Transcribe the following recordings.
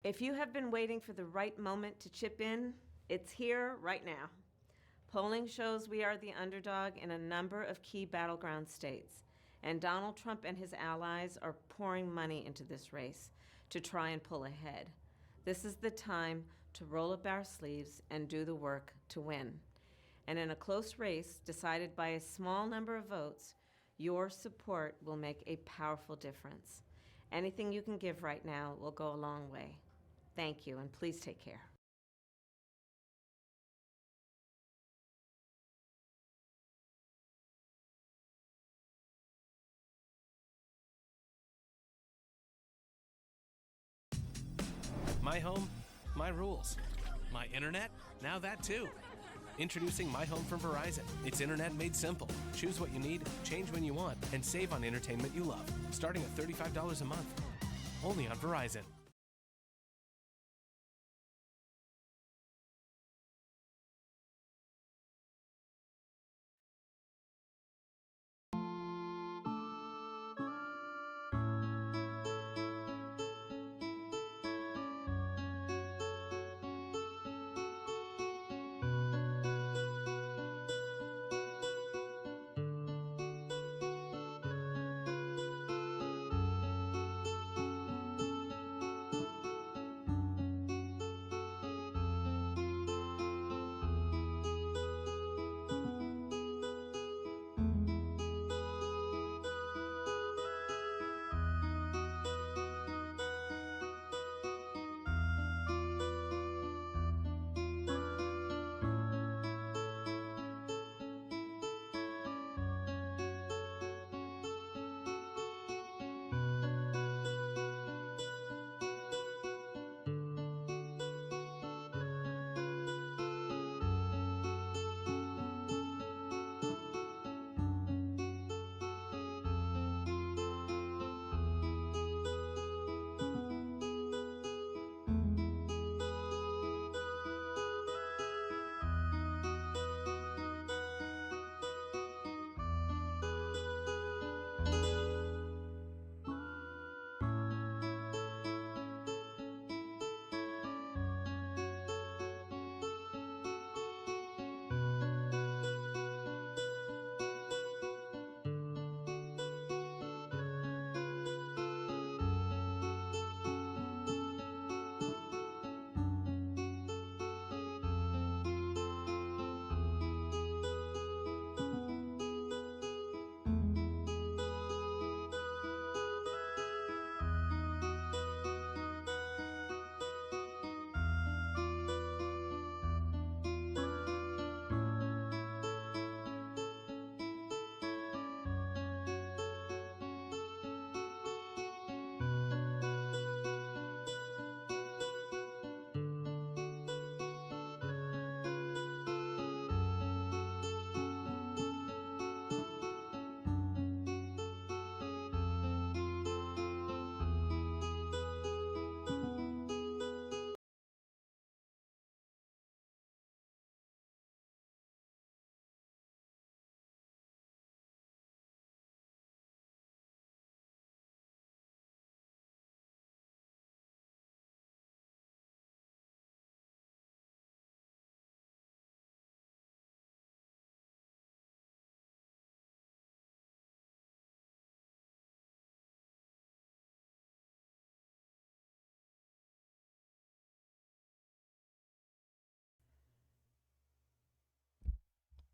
If you have been waiting for the right moment to chip in, it's here right now. Polling shows we are the underdog in a number of key battleground states, and Donald Trump and his allies are pouring money into this race to try and pull ahead. This is the time to roll up our sleeves and do the work to win. And in a close race decided by a small number of votes, your support will make a powerful difference. Anything you can give right now will go a long way. Thank you, and please take care. My home, my rules. My internet? Now that too. Introducing My Home from Verizon. It's internet made simple. Choose what you need, change when you want, and save on entertainment you love. Starting at $35 a month. Only on Verizon.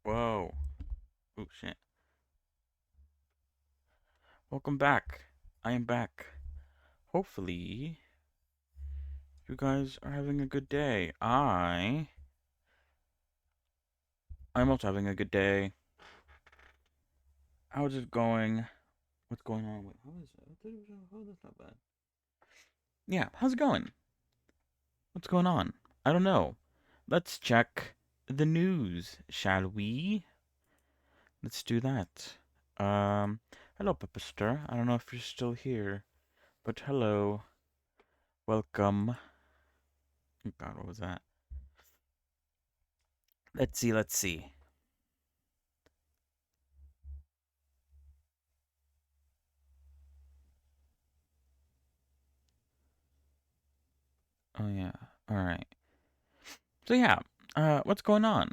Whoa. Oh shit. Welcome back. I am back. Hopefully You guys are having a good day. I'm also having a good day. How's it going? What's going on? Wait, how is it? Oh, that's not bad. Yeah, how's it going? What's going on? I don't know. Let's check the news, shall we? Let's do that. Hello, Pepper. I don't know if you're still here, but hello. Welcome. Oh God, what was that? Let's see. Oh yeah. All right. So yeah, what's going on?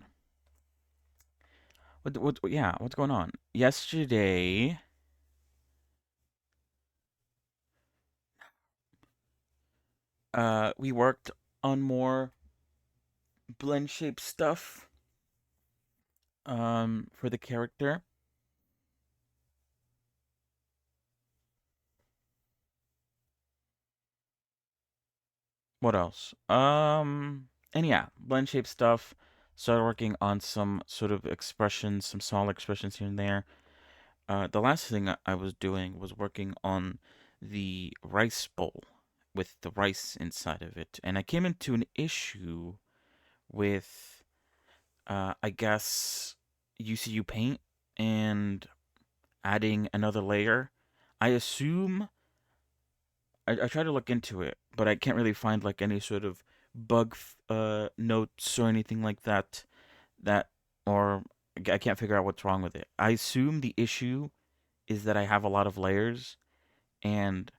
Yeah, what's going on? Yesterday, we worked on more blend shape stuff, for the character. What else? And yeah, blend shape stuff. Started working on some sort of expressions, some solid expressions here and there. The last thing I was doing was working on the rice bowl with the rice inside of it, and I came into an issue with, I guess, UCU Paint and adding another layer. I assume I try to look into it, but I can't really find like any sort of bug notes or anything like that. That or I can't figure out what's wrong with it. I assume the issue is that I have a lot of layers, and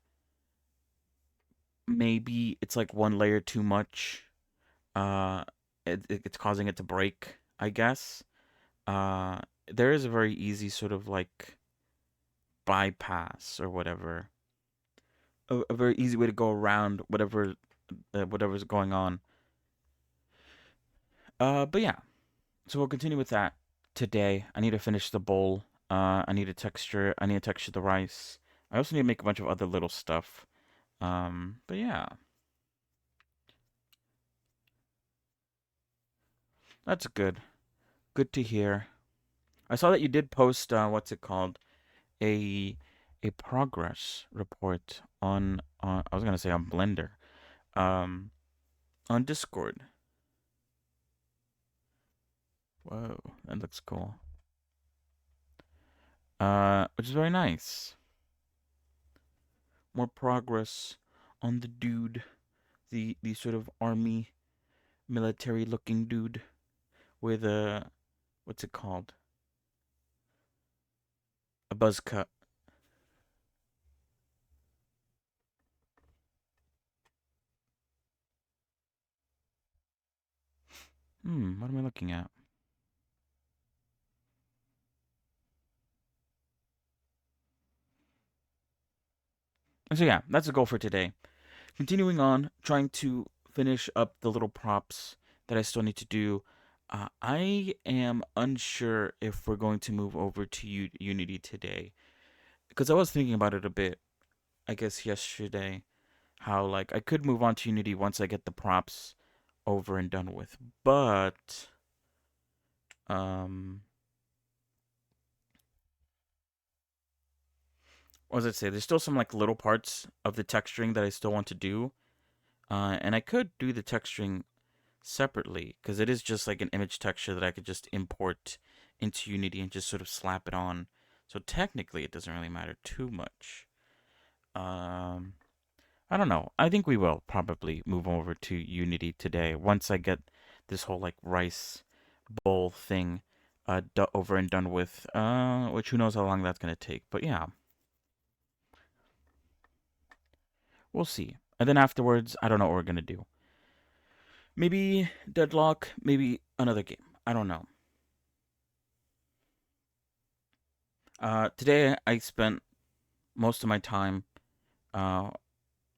maybe it's like one layer too much. Uh, it's causing it to break, I guess. Uh, there is a very easy sort of like bypass or whatever, a very easy way to go around whatever's going on. But yeah, so we'll continue with that today. I need to finish the bowl. I need to texture. I need to texture the rice. I also need to make a bunch of other little stuff. But yeah, that's good. Good to hear. I saw that you did post what's it called? A a progress report on I was gonna say on Blender. Um on Discord. Whoa, that looks cool. Which is very nice. More progress on the dude, the sort of army military looking dude with a what's it called? A buzz cut. What am I looking at? So yeah, that's the goal for today. Continuing on, trying to finish up the little props that I still need to do. I am unsure if we're going to move over to Unity today because I was thinking about it a bit. I guess yesterday, how like I could move on to Unity once I get the props over and done with, but um, what does it say? There's still some like little parts of the texturing that I still want to do, and I could do the texturing separately because it is just like an image texture that I could just import into Unity and just sort of slap it on. So technically, it doesn't really matter too much. Um, I don't know. I think we will probably move over to Unity today once I get this whole like rice bowl thing over and done with. Which who knows how long that's gonna take. But yeah, we'll see. And then afterwards, I don't know what we're gonna do. Maybe Deadlock, maybe another game. I don't know. Today I spent most of my time uh,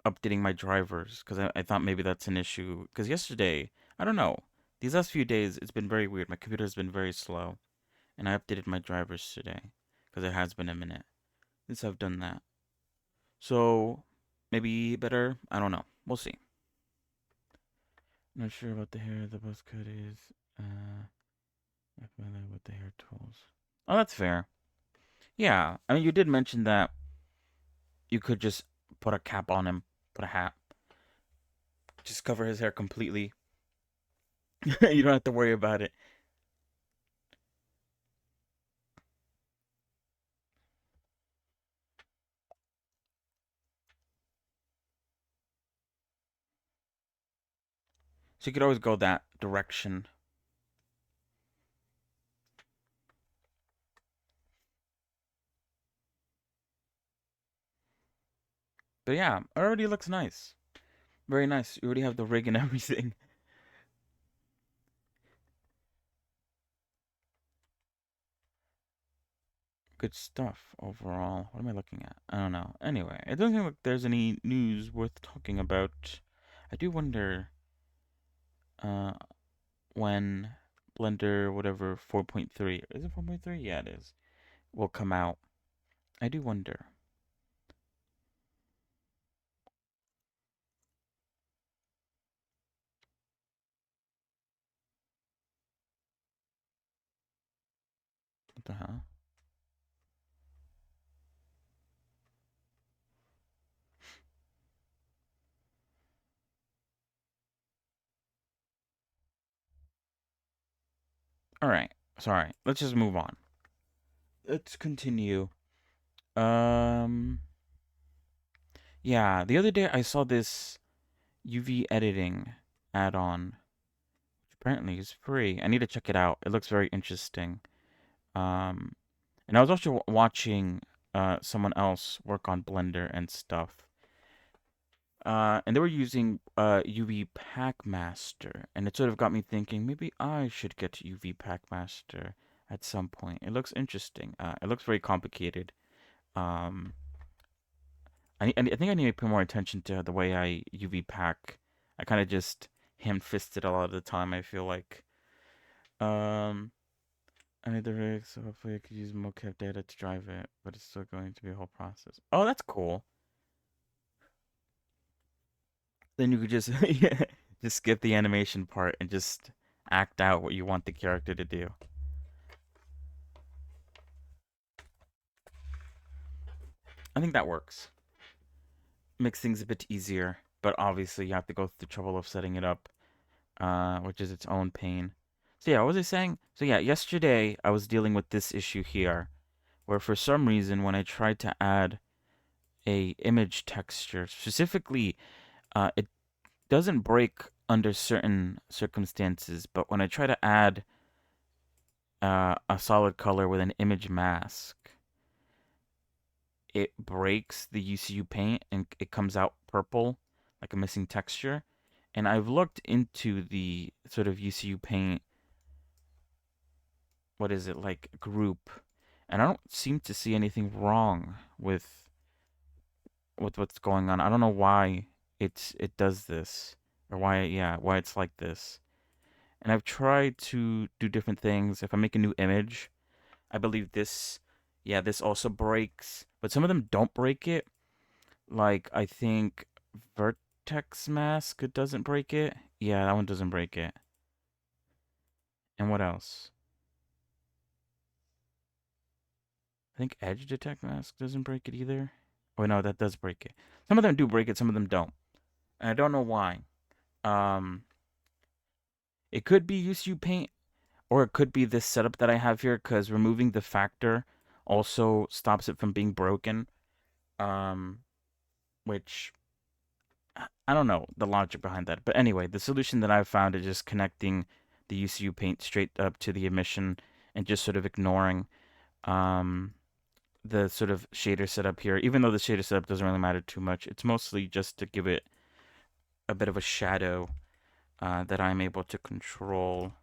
updating my drivers because I thought maybe that's an issue. Because yesterday, I don't know, these last few days it's been very weird. My computer's been very slow, and I updated my drivers today because it has been a minute since I've done that. So maybe better. I don't know. We'll see. Not sure about the hair. The buzz cut is not familiar with the hair tools. Oh, that's fair. Yeah, I mean, you did mention that you could just put a cap on him, put a hat, just cover his hair completely. You don't have to worry about it. So you could always go that direction. But yeah, it already looks nice. Very nice. You already have the rig and everything. Good stuff overall. What am I looking at? I don't know. Anyway, it doesn't look like there's any news worth talking about. I do wonder uh when Blender whatever 4.3, is it 4.3? Yeah, it is. Will come out. I do wonder. What the hell? All right. Sorry. Let's just move on. Let's continue. Um yeah, the other day I saw this UV editing add-on, which apparently is free. I need to check it out. It looks very interesting. Um, and I was also watching someone else work on Blender and stuff. And they were using UV Packmaster, and it sort of got me thinking maybe I should get UV Packmaster at some point. It looks interesting. It looks very complicated. Um, I think I need to pay more attention to the way I UV pack. I kind of just ham-fisted a lot of the time, I feel like. Um, I need the rig, so hopefully I could use mocap data to drive it, but it's still going to be a whole process. Oh, that's cool. Then you could just yeah, just skip the animation part and just act out what you want the character to do. I think that works. Makes things a bit easier, but obviously you have to go through the trouble of setting it up, which is its own pain. So yeah, what was I saying? So yeah, yesterday I was dealing with this issue here, where for some reason when I tried to add a image texture, specifically, it doesn't break under certain circumstances, but when I try to add a solid color with an image mask, it breaks the UCU paint and it comes out purple, like a missing texture. And I've looked into the sort of UCU paint, what is it, like group, and I don't seem to see anything wrong with what's going on. I don't know why it does this, or why it's like this. And I've tried to do different things. If I make a new image, I believe this also breaks, but some of them don't break it. Like I think Vertex Mask, it doesn't break it. Yeah, that one doesn't break it. And what else? I think Edge Detect Mask doesn't break it either. Oh no, that does break it. Some of them do break it, some of them don't. And I don't know why. Um, it could be UCU Paint, or it could be this setup that I have here, because removing the factor also stops it from being broken. Um, which I don't know the logic behind that. But anyway, the solution that I've found is just connecting the UCU Paint straight up to the emission and just sort of ignoring um, the sort of shader setup here. Even though the shader setup doesn't really matter too much, it's mostly just to give it a bit of a shadow that I'm able to control.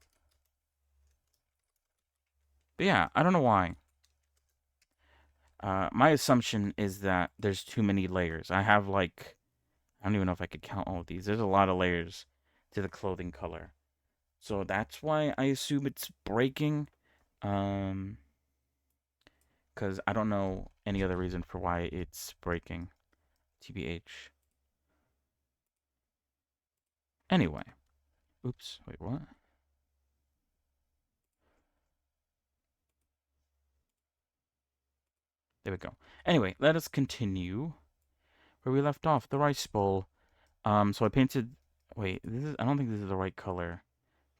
But yeah, I don't know why. My assumption is that there's too many layers. I have like, I don't even know if I could count all of these. There's a lot of layers to the clothing color. So that's why I assume it's breaking. Um, because I don't know any other reason for why it's breaking. TBH. Anyway, Oops. Wait, what? There we go. Anyway, let us continue where we left off. The rice bowl. So I painted. Wait, this is. I don't think this is the right color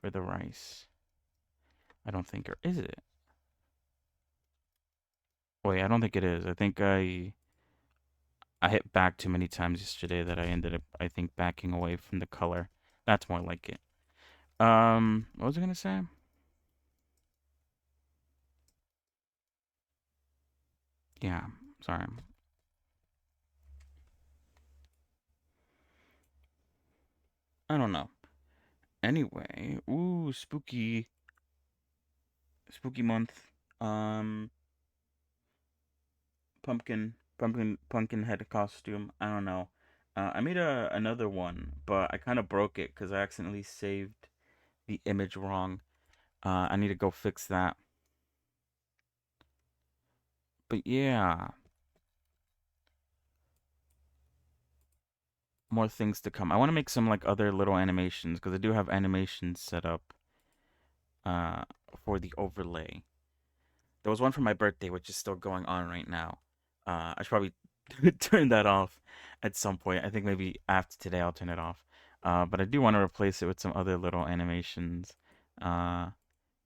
for the rice. I don't think, or is it? Wait, I don't think it is. I think I hit back too many times yesterday that I ended up, I think, backing away from the color. That's more like it. What was I gonna say? Yeah, sorry. I don't know. Anyway, ooh, spooky month. Um, pumpkin head costume. I don't know. I made another one, but I kind of broke it because I accidentally saved the image wrong. I need to go fix that. But yeah, more things to come. I want to make some like other little animations because I do have animations set up uh for the overlay. There was one for my birthday which is still going on right now. I should probably turn that off at some point. I think maybe after today I'll turn it off. But I do want to replace it with some other little animations. Uh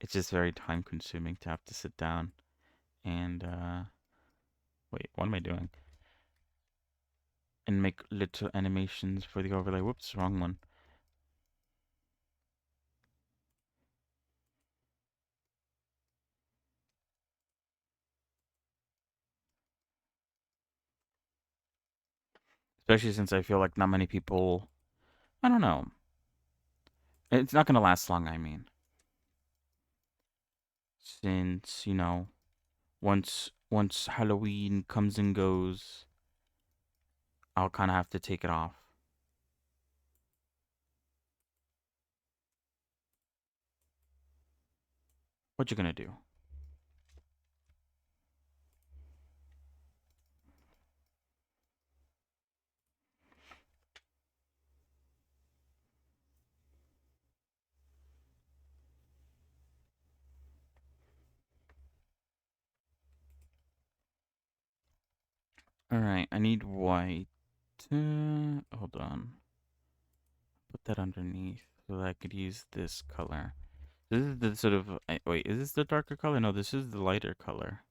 it's just very time consuming to have to sit down and wait, what am I doing? And make little animations for the overlay. Whoops, wrong one. Especially since I feel like not many people, I don't know. It's not gonna last long, I mean. Since, once Halloween comes and goes, I'll kind of have to take it off. What you gonna do? All right, I need white. Hold on. Put that underneath so that I could use this color. This is the sort of wait, is this the darker color? No, this is the lighter color.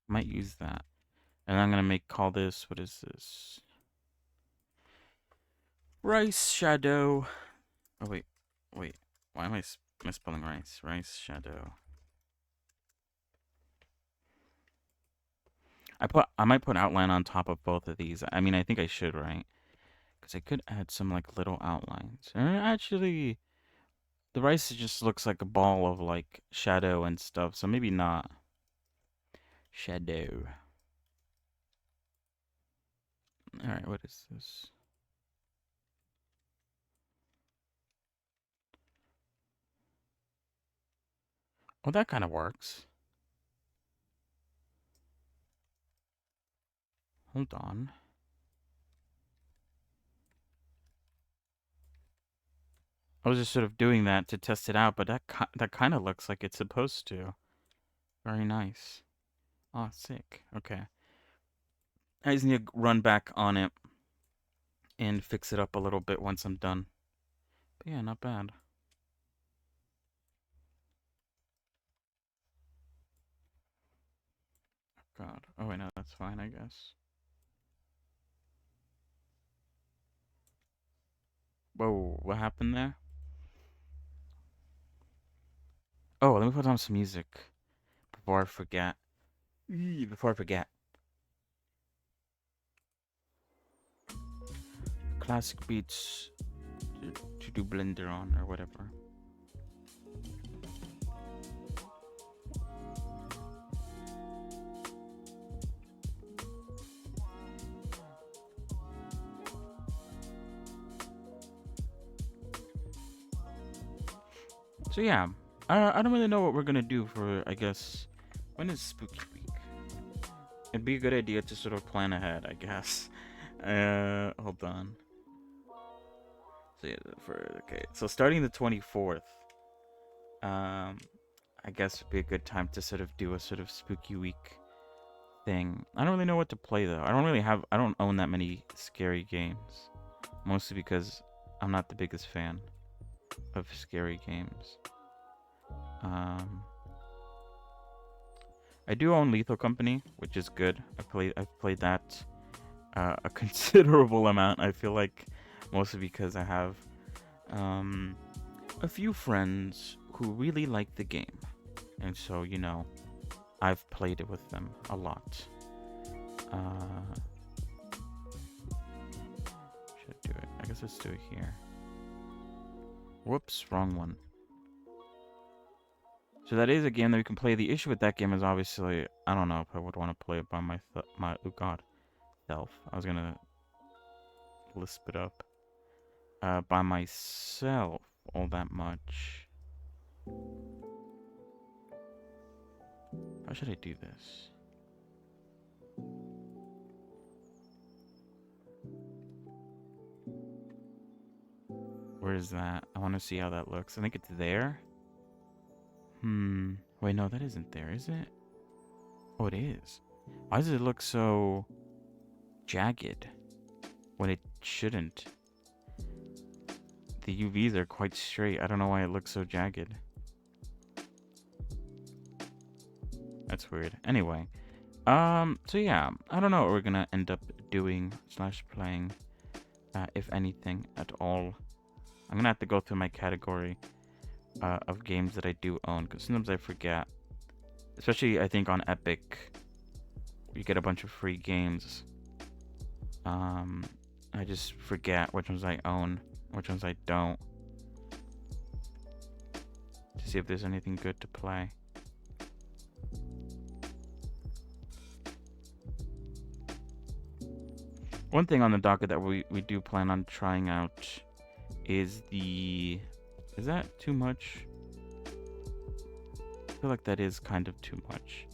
Might use that. And I'm gonna call this, what is this? Rice shadow. Oh wait. Why am I misspelling rice? Rice shadow. I might put outline on top of both of these. I mean, I think I should, right? Because I could add some like little outlines. Actually, the rice just looks like a ball of like shadow and stuff, so maybe not. Shadow. All right, what is this? Well, that kind of works. Hold on. I was just sort of doing that to test it out, but that kind of looks like it's supposed to. Very nice. Oh, sick. Okay. I just need to run back on it and fix it up a little bit once I'm done. But yeah, not bad. God. Oh, wait, no, that's fine, I guess. Whoa, what happened there? Oh, let me put on some music before I forget. Before I forget. Classic beats to do Blender on or whatever. So yeah, I don't really know what we're gonna do for, I guess, when is Spooky Week? It'd be a good idea to sort of plan ahead, I guess. Hold on. Okay, so starting the 24th, I guess would be a good time to sort of do a sort of spooky week thing. I don't really know what to play though. I don't own that many scary games, mostly because I'm not the biggest fan of scary games. I do own Lethal Company, which is good. I've played that a considerable amount. I feel like mostly because I have a few friends who really like the game, and so I've played it with them a lot. Should do it. I guess let's do it here. Whoops, wrong one. So that is a game that we can play. The issue with that game is obviously I don't know if I would want to play it by self. I was gonna lisp it up. By myself all that much. How should I do this? Where is that? I want to see how that looks. I think it's there. Wait, no, that isn't there, is it? Oh, it is. Why does it look so jagged when it shouldn't? The UVs are quite straight. I don't know why it looks so jagged. That's weird. Anyway, so yeah, I don't know what we're gonna end up doing / playing, if anything at all. I'm gonna have to go through my category of games that I do own, because sometimes I forget. Especially, I think on Epic, you get a bunch of free games. I just forget which ones I own, which ones I don't, to see if there's anything good to play. One thing on the docket that we do plan on trying out is is that too much? I feel like that is kind of too much.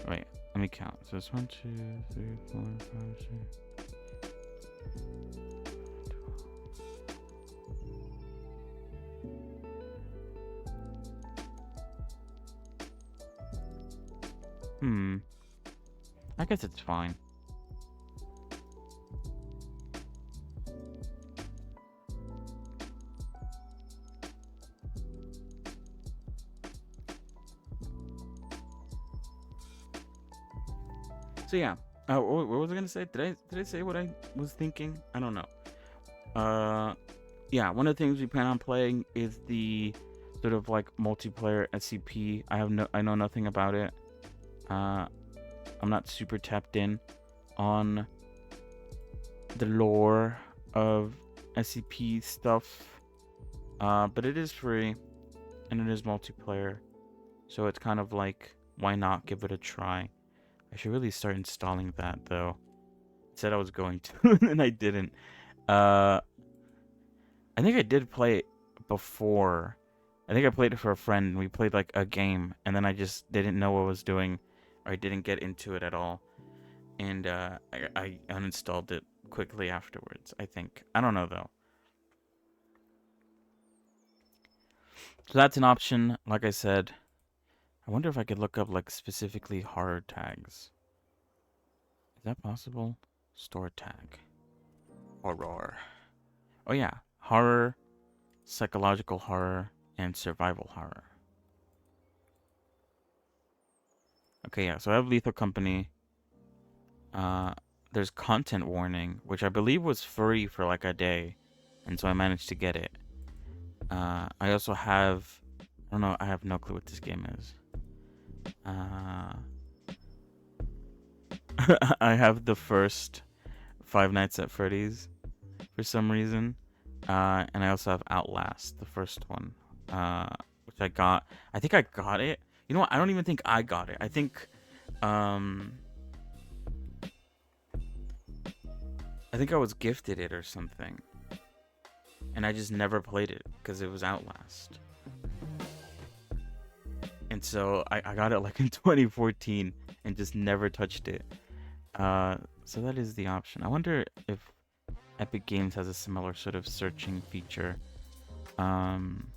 Wait, let me count. So it's 1, 2, 3, 4, 5, 6. I guess it's fine. So yeah, what was I gonna say? Did I say what I was thinking? I don't know. Yeah, one of the things we plan on playing is the sort of like multiplayer SCP. I know nothing about it. I'm not super tapped in on the lore of SCP stuff. But it is free and it is multiplayer. So it's kind of like, why not give it a try? I should really start installing that though. I said I was going to and I didn't. I think I did play it before. I think I played it for a friend and we played like a game and then I just didn't know what I was doing, or I didn't get into it at all. And I uninstalled it quickly afterwards, I think. I don't know though. So that's an option. Like I said, I wonder if I could look up like specifically horror tags. Is that possible? Store tag. Horror. Oh yeah, horror, psychological horror, and survival horror. Okay, yeah, so I have Lethal Company. There's content warning, which I believe was free for like a day, and so I managed to get it. I also have, I don't know, I have no clue what this game is. I have the first Five Nights at Freddy's for some reason. And I also have Outlast, the first one, which I got. I think I got it. You know what? I don't even think I got it. I think I was gifted it or something. And I just never played it because it was Outlast. And so I got it like in 2014 and just never touched it. So that is the option. I wonder if Epic Games has a similar sort of searching feature. I'm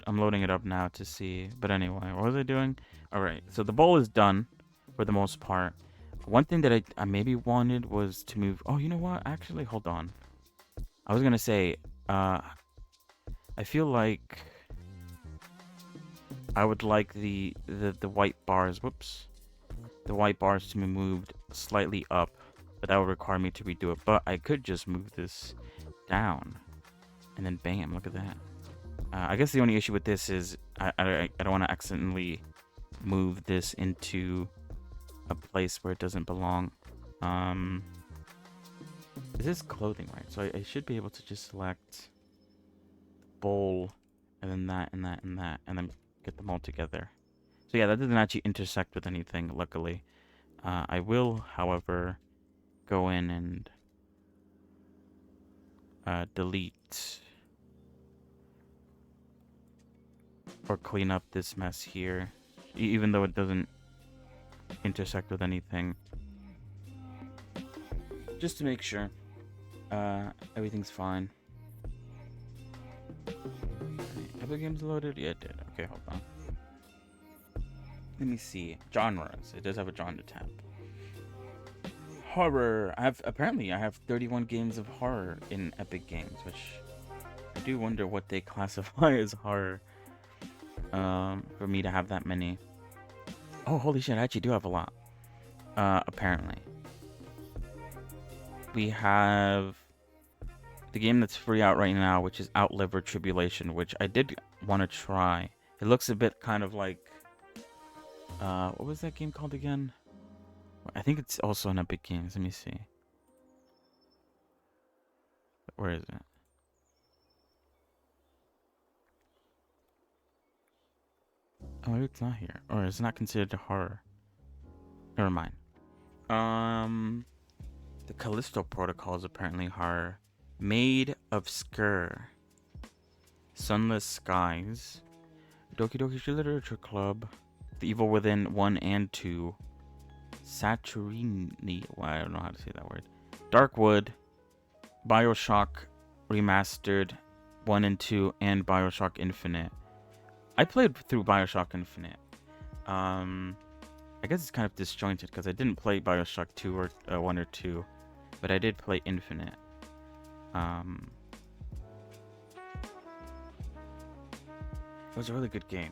loading it up now to see. But anyway, what was I doing? All right, so the bowl is done for the most part. One thing that I maybe wanted was to move. Oh, you know what? Actually, hold on. I was gonna say, I feel like I would like the white bars. Whoops, the white bars to be moved slightly up, but that would require me to redo it. But I could just move this down, and then bam, look at that. I guess the only issue with this is I don't want to accidentally move this into a place where it doesn't belong. This is clothing, right? So I should be able to just select bowl, and then that, and that, and that, and then get them all together. So yeah, that doesn't actually intersect with anything, luckily. I will, however, go in and delete or clean up this mess here, even though it doesn't intersect with anything, just to make sure everything's fine. Epic Games loaded? Yeah, it did. Okay, hold on. Let me see. Genres. It does have a genre tab. Horror. I have 31 games of horror in Epic Games, which I do wonder what they classify as horror. For me to have that many. Oh, holy shit! I actually do have a lot. Apparently, we have the game that's free out right now, which is Outlive Tribulation, which I did want to try. It looks a bit kind of like what was that game called again? I think it's also on Epic Games. Let me see. Where is it? Oh, maybe it's not here. Or it's not considered a horror. Never mind. The Callisto Protocol is apparently horror. Made of Skur. Sunless Skies. Doki Doki Literature Club. The Evil Within 1 and 2. Saturini. Well, I don't know how to say that word. Darkwood. Bioshock Remastered 1 and 2. And Bioshock Infinite. I played through Bioshock Infinite. I guess it's kind of disjointed because I didn't play Bioshock 2 or 1 or 2, but I did play Infinite. It was a really good game.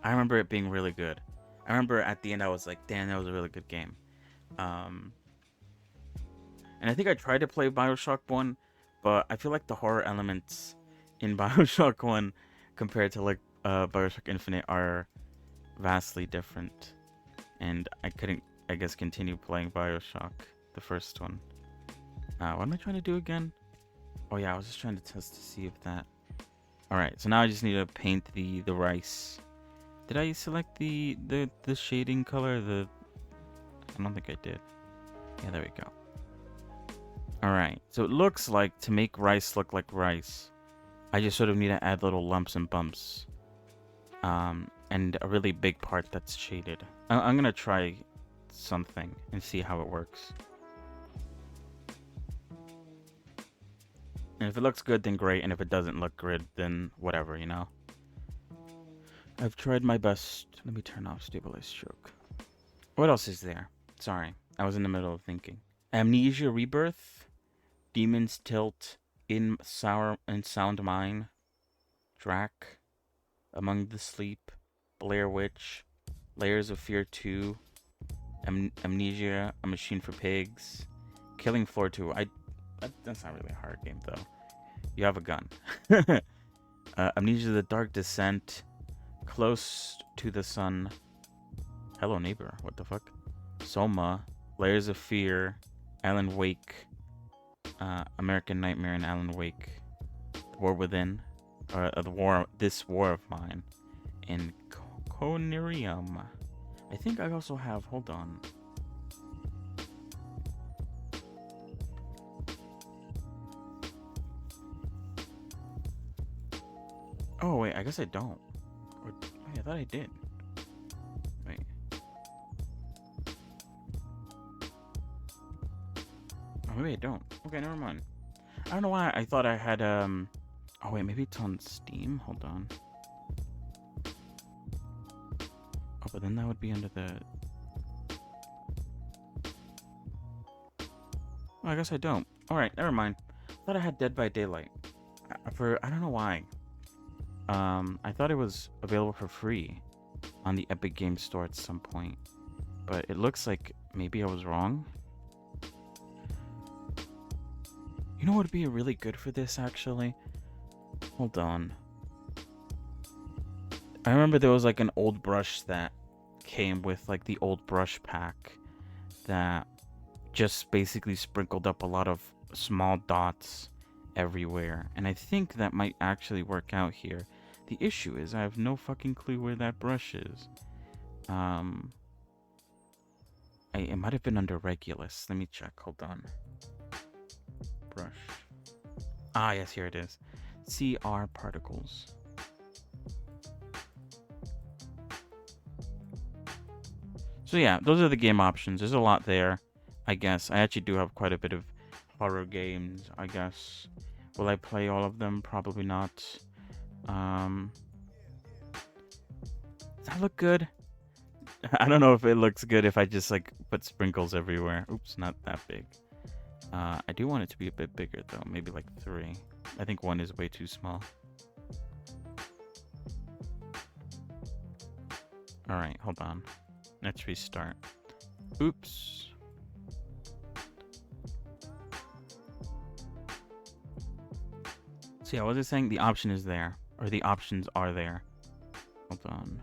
I remember it being really good. I remember at the end I was like, damn, that was a really good game. And I think I tried to play Bioshock 1, but I feel like the horror elements in Bioshock 1 compared to like Bioshock Infinite are vastly different, and I couldn't, I guess, continue playing Bioshock, the first one. What am I trying to do again? Oh yeah, I was just trying to test to see if that... Alright, so now I just need to paint the rice. Did I select the shading color? I don't think I did. Yeah, there we go. Alright, so it looks like to make rice look like rice, I just sort of need to add little lumps and bumps. And a really big part that's shaded. I'm gonna try something and see how it works. And if it looks good, then great. And if it doesn't look good, then whatever, you know? I've tried my best. Let me turn off Stabilize Stroke. What else is there? Sorry, I was in the middle of thinking. Amnesia Rebirth, Demon's Tilt, In Sound Mine, Drac, Among the Sleep, Blair Witch, Layers of Fear 2, Amnesia, A Machine for Pigs, Killing Floor 2. That's not really a hard game though. You have a gun. Amnesia: The Dark Descent, Close to the Sun, Hello Neighbor, what the fuck? Soma, Layers of Fear, Alan Wake, American Nightmare and Alan Wake, The War Within, This War of Mine, and Conirium. I think I also have, hold on. Oh wait, I guess I don't. Or, wait, I thought I did. Wait. Oh, maybe I don't. Okay, never mind. I don't know why I thought I had, Oh, wait, maybe it's on Steam? Hold on. Oh, but then that would be under the... Oh, I guess I don't. Alright, never mind. I thought I had Dead by Daylight. I don't know why. I thought it was available for free on the Epic Games Store at some point. But it looks like maybe I was wrong. You know what would be really good for this, actually? Hold on. I remember there was like an old brush that came with like the old brush pack that just basically sprinkled up a lot of small dots everywhere. And I think that might actually work out here. The issue is I have no fucking clue where that brush is. It might have been under Regulus. Let me check. Hold on. Brush. Ah, yes, here it is. CR particles. So yeah, those are the game options. There's a lot there, I guess. I actually do have quite a bit of horror games, I guess. Will I play all of them? Probably not. Does that look good? I don't know if it looks good if I just like put sprinkles everywhere. Oops, not that big. I do want it to be a bit bigger though, maybe like 3. I think 1 is way too small. Alright, hold on. Let's restart. Oops. So yeah, what was I saying? The option is there. Or the options are there. Hold on.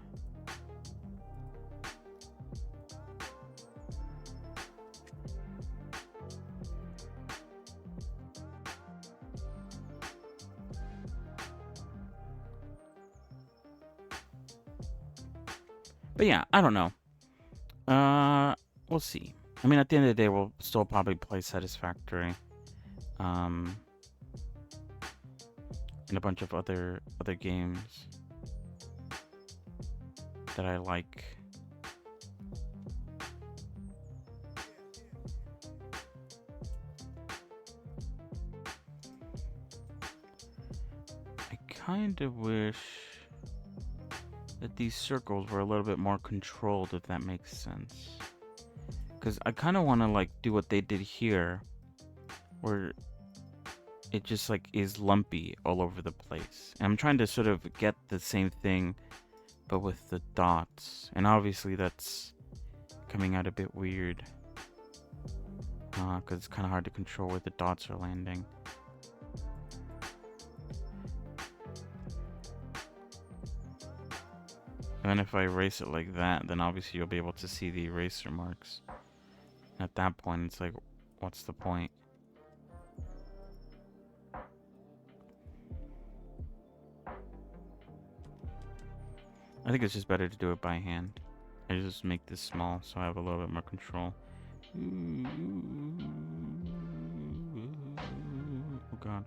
But yeah, I don't know. We'll see. I mean, at the end of the day, we'll still probably play Satisfactory. And a bunch of other games that I like. I kind of wish that these circles were a little bit more controlled, if that makes sense. Because I kind of want to like do what they did here, where it just like is lumpy all over the place. And I'm trying to sort of get the same thing, but with the dots. And obviously that's coming out a bit weird. Because it's kind of hard to control where the dots are landing. And then if I erase it like that, then obviously you'll be able to see the eraser marks. At that point, it's like, what's the point? I think it's just better to do it by hand. I just make this small so I have a little bit more control. Oh god.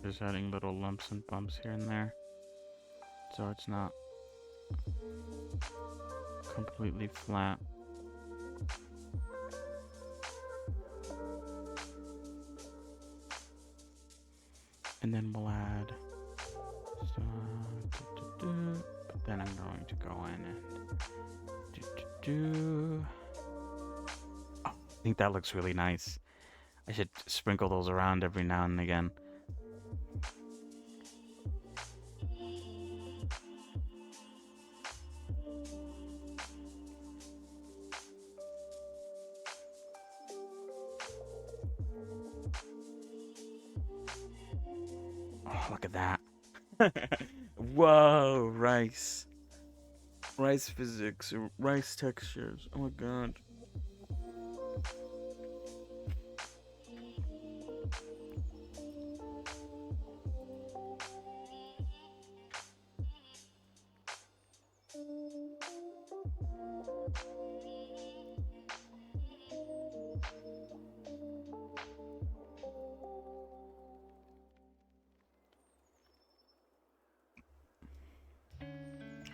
Just adding little lumps and bumps here and there, so it's not completely flat. And then we'll add. So, but then I'm going to go in and Oh, I think that looks really nice. I should sprinkle those around every now and again. Oh, look at that. Whoa, rice. Rice physics, rice textures. Oh my god.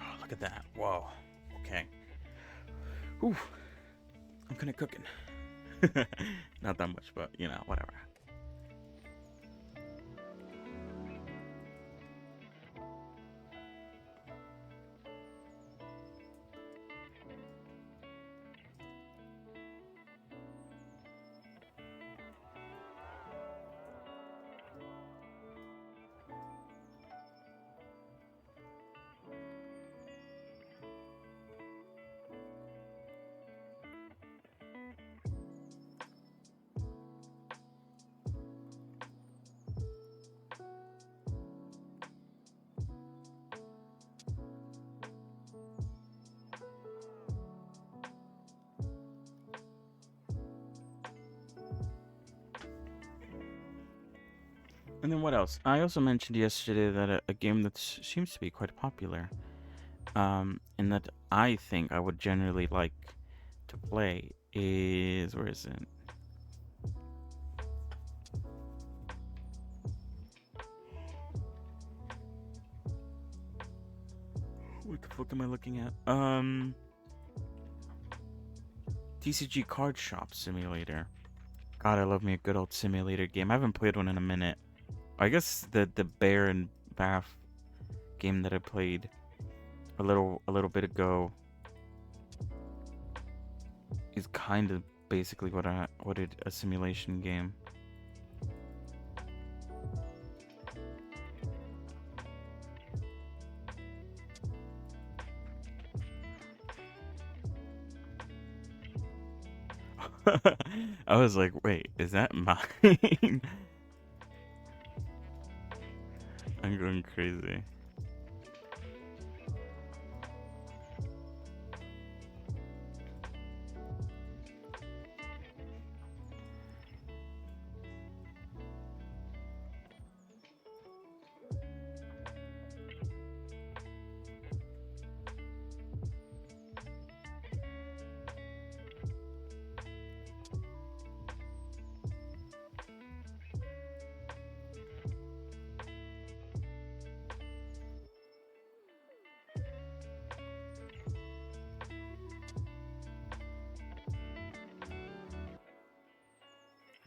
Oh, look at that. Whoa. Okay. Whew. I'm kind of cooking. Not that much, but you know, whatever. And then what else? I also mentioned yesterday that a game that seems to be quite popular, and that I think I would generally like to play is, where is it? What the fuck am I looking at? TCG Card Shop Simulator. God, I love me a good old simulator game. I haven't played one in a minute. I guess the Bear and Bath game that I played a little bit ago is kind of basically a simulation game. I was like, wait, is that mine? I'm going crazy.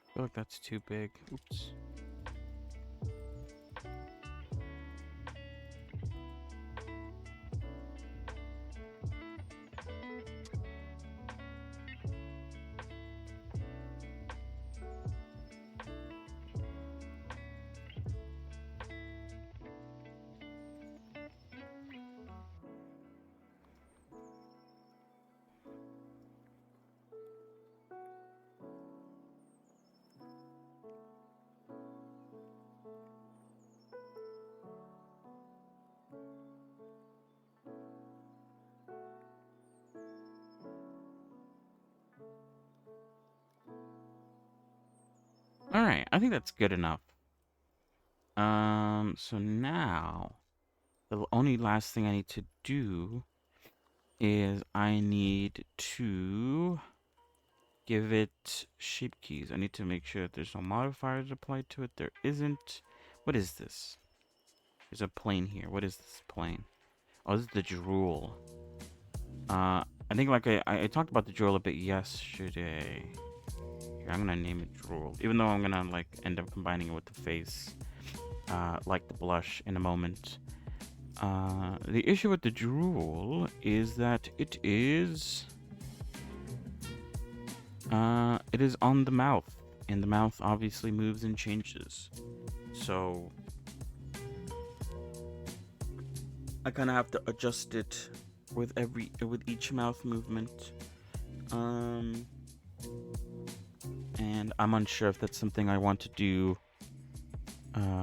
I feel like that's too big. Oops. Alright, I think that's good enough. So now, the only last thing I need to do is I need to give it shape keys. I need to make sure that there's no modifiers applied to it. There isn't. What is this? There's a plane here. What is this plane? Oh, this is the drool. I think like I talked about the drool a bit yesterday. Here, I'm gonna name it drool, even though I'm gonna like end up combining it with the face. like the blush in a moment. The issue with the drool is that it is on the mouth, and the mouth obviously moves and changes. So I kind of have to adjust it with each mouth movement. And I'm unsure if that's something I want to do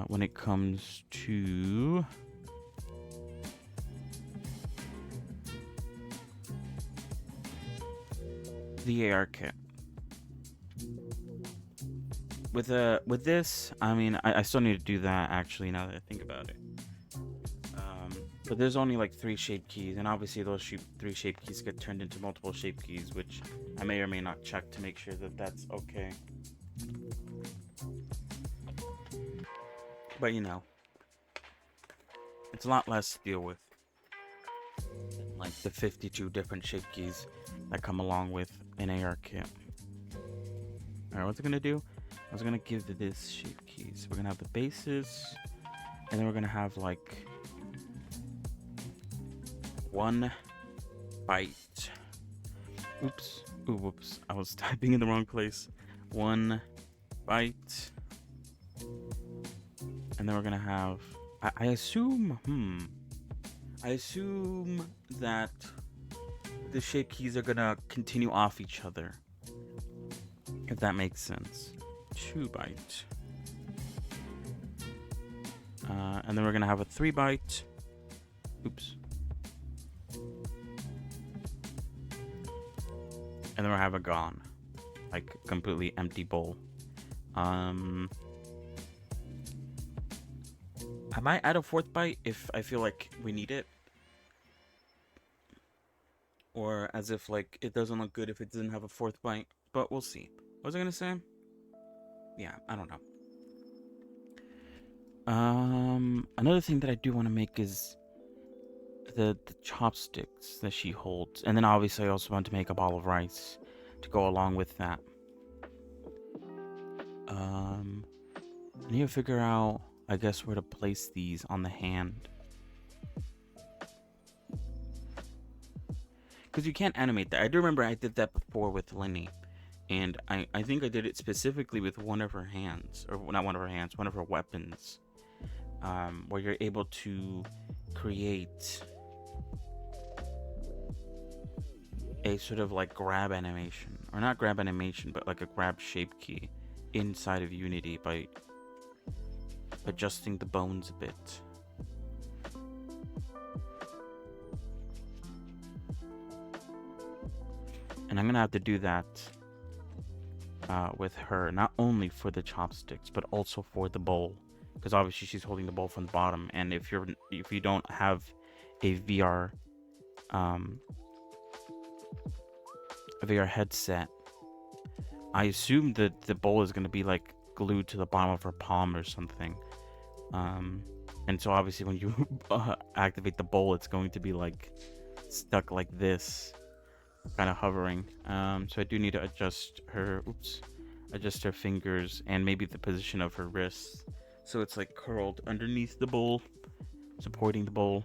when it comes to the AR kit. With this, I mean, I still need to do that actually, now that I think about it. But there's only like 3 shape keys, and obviously those 3 shape keys get turned into multiple shape keys, which I may or may not check to make sure that that's okay. But you know, it's a lot less to deal with than like the 52 different shape keys that come along with an AR kit. Alright, what's it gonna do? I was gonna give this shape keys. We're gonna have the bases, and then we're gonna have like 1 bite. Oops. Ooh, whoops. I was typing in the wrong place. 1 bite. And then we're gonna have, I assume that the shape keys are gonna continue off each other, if that makes sense. 2 bite. And then we're gonna have a 3 bite. Oops. And then we'll have a gone, like completely empty bowl. I might add a 4th bite if I feel like we need it, or as if like it doesn't look good if it doesn't have a 4th bite, but we'll see. What was I gonna say? Yeah, I don't know. Another thing that I do want to make is the chopsticks that she holds, and then obviously I also want to make a ball of rice to go along with that. I need to figure out, I guess, where to place these on the hand, because you can't animate that. I do remember I did that before with Lenny, and I think I did it specifically with one of her hands, or not one of her hands, one of her weapons, where you're able to create a sort of like grab animation, or not grab animation, but like a grab shape key inside of Unity by adjusting the bones a bit. And I'm gonna have to do that with her, not only for the chopsticks but also for the bowl, because obviously she's holding the bowl from the bottom, and if you don't have a VR headset, I assume that the bowl is going to be like glued to the bottom of her palm or something, and so obviously when you activate the bowl, it's going to be like stuck like this, kind of hovering. So I do need to adjust her fingers and maybe the position of her wrists, so it's like curled underneath the bowl, supporting the bowl.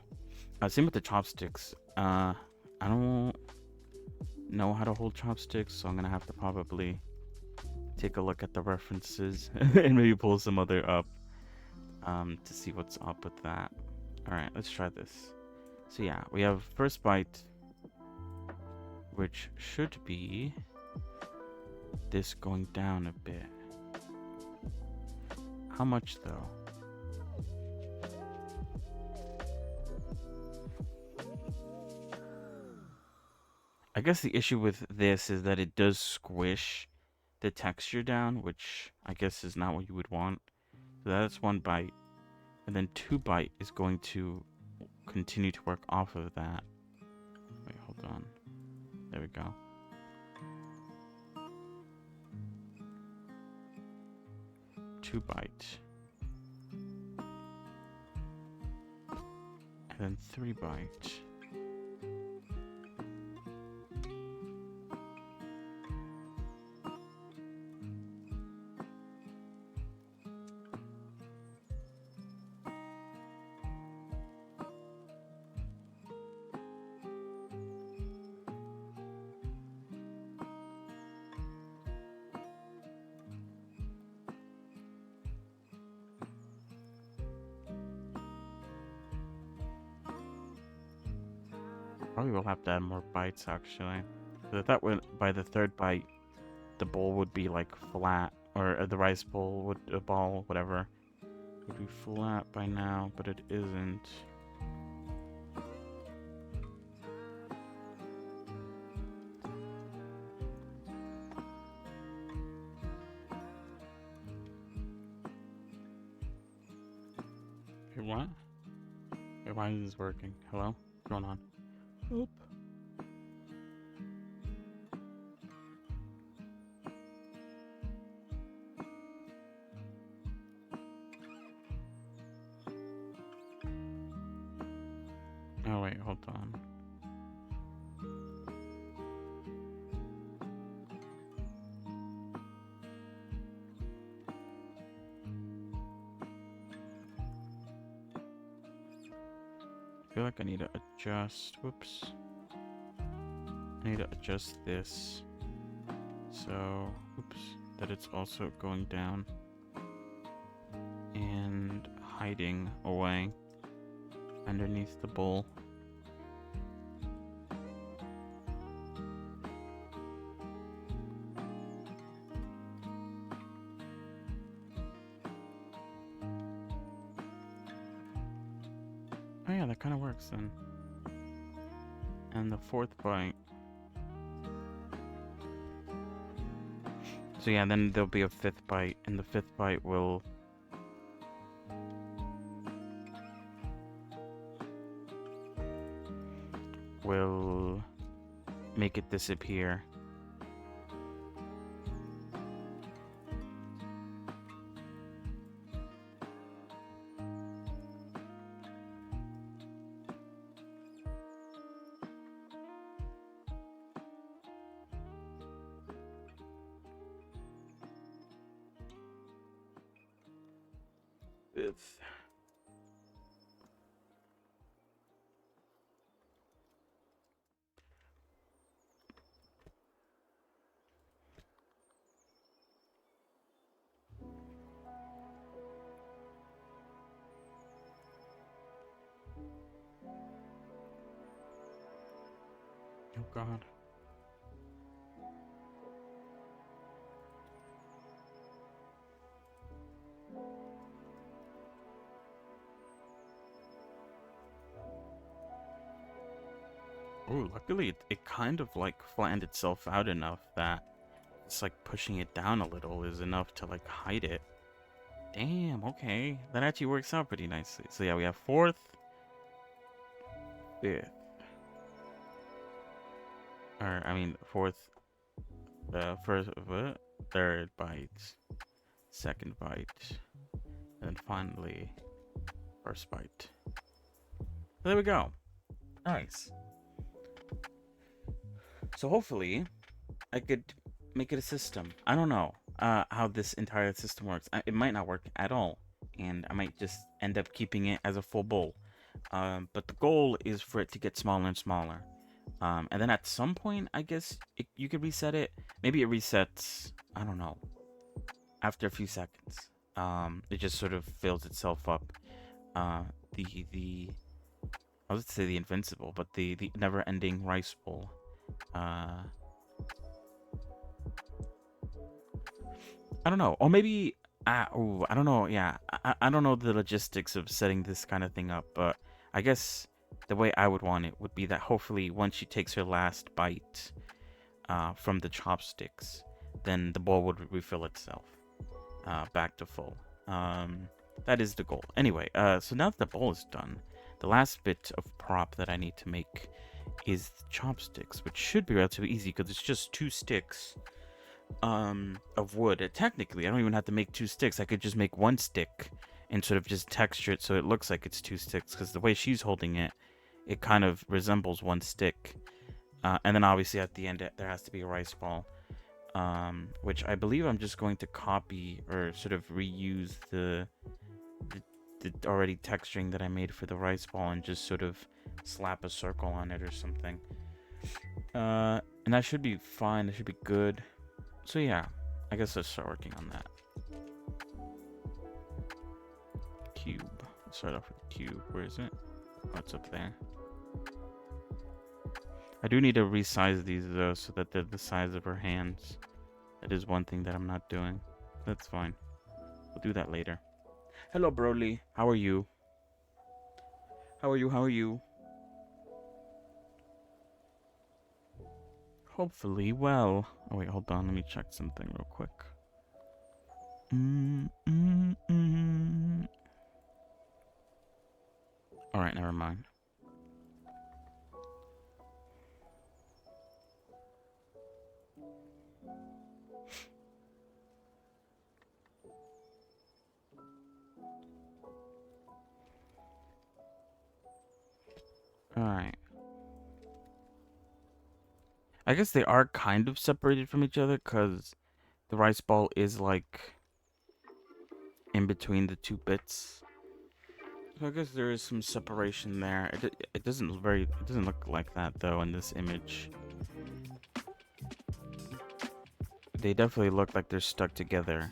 Same with the chopsticks. I don't know how to hold chopsticks, so I'm gonna have to probably take a look at the references and maybe pull some other up to see what's up with that. Alright, let's try this. So yeah, we have first bite, which should be this going down a bit. How much though? I guess the issue with this is that it does squish the texture down, which I guess is not what you would want. So that's 1 bite, and then 2 bite is going to continue to work off of that. Wait, hold on. There we go. Two bite. And then 3 bite. Probably will have to add more bites, actually. 'Cause I thought by the third bite, the bowl would be like flat, or the rice bowl would, ball, whatever, would be flat by now, but it isn't. Hey, what? Hey, why is this working? Hello? What's going on? Oop. Oh wait, hold on. I feel like I need to adjust. Whoops. I need to adjust this. So, oops, that it's also going down and hiding away underneath the bowl. Oh yeah, that kind of works then. And the fourth bite. So yeah, then there'll be a fifth bite, and the fifth bite will make it disappear. Fifth. Oh God. Oh, luckily it kind of like flattened itself out enough that it's like pushing it down a little is enough to like hide it. Damn, okay. That actually works out pretty nicely. So yeah, we have fourth, fifth. Or, I mean, fourth, first, third bite, second bite, and finally, first bite. There we go. Nice. So hopefully, I could make it a system. I don't know how this entire system works. It might not work at all, and I might just end up keeping it as a full bowl. But the goal is for it to get smaller and smaller. And then at some point, I guess you could reset it. Maybe it resets, I don't know, after a few seconds. It just sort of fills itself up. I was to say the invincible, but the never-ending rice bowl. I don't know. Or maybe, I don't know. Yeah, I don't know the logistics of setting this kind of thing up, but I guess the way I would want it would be that hopefully once she takes her last bite from the chopsticks, then the bowl would refill itself back to full. That is the goal. Anyway, so now that the bowl is done, the last bit of prop that I need to make is the chopsticks, which should be relatively easy because it's just 2 sticks of wood. Technically, I don't even have to make 2 sticks. I could just make 1 stick and sort of just texture it so it looks like it's 2 sticks, because the way she's holding it, it kind of resembles 1 stick. And then obviously at the end there has to be a rice ball, which I believe I'm just going to copy or sort of reuse the already texturing that I made for the rice ball and just sort of slap a circle on it or something. And that should be fine. That should be good. So yeah, I guess let's start working on that. Cube. Let's start off with the cube. Where is it? Oh, it's up there. I do need to resize these though so that they're the size of her hands. That is one thing that I'm not doing. That's fine. We'll do that later. Hello, Broly. How are you? How are you? How are you? Hopefully well. Oh wait, hold on. Let me check something real quick. Alright, never mind. Alright. I guess they are kind of separated from each other because the rice ball is like in between the two bits. So I guess there is some separation there. It doesn't look like that though in this image. They definitely look like they're stuck together.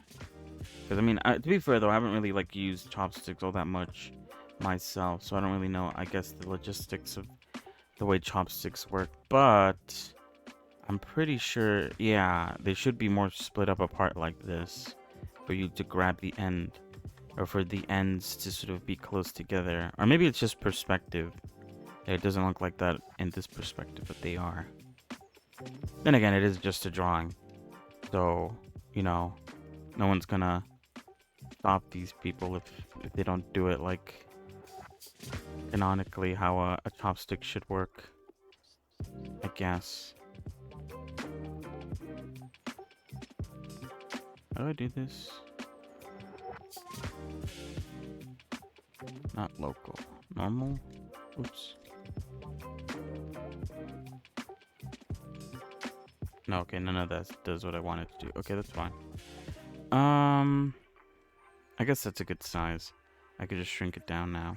Because I mean, to be fair though, I haven't really like used chopsticks all that much myself, so I don't really know, I guess, the logistics of the way chopsticks work. But I'm pretty sure, yeah, they should be more split up apart like this for you to grab the end, or for the ends to sort of be close together. Or maybe it's just perspective. It doesn't look like that in this perspective, but they are. Then again, it is just a drawing. So, you know, no one's gonna stop these people if they don't do it like canonically how a chopstick should work, I guess. How do I do this? Not local. Normal? Oops. No, okay, none of that does what I wanted to do. Okay, that's fine. I guess that's a good size. I could just shrink it down now.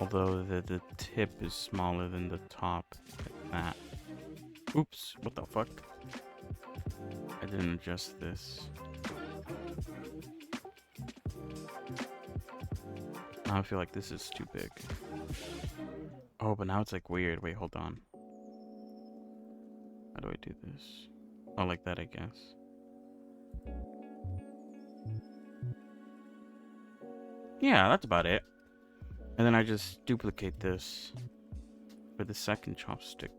Although the tip is smaller than the top. Like that. Oops, what the fuck? I didn't adjust this. Now I feel like this is too big. Oh, but now it's like weird. Wait, hold on. How do I do this? Oh, like that, I guess. Yeah, that's about it. And then I just duplicate this for the second chopstick.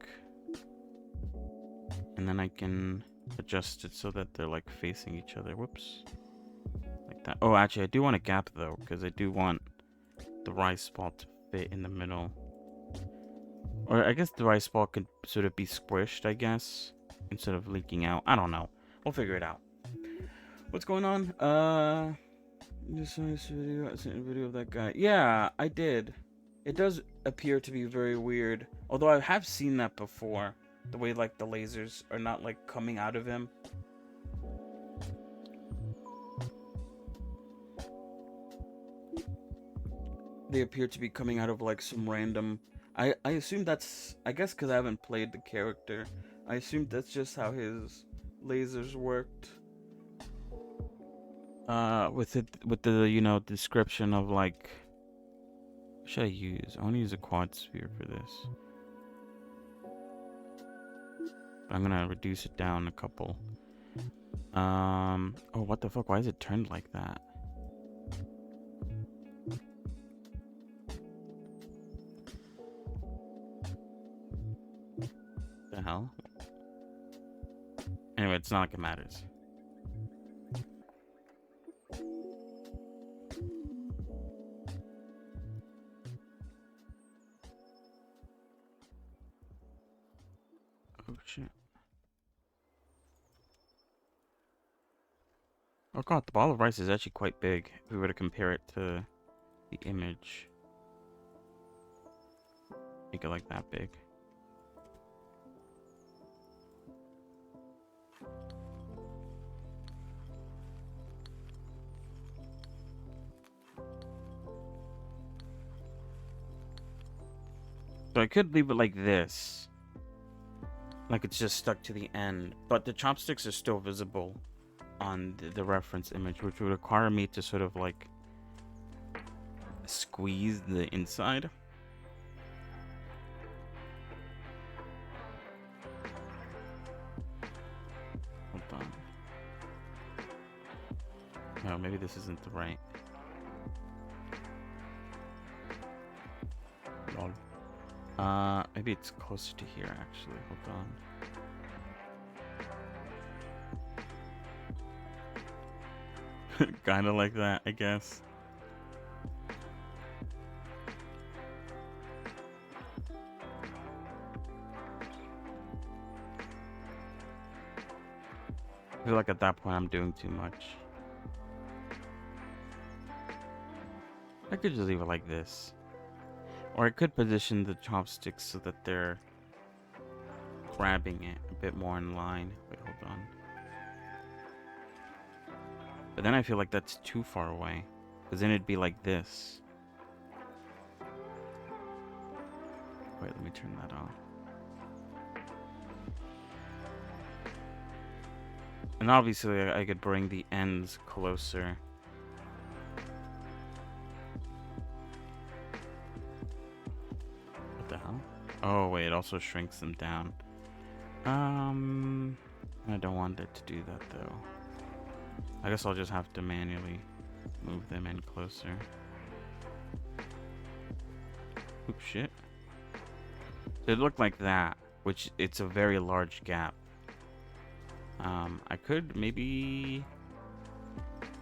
And then I can adjust it so that they're like facing each other. Whoops. Like that. Oh, actually, I do want a gap though, because I do want the rice ball to fit in the middle. Or I guess the rice ball could sort of be squished, I guess, instead of leaking out. I don't know. We'll figure it out. What's going on? Just saw this video. I sent a video of that guy. Yeah, I did. It does appear to be very weird. Although I have seen that before. The way like the lasers are not like coming out of him. They appear to be coming out of like some random... I assume that's... I guess because I haven't played the character. I assume that's just how his lasers worked. With the you know, description of like... What should I use? I want to use a quad sphere for this. But I'm gonna reduce it down a couple. Oh, what the fuck? Why is it turned like that? The hell? Anyway, it's not like it matters. Oh shit. Oh god, the ball of rice is actually quite big if we were to compare it to the image. Make it like that big. So I could leave it like this. Like it's just stuck to the end. But the chopsticks are still visible on the reference image, which would require me to sort of like squeeze the inside. No, maybe this isn't the right. Lol. Maybe it's closer to here, actually. Hold on. Kind of like that, I guess. I feel like at that point I'm doing too much. I could just leave it like this. Or I could position the chopsticks so that they're grabbing it a bit more in line. Wait, hold on. But then I feel like that's too far away. Because then it'd be like this. Wait, let me turn that off. And obviously I could bring the ends closer. What the hell? Oh wait, it also shrinks them down. I don't want it to do that though. I guess I'll just have to manually move them in closer. Oops, shit. So it looked like that, which it's a very large gap. I could maybe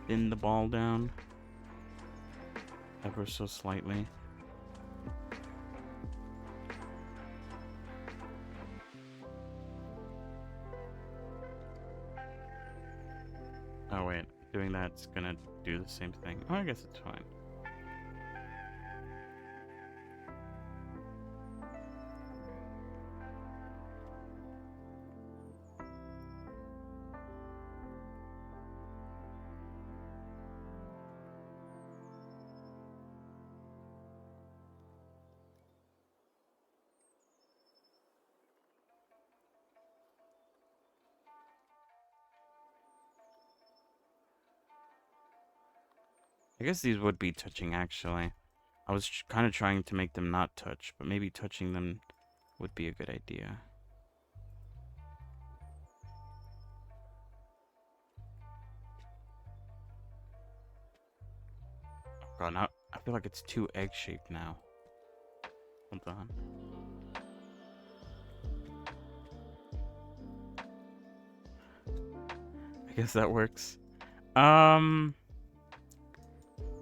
thin the ball down ever so slightly. Oh wait, doing that's gonna do the same thing. Oh, I guess it's fine. I guess these would be touching, actually. I was kind of trying to make them not touch, but maybe touching them would be a good idea. Oh god, now I feel like it's too egg-shaped now. Hold on. I guess that works.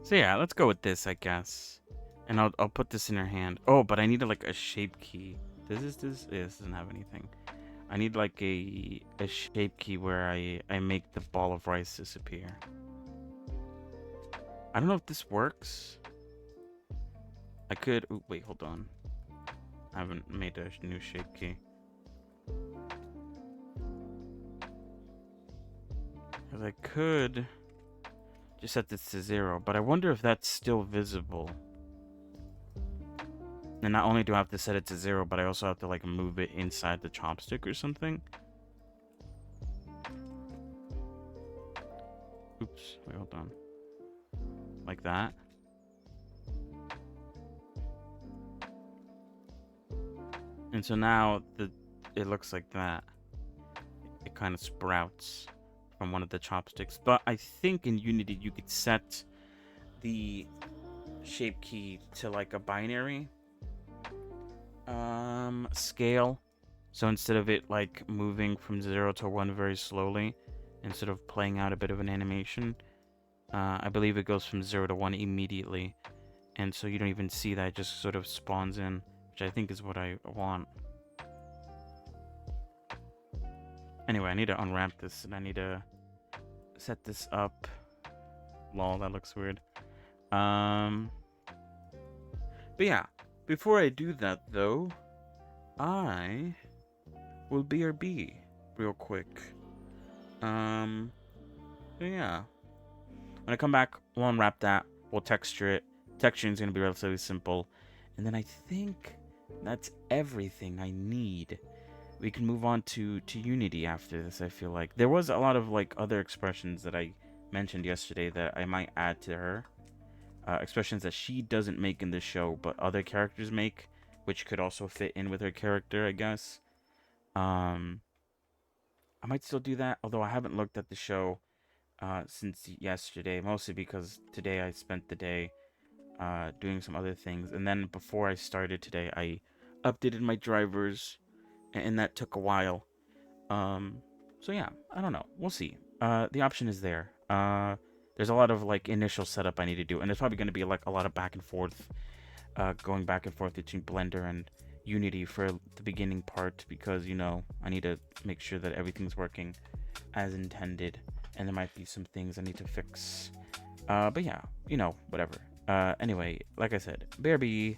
So yeah, let's go with this, I guess. And I'll put this in her hand. Oh, but I need like a shape key. This doesn't have anything. I need like a shape key where I make the ball of rice disappear. I don't know if this works. I could. Ooh, wait, hold on. I haven't made a new shape key. Because I could just set this to 0, but I wonder if that's still visible. And not only do I have to set it to 0, but I also have to like move it inside the chopstick or something. Oops, wait, hold on. Like that. And so now it looks like that. It kind of sprouts from one of the chopsticks. But I think in Unity you could set the shape key to like a binary scale. So instead of it like moving from 0 to 1 very slowly, instead of playing out a bit of an animation, I believe it goes from 0 to 1 immediately. And so you don't even see that, it just sort of spawns in, which I think is what I want. Anyway, I need to unwrap this and I need to set this up. Lol, that looks weird. But yeah, before I do that though, I will BRB real quick. So yeah. When I come back, we'll unwrap that, we'll texture it. Texturing is going to be relatively simple. And then I think that's everything I need. We can move on to Unity after this, I feel like. There was a lot of like other expressions that I mentioned yesterday that I might add to her. Expressions that she doesn't make in the show, but other characters make, which could also fit in with her character, I guess. I might still do that, although I haven't looked at the show since yesterday, mostly because today I spent the day doing some other things, and then before I started today, I updated my drivers, and that took a while. So yeah, I don't know. We'll see. The option is there. There's a lot of like initial setup I need to do, and there's probably going to be like a lot of back and forth, going back and forth between Blender and Unity for the beginning part because I need to make sure that everything's working as intended, and there might be some things I need to fix. But yeah, whatever. Anyway, like I said, BRB.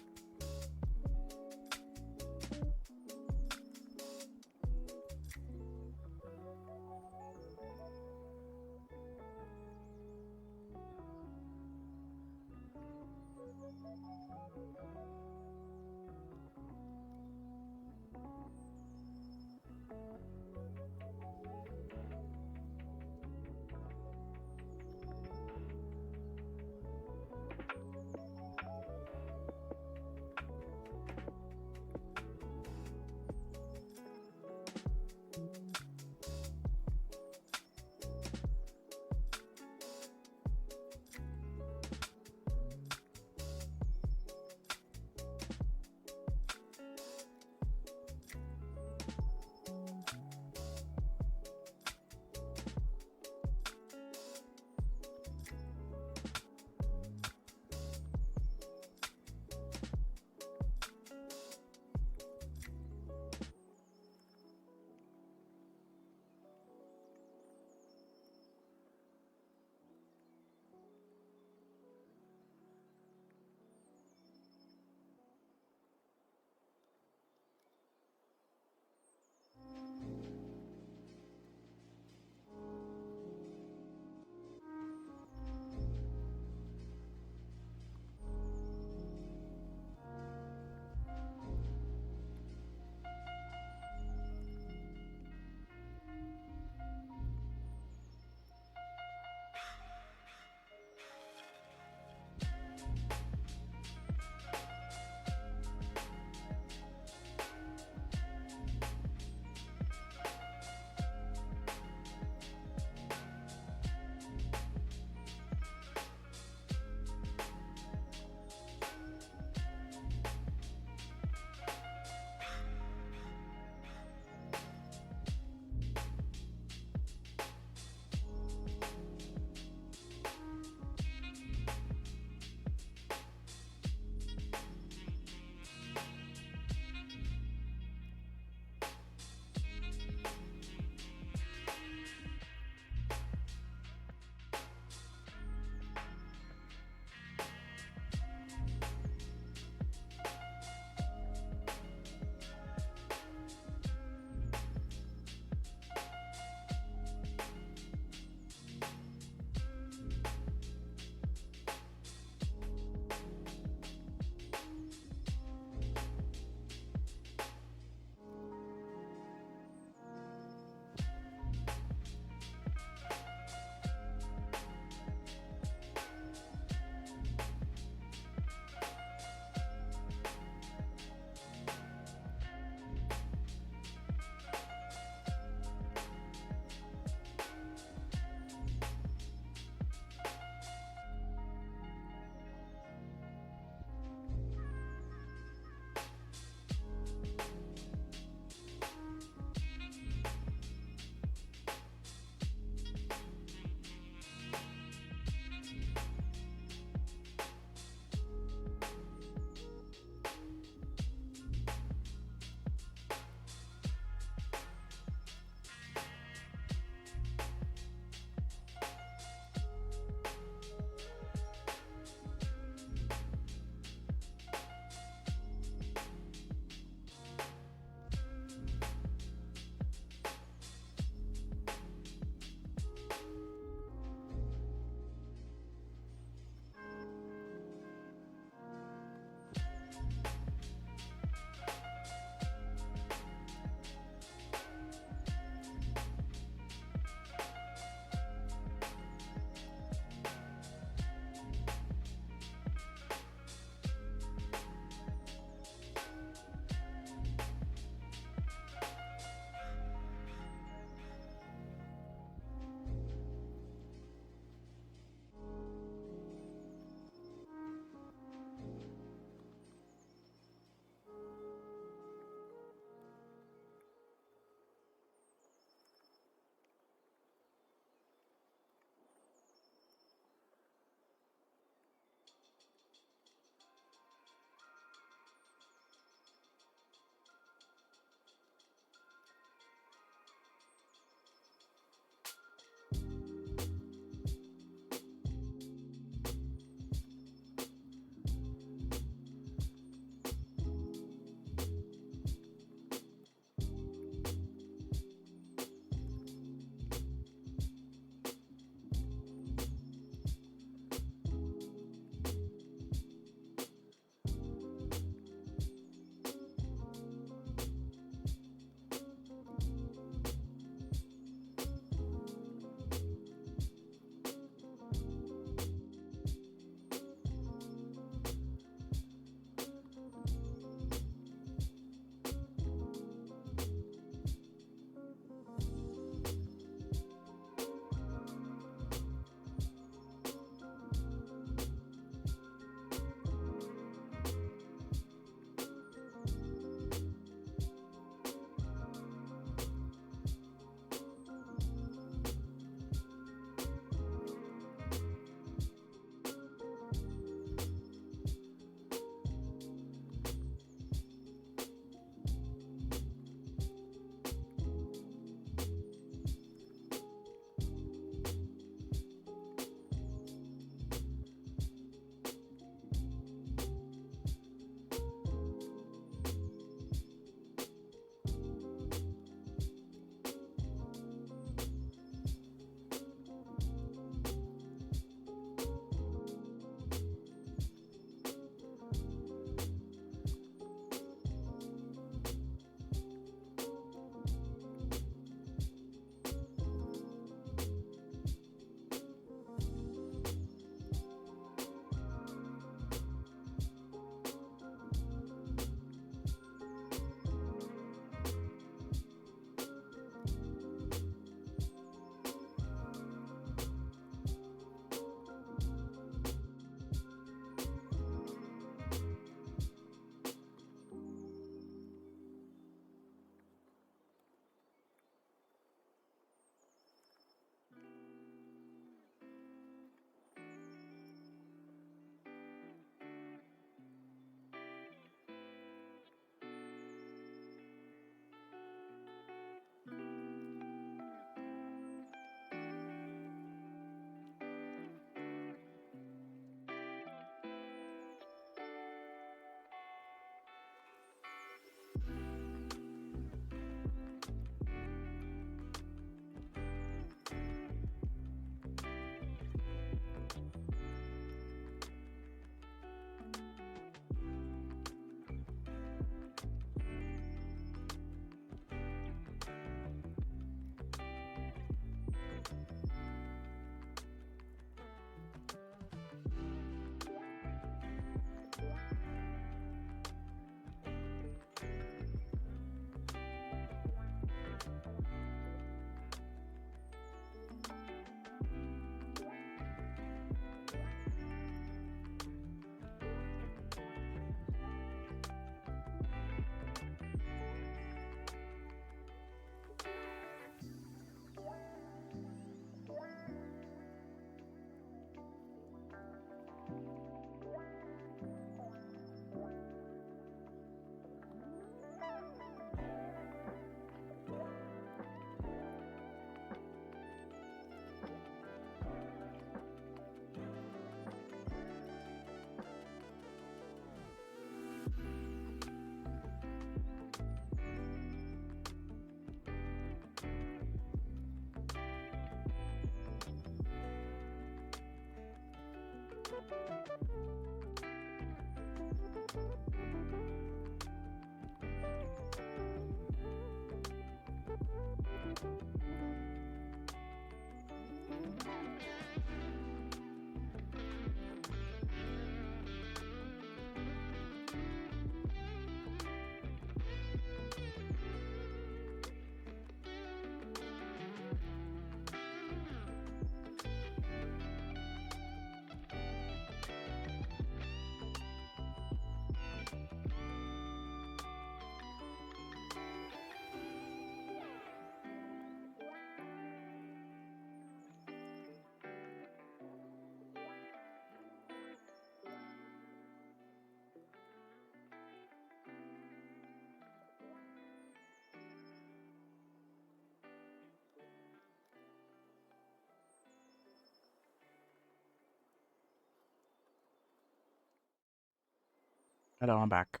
Hello, I'm back.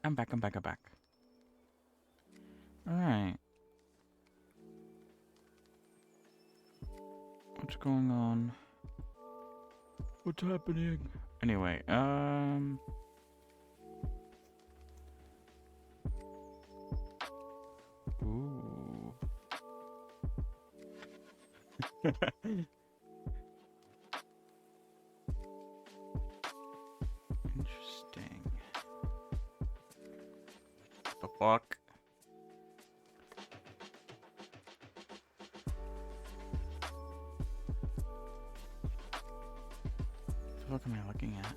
I'm back. Alright. What's going on? What's happening? Anyway, Ooh. Interesting. The fuck? The fuck am I looking at?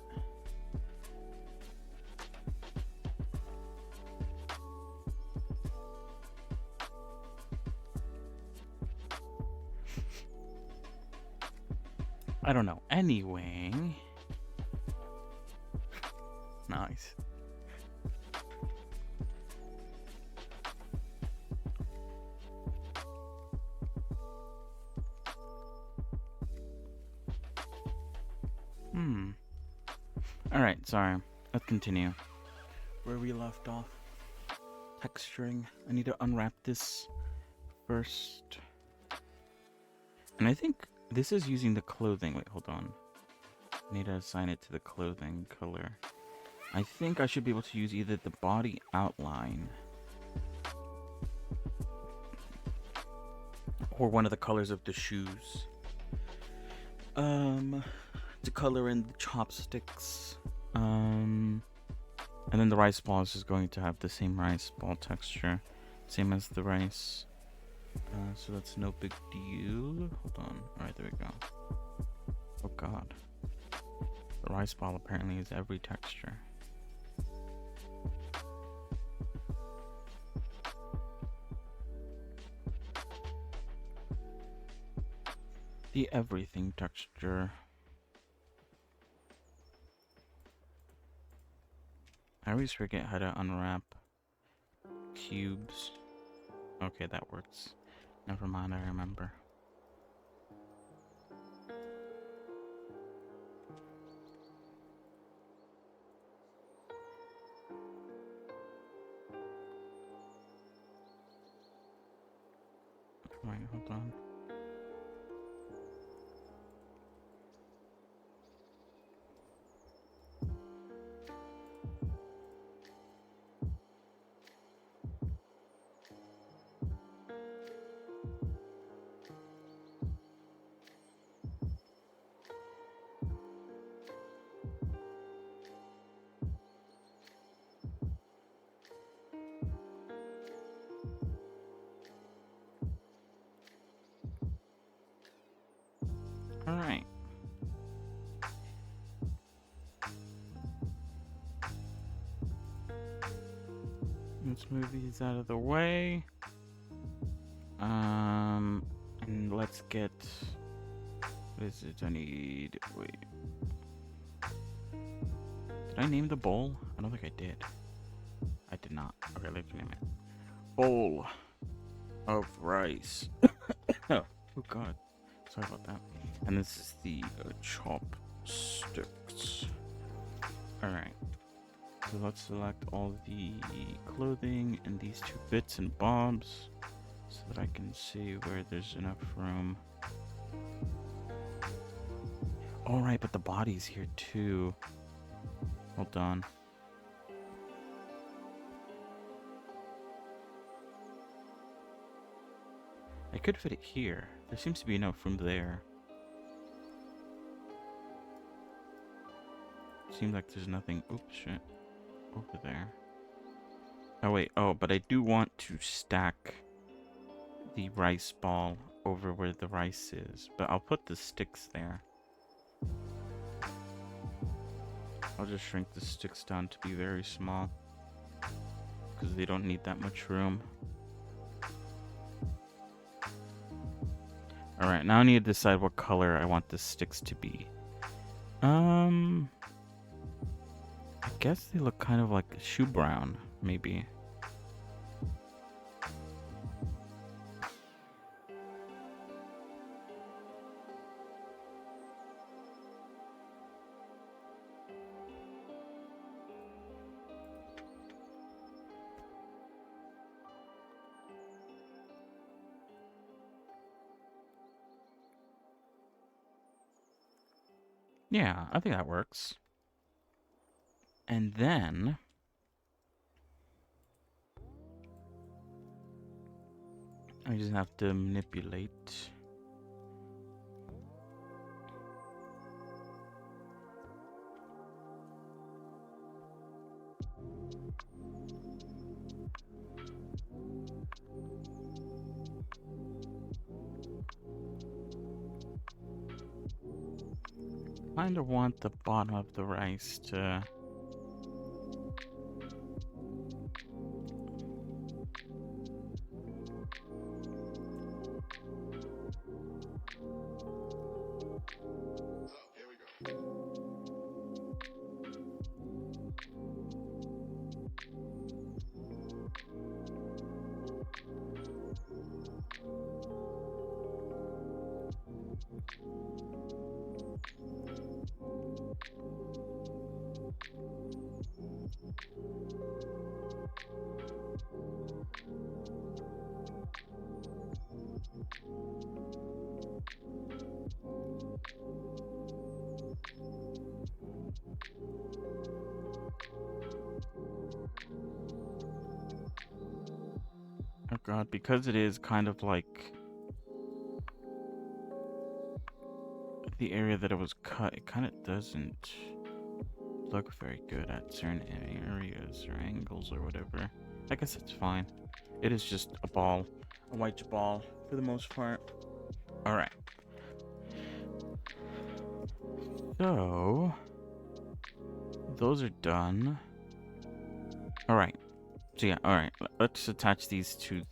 I don't know. Anyway. Nice. Alright, sorry. Let's continue. Where we left off. Texturing. I need to unwrap this first. And I think this is using the clothing. Wait, hold on. I need to assign it to the clothing color. I think I should be able to use either the body outline or one of the colors of the shoes. To color in the chopsticks. And then the rice balls is going to have the same rice ball texture, same as the rice. So that's no big deal. Hold on. Alright, there we go. Oh god. The rice ball apparently is every texture. The everything texture. I always forget how to unwrap cubes. Okay, that works. Never mind, I remember. Wait, hold on. Alright. Let's move these out of the way. And let's get... What is it I need? Wait. Did I name the bowl? I don't think I did. I did not. Okay, let's name it. Bowl of rice. Oh god. Sorry about that. And this is the chopsticks. Alright. So let's select all the clothing and these two bits and bobs so that I can see where there's enough room. Alright, but the body's here too. Hold on. I could fit it here. There seems to be enough room there. Seems like there's nothing. Oops, shit. Over there. Oh, wait. Oh, but I do want to stack the rice ball over where the rice is. But I'll put the sticks there. I'll just shrink the sticks down to be very small. Because they don't need that much room. Alright, now I need to decide what color I want the sticks to be. I guess they look kind of like shoe brown, maybe. Yeah, I think that works. And then I just have to manipulate. Kind of want the bottom of the rice to oh god, because it is kind of like the area that it was cut, it kind of doesn't look very good at certain areas or angles or whatever. I guess it's fine. It is just a ball, a white ball for the most part. Alright. So, those are done. Alright. So yeah, alright. Let's attach these to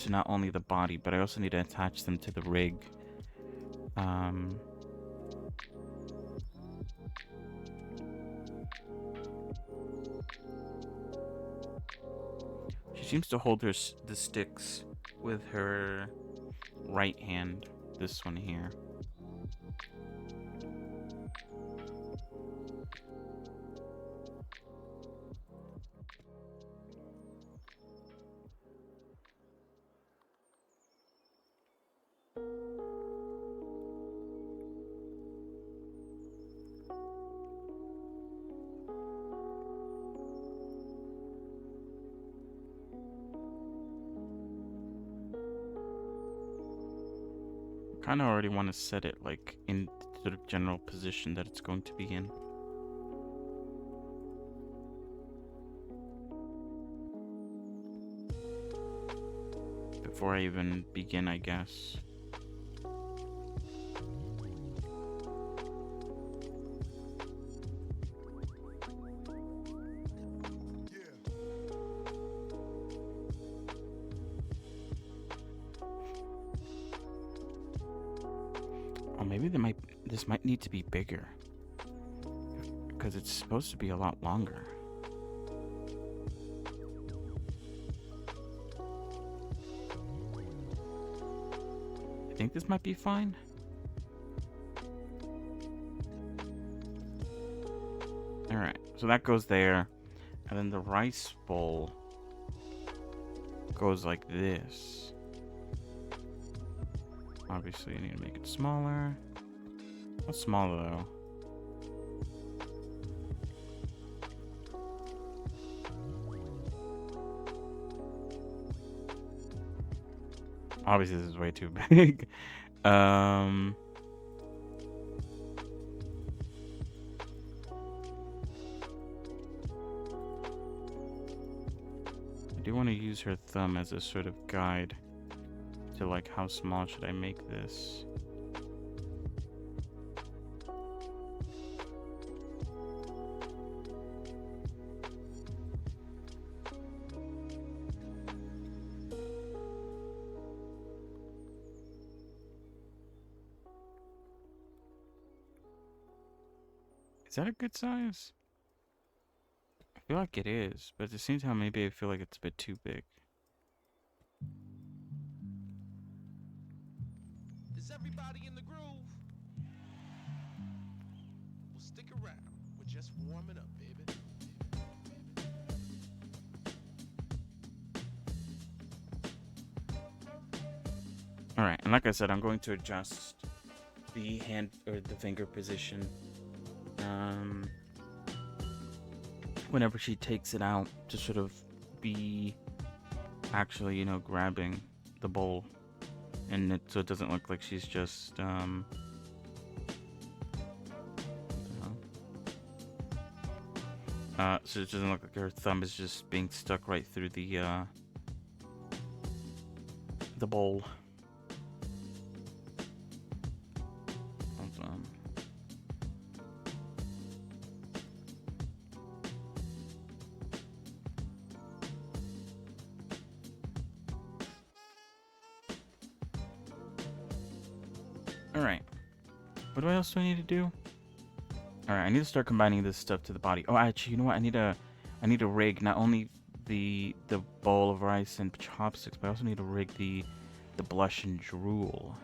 not only the body, but I also need to attach them to the rig. She seems to hold the sticks with her right hand. This one here. Kind of already want to set it like in the general position that it's going to be in. Before I even begin, I guess. Oh, maybe this might need to be bigger. Because it's supposed to be a lot longer. I think this might be fine. Alright, so that goes there. And then the rice bowl goes like this. Obviously, I need to make it smaller. Not smaller, though. Obviously, this is way too big. I do want to use her thumb as a sort of guide to like how small should I make this. Is that a good size? I feel like it is, but at the same time, maybe I feel like it's a bit too big. Is everybody in the groove? Well, stick around. We're just warming up, baby. All right, and like I said, I'm going to adjust the hand or the finger position whenever she takes it out to sort of be actually, grabbing the bowl, and so it doesn't look like she's just so it doesn't look like her thumb is just being stuck right through the bowl. Hold on. Alright. What else do I need to do? Alright, I need to start combining this stuff to the body. Oh, actually, you know what? I need to rig not only the bowl of rice and chopsticks, but I also need to rig the blush and drool,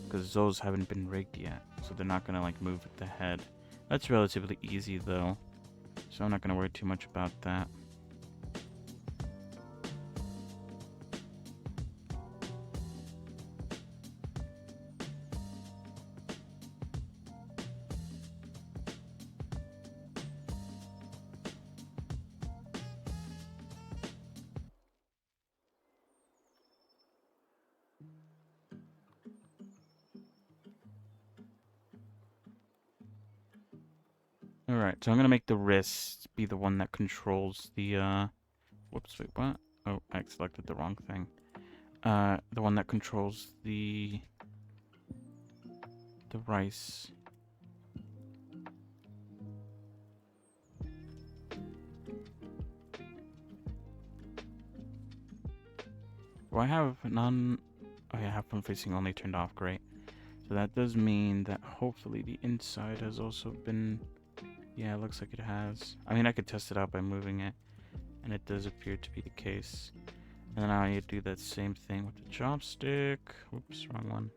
because those haven't been rigged yet, so they're not gonna like move with the head. That's relatively easy though, so I'm not gonna worry too much about that. Alright, so I'm gonna make the wrist be the one that controls the whoops, wait, what? Oh, I selected the wrong thing. The one that controls the rice. Do I have none? Oh yeah, I have front facing only turned off, great. So that does mean that hopefully the inside has also been... Yeah, it looks like it has. I mean, I could test it out by moving it, and it does appear to be the case. And then I need to do that same thing with the chopstick. Oops, wrong one.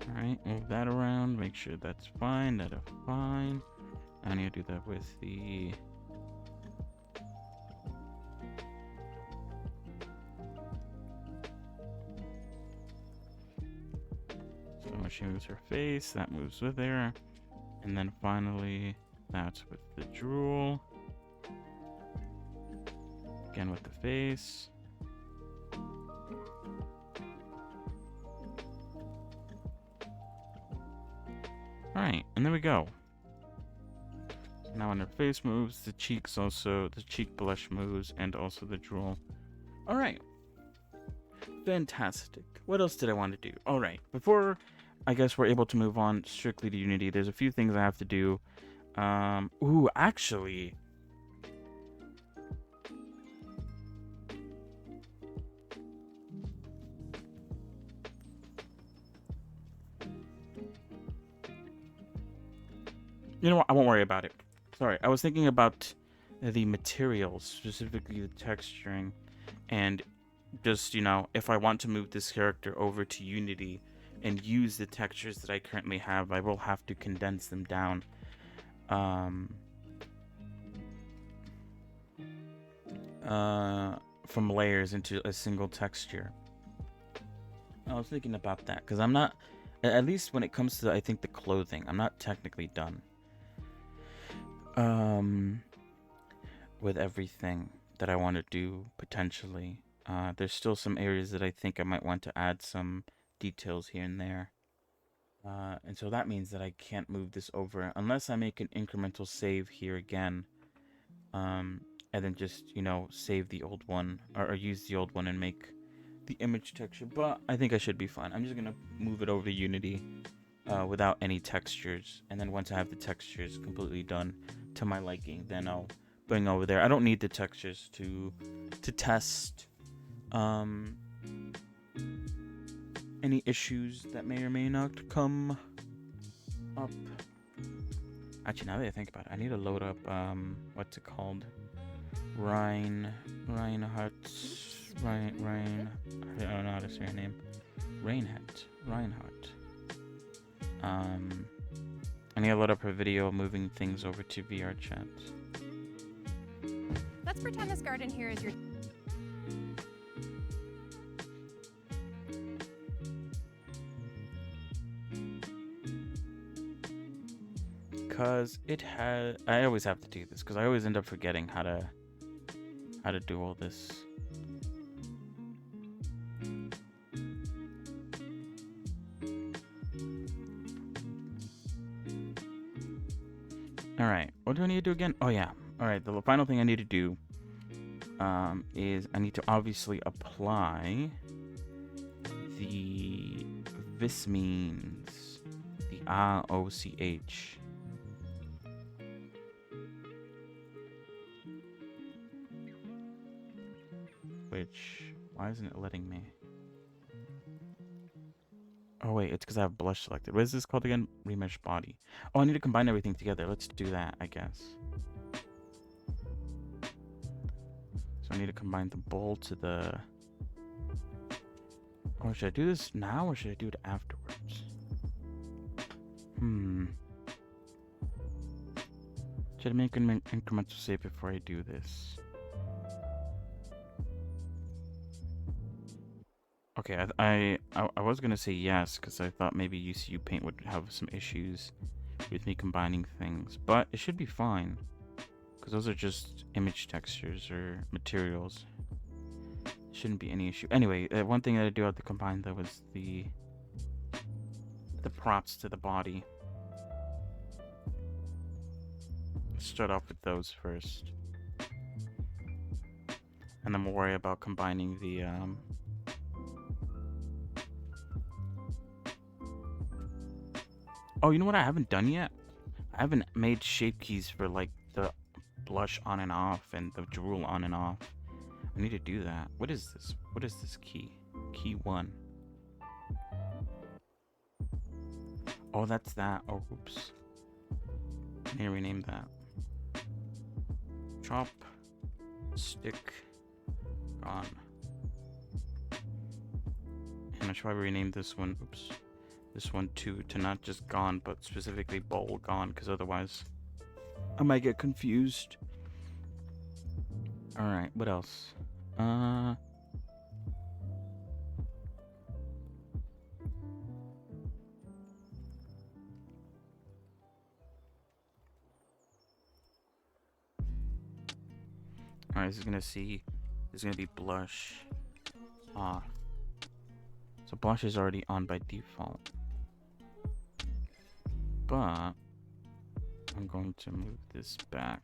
Alright, move that around, make sure that's fine, that is fine. I need to do that with the... So when she moves her face, that moves with her. And then finally, that's with the drool. Again with the face. Alright, and there we go. So now when her face moves, the cheeks also, the cheek blush moves, and also the drool. Alright. Fantastic. What else did I want to do? Alright, before I guess we're able to move on strictly to Unity, there's a few things I have to do. Ooh, actually... You know what? I won't worry about it. Sorry, I was thinking about the materials, specifically the texturing, and just, if I want to move this character over to Unity and use the textures that I currently have, I will have to condense them down. From layers into a single texture. I was thinking about that, because I'm not, at least when it comes to, I think, the clothing, I'm not technically done. um, with everything that I want to do potentially. There's still some areas that I think I might want to add some details here and there. And so that means that I can't move this over unless I make an incremental save here again. And then just, save the old one or use the old one and make the image texture. But I think I should be fine. I'm just going to move it over to Unity without any textures. And then once I have the textures completely done to my liking, then I'll bring over there. I don't need the textures to test any issues that may or may not come up. Actually, now that I think about it, I need to load up what's it called? Reinhardt. I don't know how to say her name. Reinhardt. I need to load up her video moving things over to VR chat. Let's pretend this garden here is your... Because I always have to do this because I always end up forgetting how to do all this. All right, what do I need to do again? Oh yeah. All right, the final thing I need to do is I need to obviously apply the this means the ROCH. Why isn't it letting me? Oh wait, it's because I have blush selected. What is this called again? Remesh body. Oh, I need to combine everything together. Let's do that, I guess. So I need to combine the bowl to the... Or should I do this now or should I do it afterwards? Should I make an incremental save before I do this? Okay, I was gonna say yes because I thought maybe UCU Paint would have some issues with me combining things, but it should be fine because those are just image textures or materials. Shouldn't be any issue. Anyway, one thing that I do have to combine though was the props to the body. Let's start off with those first, and then we'll worry about combining the Oh, you know what I haven't done yet? I haven't made shape keys for like the blush on and off and the drool on and off. I need to do that. What is this? What is this key? Key 1. Oh, that's that. Oh, oops. I need to rename that. Chop. Stick. Gone. And I should probably rename this one. Oops. This one too, to not just gone, but specifically bowl gone, because otherwise I might get confused. Alright, what else? Alright, this is gonna be blush off. So blush is already on by default. But I'm going to move this back,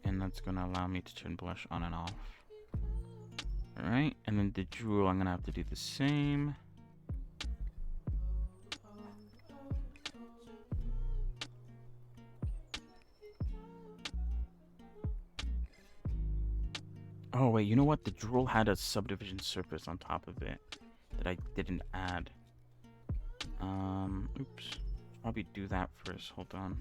and that's going to allow me to turn blush on and off. Alright, and then the drool, I'm going to have to do the same. Oh wait, you know what? The drool had a subdivision surface on top of it that I didn't add. Oops. Probably do that first. Hold on.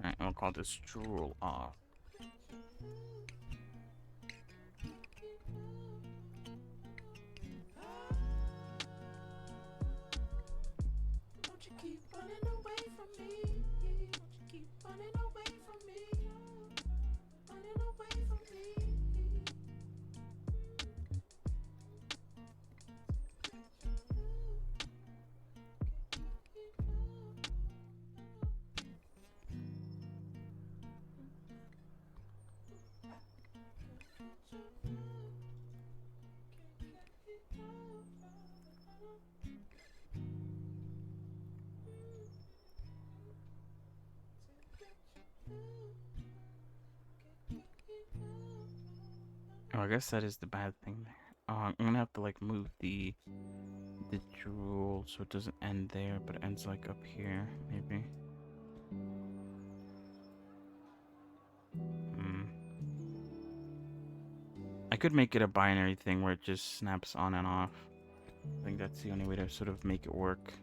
Alright, I'll call this drool off. Don't you keep running away from me? Don't you keep running away from me? Running away from me. Oh, I guess that is the bad thing there. I'm gonna have to like move the drool so it doesn't end there, but it ends like up here, maybe. I could make it a binary thing where it just snaps on and off. I think that's the only way to sort of make it work.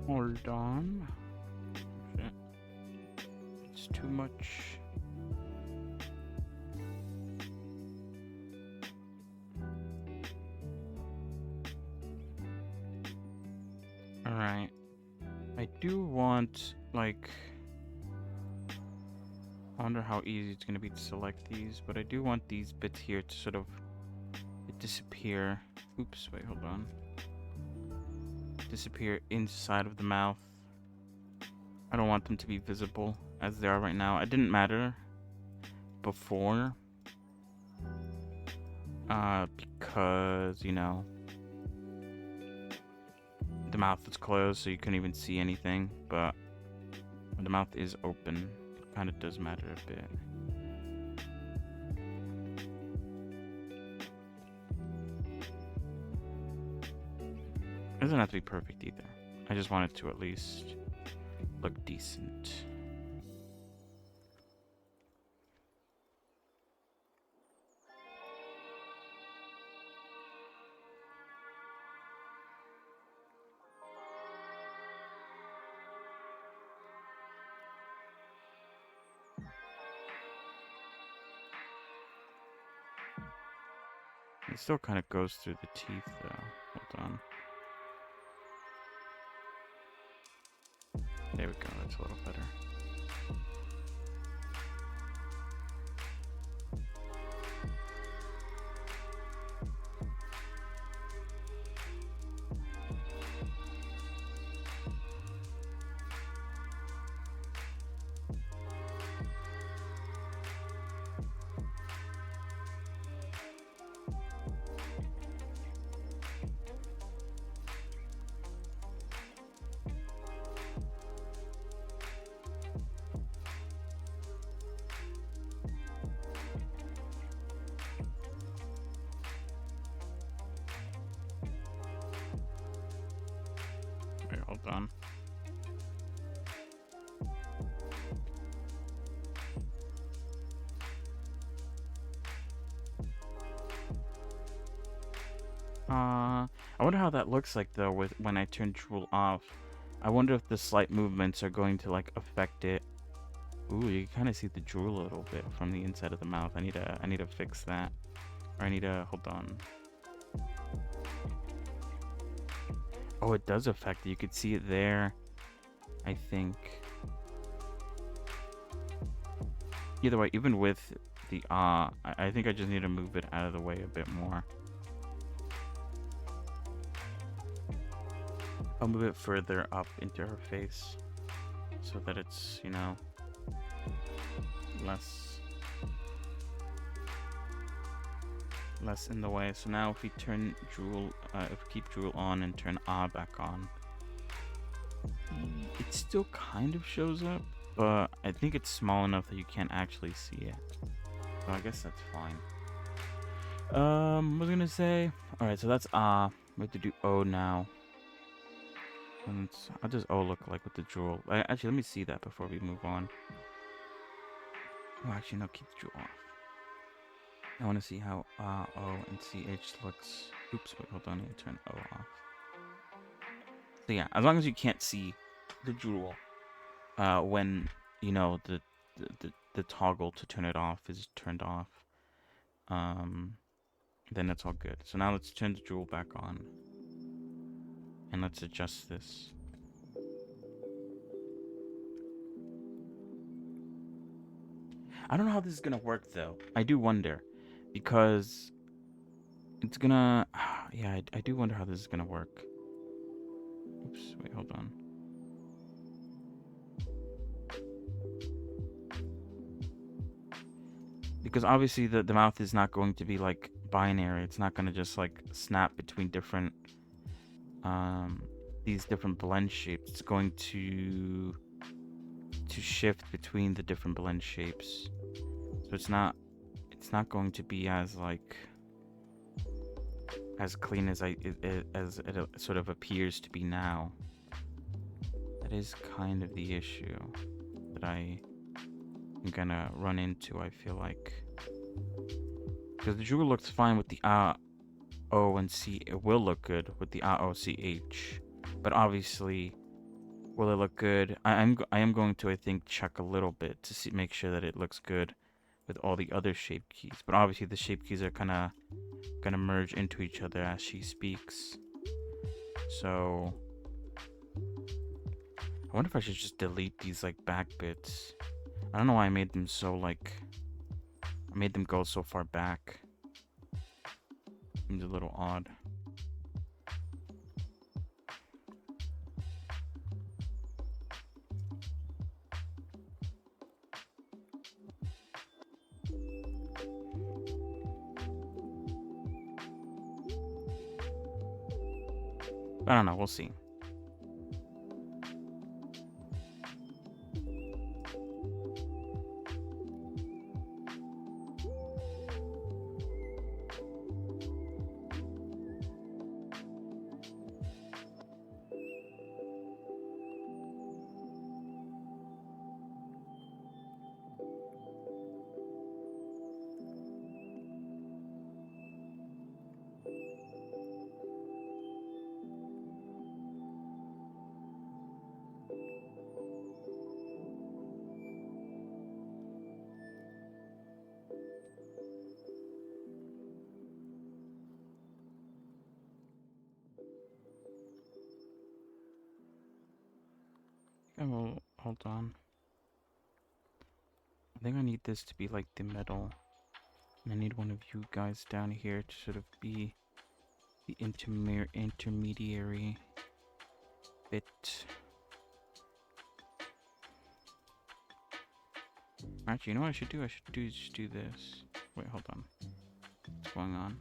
Hold on. Shit. It's too much. Alright. I do want, like... I wonder how easy it's gonna be to select these, but I do want these bits here to sort of disappear. Oops, wait, hold on. Disappear inside of the mouth. I don't want them to be visible as they are right now. It didn't matter before. Because, you know, the mouth is closed, so you couldn't even see anything. But when the mouth is open, it kind of does matter a bit. It doesn't have to be perfect either. I just want it to at least look decent. It still kind of goes through the teeth though. Hold on. There we go, that's a little better. Wait, hold on. I wonder how that looks like though with when I turn drool off. I wonder if the slight movements are going to like affect it. Ooh, you can kind of see the drool a little bit from the inside of the mouth. I need to fix that. Or I need to hold on. Oh, it does affect it. You could see it there, I think. Either way, even with the I think I just need to move it out of the way a bit more. I'll move it further up into her face so that it's, you know, less in the way. So now if we turn Drool, if we keep Drool on and turn back on, it still kind of shows up, but I think it's small enough that you can't actually see it. So I guess that's fine. What was I gonna say? Alright, so that's we have to do O now. And how does O look like with the Drool? Actually, let me see that before we move on. Oh, actually, no, keep the Drool off. I want to see how O and CH looks. Oops, wait, hold on, I need to turn O off. So yeah, as long as you can't see the Drool, when, you know, the toggle to turn it off is turned off, then it's all good. So now let's turn the Drool back on. And let's adjust this. I don't know how this is gonna work though. I do wonder. Because it's gonna... yeah, I do wonder how this is gonna work. Oops, wait, hold on. Because obviously the mouth is not going to be like binary. It's not gonna just like snap between different... these different blend shapes. It's going to shift between the different blend shapes. So it's not going to be as like as clean as as it sort of appears to be now. That is kind of the issue that I'm gonna run into, I feel like. Because the Drool looks fine with the O and C. It will look good with the O C H, but obviously, will it look good? I am going to, I think, check a little bit to make sure that it looks good with all the other shape keys. But obviously, the shape keys are gonna merge into each other as she speaks. So I wonder if I should just delete these like back bits. I don't know why I made them so like I made them go so far back. Seems a little odd. I don't know, we'll see. Okay, well, hold on. I think I need this to be like the middle. And I need one of you guys down here to sort of be the intermediary bit. Actually, you know what I should do? I should just do this. Wait, hold on. What's going on?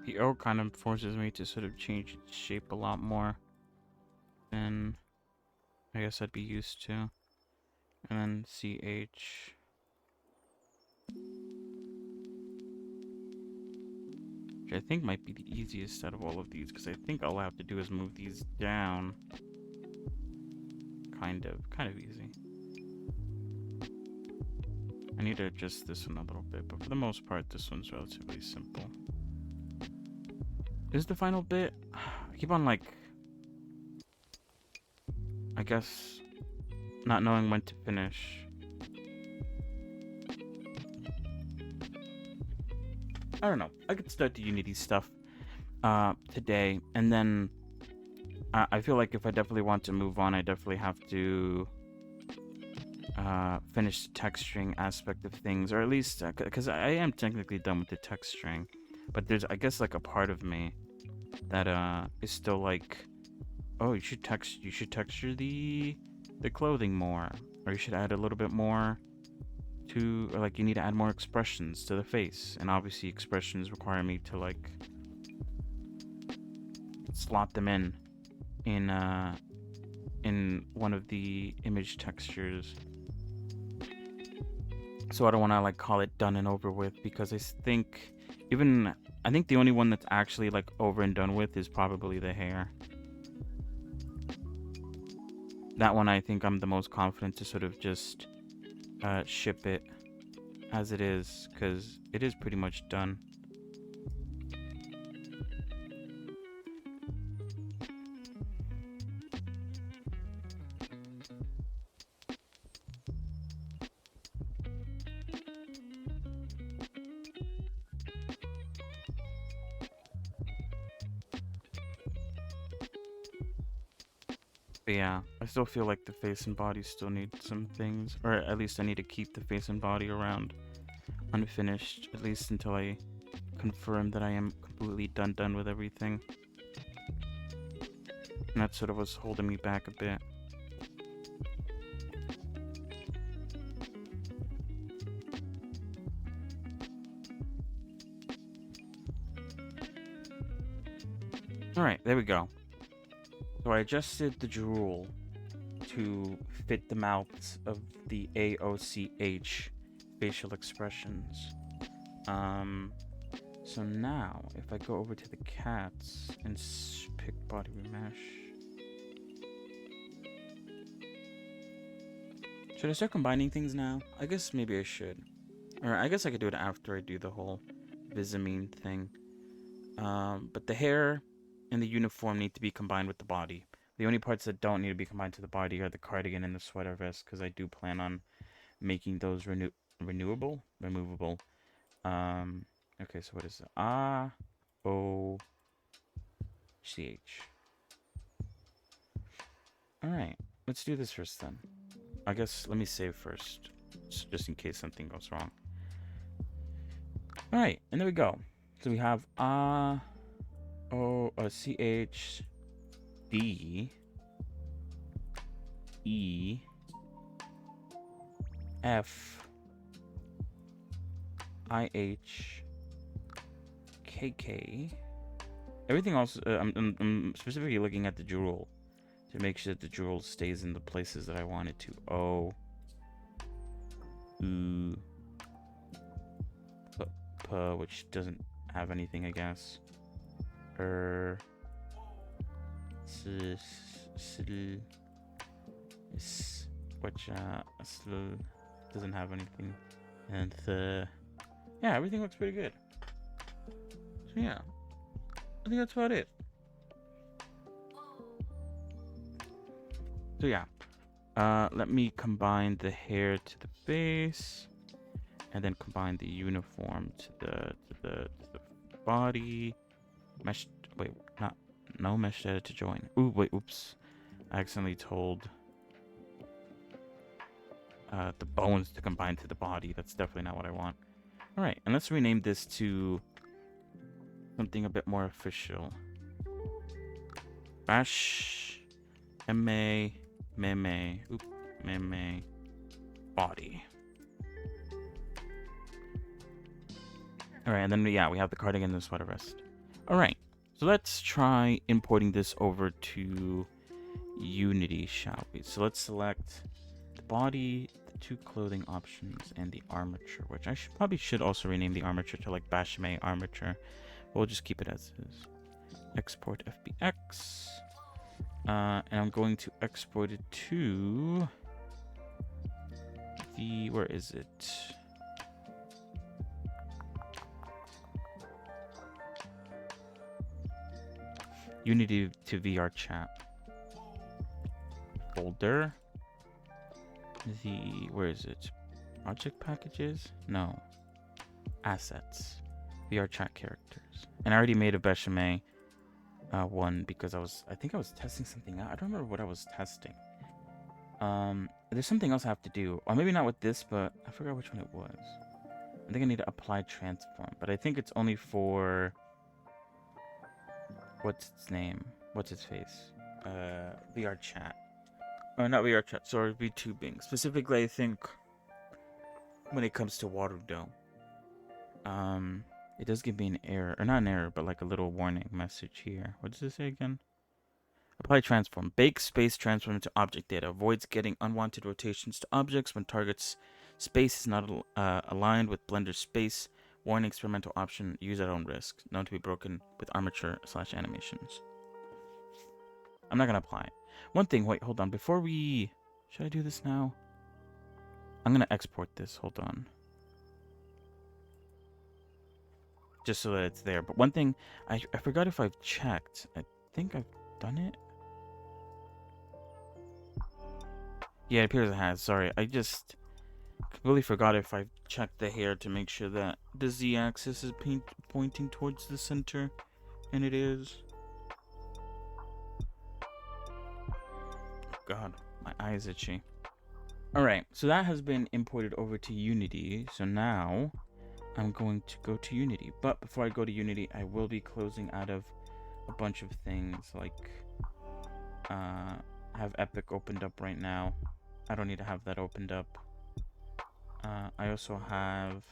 The O kind of forces me to sort of change its shape a lot more than I guess I'd be used to. And then CH. Which I think might be the easiest out of all of these, because I think all I have to do is move these down. Kind of easy. I need to adjust this one a little bit, but for the most part, this one's relatively simple. This is the final bit. I keep on, like, I guess, not knowing when to finish. I don't know. I could start the Unity stuff today, and then I feel like if I definitely want to move on, I definitely have to finish the texturing aspect of things, or at least because I am technically done with the texturing, but there's, I guess, like a part of me that is still like, oh, you should texture the clothing more, or you should add a little bit more to, or like you need to add more expressions to the face, and obviously expressions require me to like slot them in one of the image textures. So I don't want to like call it done and over with, because I think the only one that's actually like over and done with is probably the hair. That one I think I'm the most confident to sort of just ship it as it is, because it is pretty much done. But yeah, I still feel like the face and body still need some things, or at least I need to keep the face and body around unfinished, at least until I confirm that I am completely done with everything. And that's sort of what's holding me back a bit. Alright, there we go. So I adjusted the drool to fit the mouths of the AOCH facial expressions. So now, if I go over to the cats and pick body remesh. Should I start combining things now? I guess maybe I should. Or I guess I could do it after I do the whole Visamine thing. But the hair and the uniform need to be combined with the body. The only parts that don't need to be combined to the body are the cardigan and the sweater vest, because I do plan on making those removable. Okay, so what is it? AOCH. Alright, let's do this first then. I guess let me save first, just in case something goes wrong. Alright, and there we go. So we have CH D E F IH KK. Everything else, I'm specifically looking at the drool to make sure that the drool stays in the places that I want it to. O U P, which doesn't have anything, I guess. Which doesn't have anything, and yeah, everything looks pretty good. So yeah, I think that's about it. So yeah, let me combine the hair to the face, and then combine the uniform to the body. Mesh. Wait, no mesh data to join. Ooh, wait, oops. I accidentally told the bones to combine to the body. That's definitely not what I want. Alright, and let's rename this to something a bit more official. Bash Meme body. Alright, and then yeah, we have the cardigan and the sweater vest. All right, so let's try importing this over to Unity, shall we? So let's select the body, the 2 clothing options, and the armature, which I probably should also rename the armature to like Bashame armature. We'll just keep it as is. Export FBX. And I'm going to export it to the, where is it? Unity to VR chat folder. Where is it? Project packages? No. Assets. VR chat characters. And I already made a Bechamel one because I think I was testing something out. I don't remember what I was testing. There's something else I have to do. Or maybe not with this, but I forgot which one it was. I think I need to apply transform, but I think it's only for what's its name? What's its face? VR chat. Or not VR chat, sorry, VTubing. Specifically, I think when it comes to Water Dome. It does give me an error, or not an error, but like a little warning message here. What does it say again? Apply transform. Bake space transform into object data. Avoids getting unwanted rotations to objects when target's space is not aligned with Blender's space. Warning, experimental option. Use at own risk. Known to be broken with armature/animations. I'm not gonna apply it. One thing, wait, hold on. Before we... Should I do this now? I'm gonna export this. Hold on. Just so that it's there. But one thing, I forgot if I've checked. I think I've done it. Yeah, it appears it has. Sorry, I just completely forgot if I checked the hair to make sure that the Z-axis is pointing towards the center. And it is. God, my eye is itchy. Alright, so that has been imported over to Unity. So now I'm going to go to Unity. But before I go to Unity, I will be closing out of a bunch of things. Like, have Epic opened up right now. I don't need to have that opened up. I also have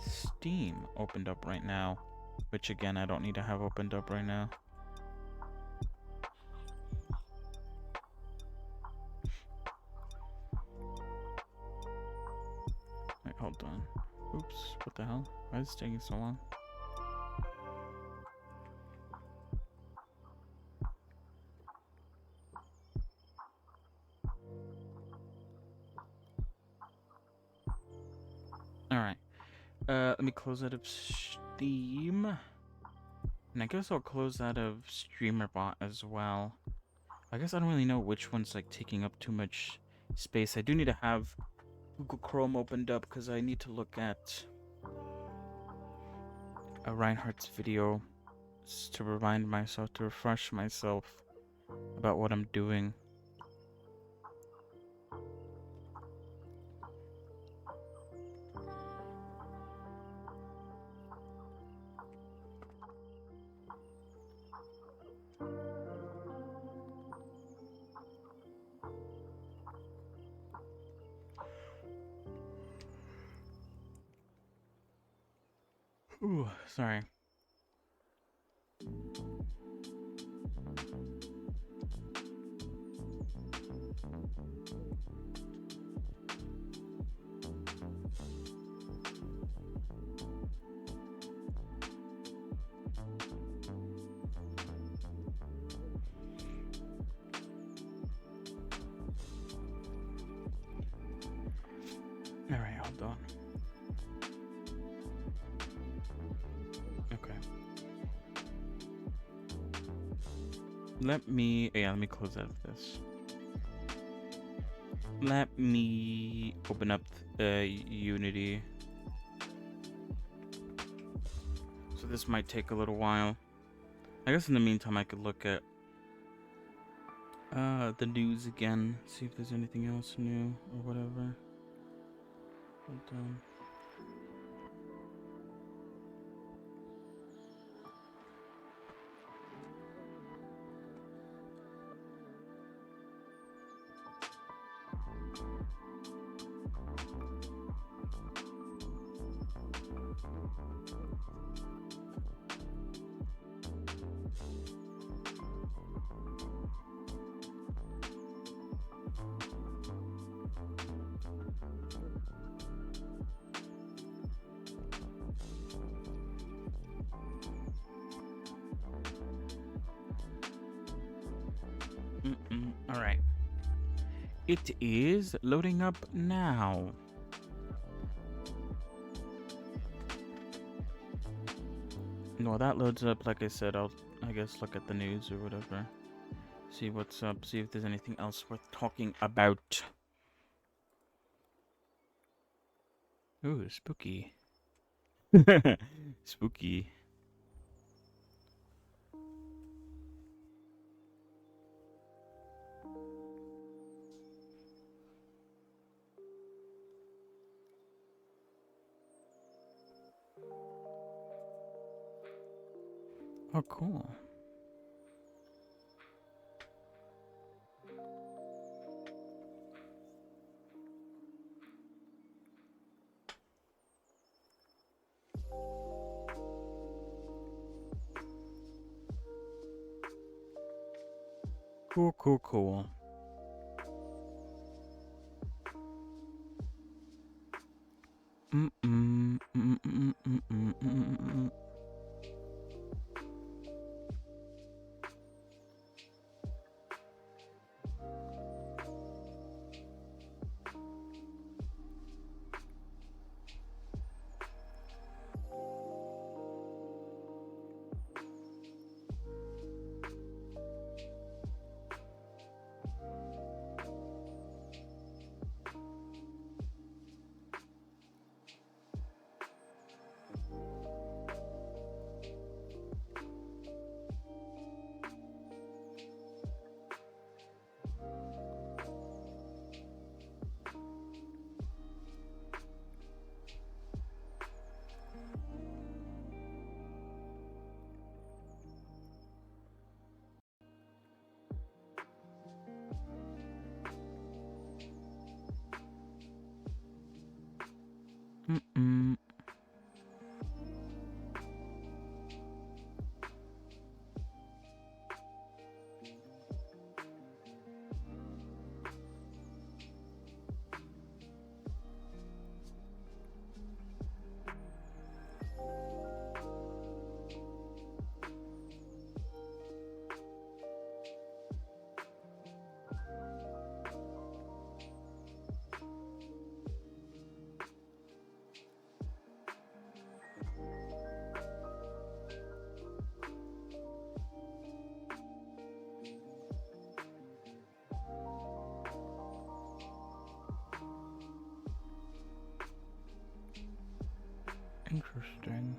Steam opened up right now. Which again, I don't need to have opened up right now. Wait, hold on. Oops, what the hell? Why is it taking so long? Alright. Let me close out of Steam. And I guess I'll close out of StreamerBot as well. I guess I don't really know which one's like taking up too much space. I do need to have Google Chrome opened up because I need to look at a Reinhardt's video to remind myself, to refresh myself about what I'm doing. Ooh, sorry. Alright, hold on. Okay. Let me close out of this. Let me open up Unity. So this might take a little while. I guess in the meantime I could look at the news again, see if there's anything else new or whatever. Hold on. It is loading up now. While that loads up, like I said, I'll, I guess, look at the news or whatever. See what's up, see if there's anything else worth talking about. Ooh, spooky. Spooky. Oh, cool. Cool, cool, cool. Mm-mm, mm-mm, mm-mm, mm-mm, mm-mm. Mm-mm. Interesting.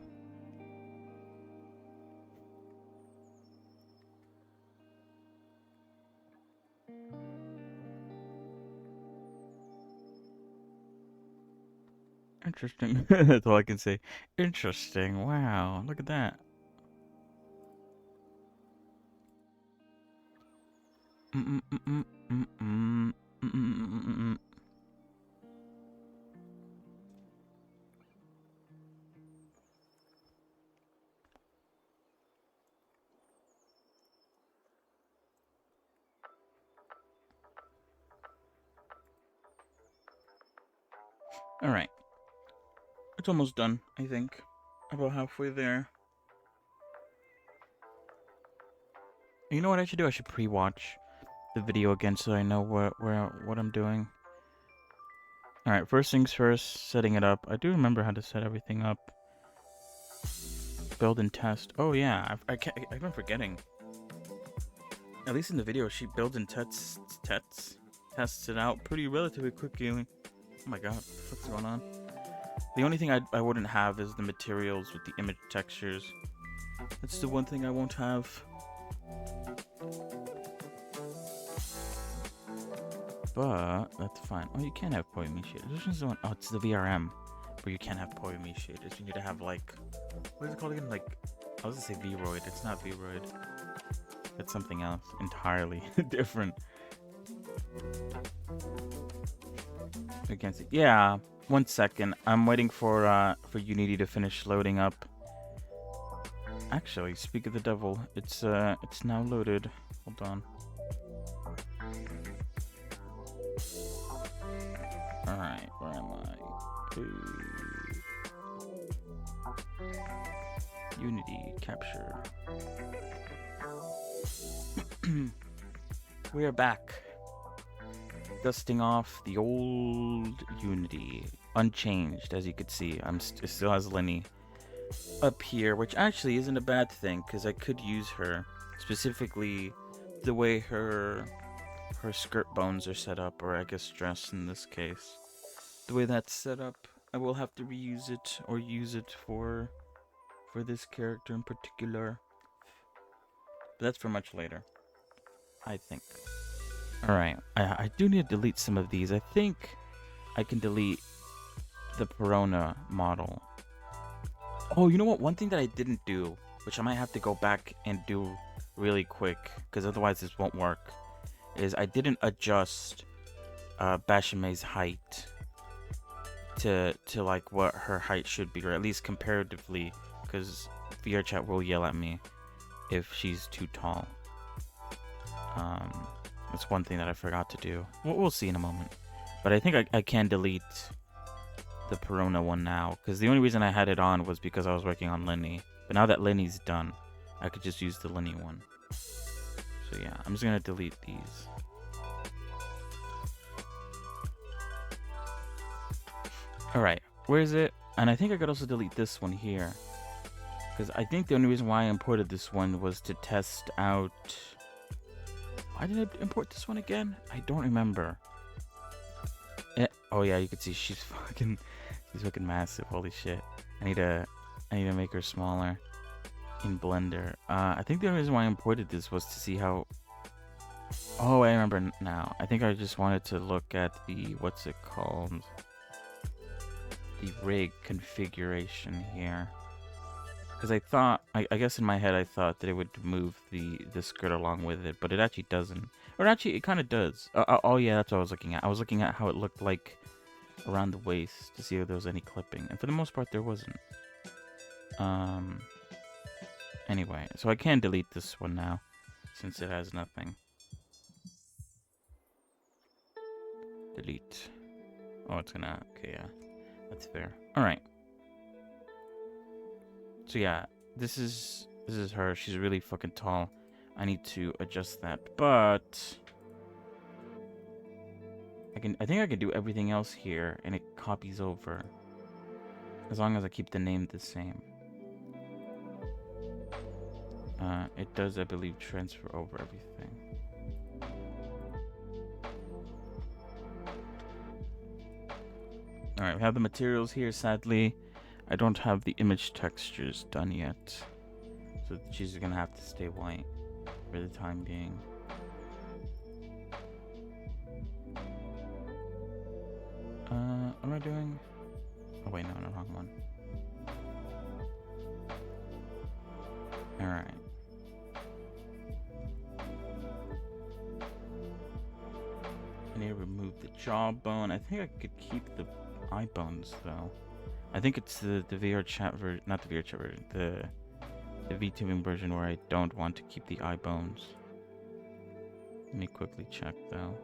Interesting. That's all I can say. Interesting. Wow. Look at that. Mm-mm-mm-mm. Mm-mm. Mm-mm-mm-mm. All right. It's almost done, I think. About halfway there. You know what I should do? I should pre-watch the video again so I know what I'm doing. All right, first things first, setting it up. I do remember how to set everything up. Build and test. Oh yeah, I've been forgetting. At least in the video, she builds and tests it out pretty relatively quickly. Oh my god, what the fuck's going on? The only thing I wouldn't have is the materials with the image textures. That's the one thing I won't have. But that's fine. Oh, you can have Polyme shaders. Which one's the one? Oh, it's the VRM where you can't have Polyme shaders. You need to have like, what is it called again? Like, I was gonna say Vroid. It's not Vroid. It's something else entirely different. I can't see. Yeah, 1 second. I'm waiting for Unity to finish loading up. Actually, speak of the devil, it's now loaded. Hold on. All right, where am I? Unity capture. We are back. dusting off the old Unity, unchanged, as you could see. It still has Lenny up here, which actually isn't a bad thing, because I could use her, specifically the way her skirt bones are set up, or I guess dress in this case. The way that's set up, I will have to reuse it, or use it for this character in particular. But that's for much later, I think. Alright, I do need to delete some of these. I think I can delete the Perona model. Oh, you know what? One thing that I didn't do, which I might have to go back and do really quick, because otherwise this won't work, is I didn't adjust Bashame's height to like what her height should be, or at least comparatively, because VRChat will yell at me if she's too tall. That's one thing that I forgot to do. We'll see in a moment. But I think I can delete the Perona one now, because the only reason I had it on was because I was working on Lenny. But now that Lenny's done, I could just use the Lenny one. So yeah, I'm just gonna delete these. Alright, where is it? And I think I could also delete this one here, because I think the only reason why I imported this one was to test out... Why did I import this one again? I don't remember. Oh yeah, you can see she's fucking massive. Holy shit. I need to make her smaller in Blender. I think the only reason why I imported this was to see how... Oh, I remember now. I think I just wanted to look at the, what's it called? The rig configuration here. Because I thought, I guess in my head I thought that it would move the skirt along with it, but it actually doesn't. Or actually, it kind of does. Oh yeah, that's what I was looking at. I was looking at how it looked like around the waist to see if there was any clipping. And for the most part, there wasn't. Anyway, so I can delete this one now, since it has nothing. Delete. Oh, it's gonna... Okay, yeah. That's fair. Alright. So yeah, this is her. She's really fucking tall. I need to adjust that, but I think I can do everything else here, and it copies over as long as I keep the name the same. It does, I believe, transfer over everything. All right, we have the materials here. Sadly, I don't have the image textures done yet, so she's gonna have to stay white for the time being. What am I doing? Oh wait, no, wrong one. Alright. I need to remove the jawbone. I think I could keep the eye bones though. I think it's the VRChat version, not the VRChat version, the VTubing version where I don't want to keep the eye bones. Let me quickly check though.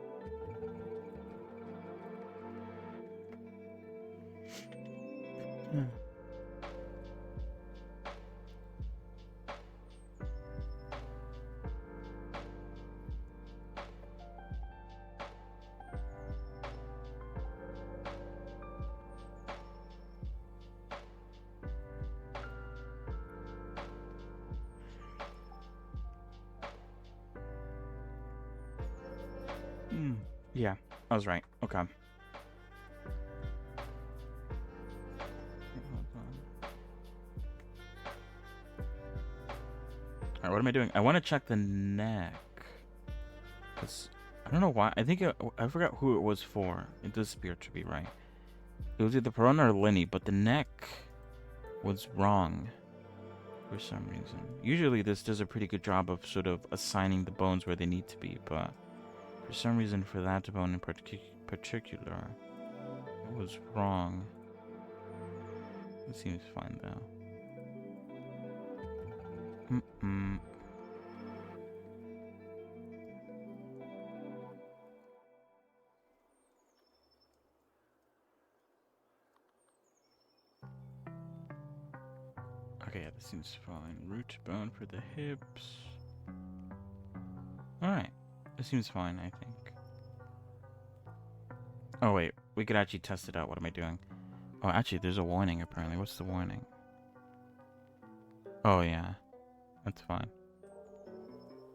Yeah, I was right. Okay. Alright, what am I doing? I want to check the neck. Because I don't know why. I think I forgot who it was for. It does appear to be right. It was either Perona or Lenny, but the neck was wrong for some reason. Usually this does a pretty good job of sort of assigning the bones where they need to be, but for some reason for that bone in particular, it was wrong. It seems fine though. Okay, yeah, this seems fine. Root bone for the hips. Alright. This seems fine, I think. Oh, wait. We could actually test it out. What am I doing? Oh, actually, there's a warning, apparently. What's the warning? Oh, yeah. That's fine.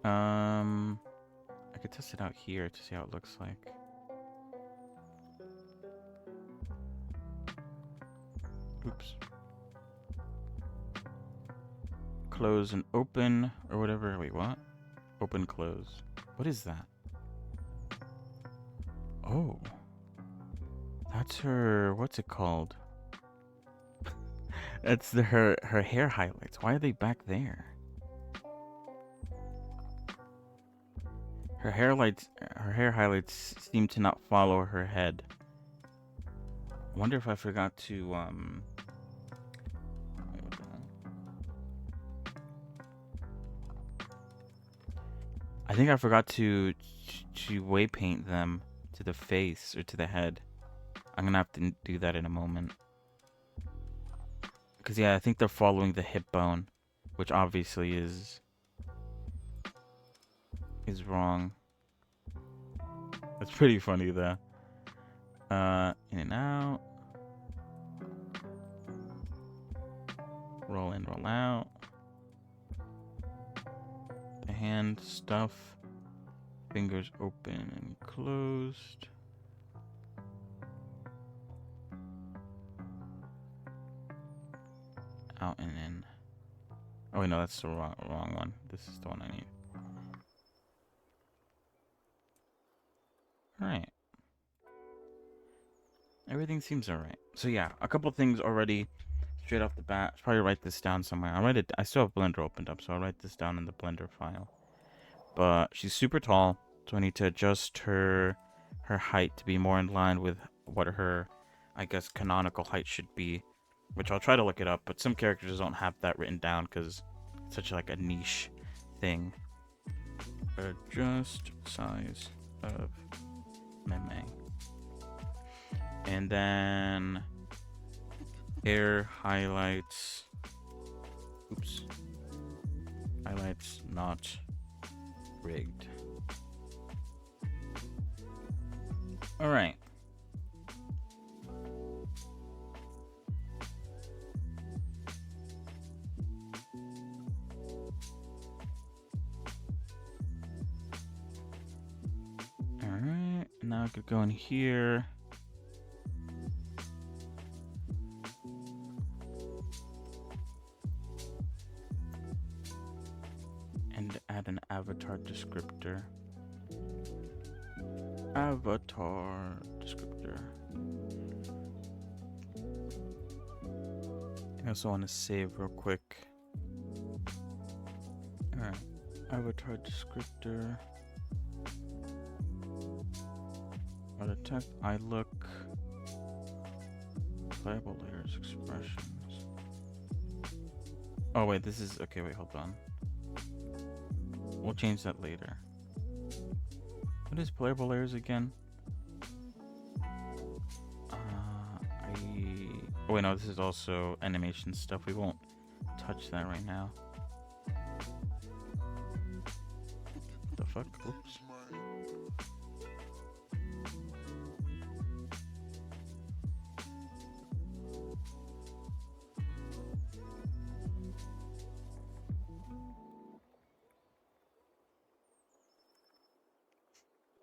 I could test it out here to see how it looks like. Oops. Close and open, or whatever. Wait, what? Open, close. What is that? Oh. That's her, what's it called? That's her hair highlights. Why are they back there? Her hair highlights seem to not follow her head. I wonder if I forgot to wait, what the hell? I think I forgot to way paint them to the face or to the head. I'm gonna have to do that in a moment. Because, yeah, I think they're following the hip bone, which obviously is wrong. That's pretty funny, though. In and out. Roll in, roll out. The hand stuff. Fingers open and closed. Out and in. Oh wait, no, that's the wrong one. This is the one I need. Alright. Everything seems alright. So yeah, a couple things already straight off the bat. Should probably write this down somewhere. I'll write it. I still have Blender opened up, so I'll write this down in the Blender file. But she's super tall, so I need to adjust her height to be more in line with what her, I guess, canonical height should be. Which I'll try to look it up, but some characters don't have that written down because it's such like a niche thing. Adjust size of meme. And then hair highlights. Oops. Highlights not rigged. Alright. Alright, now I could go in here. And add an avatar descriptor. Avatar descriptor. I also want to save real quick. Alright, avatar descriptor. Auto text, eye look, playable layers, expressions. Oh wait, this is okay. Wait, hold on. We'll change that later. What is playable layers again? Oh wait, no, this is also animation stuff. We won't touch that right now. What the fuck? Oops.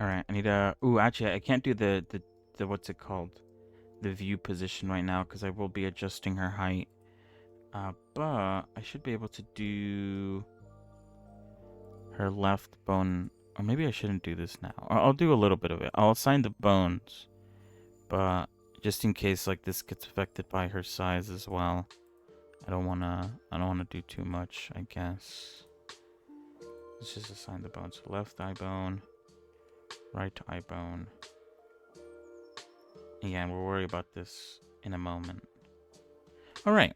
Alright, I need a... Ooh, actually, I can't do the what's it called? The view position right now, because I will be adjusting her height. But I should be able to do her left bone. Or maybe I shouldn't do this now. I'll do a little bit of it. I'll assign the bones. But just in case, like, this gets affected by her size as well. I don't wanna do too much, I guess. Let's just assign the bones. Left eye bone. Right eye bone. Yeah, and we'll worry about this in a moment. Alright.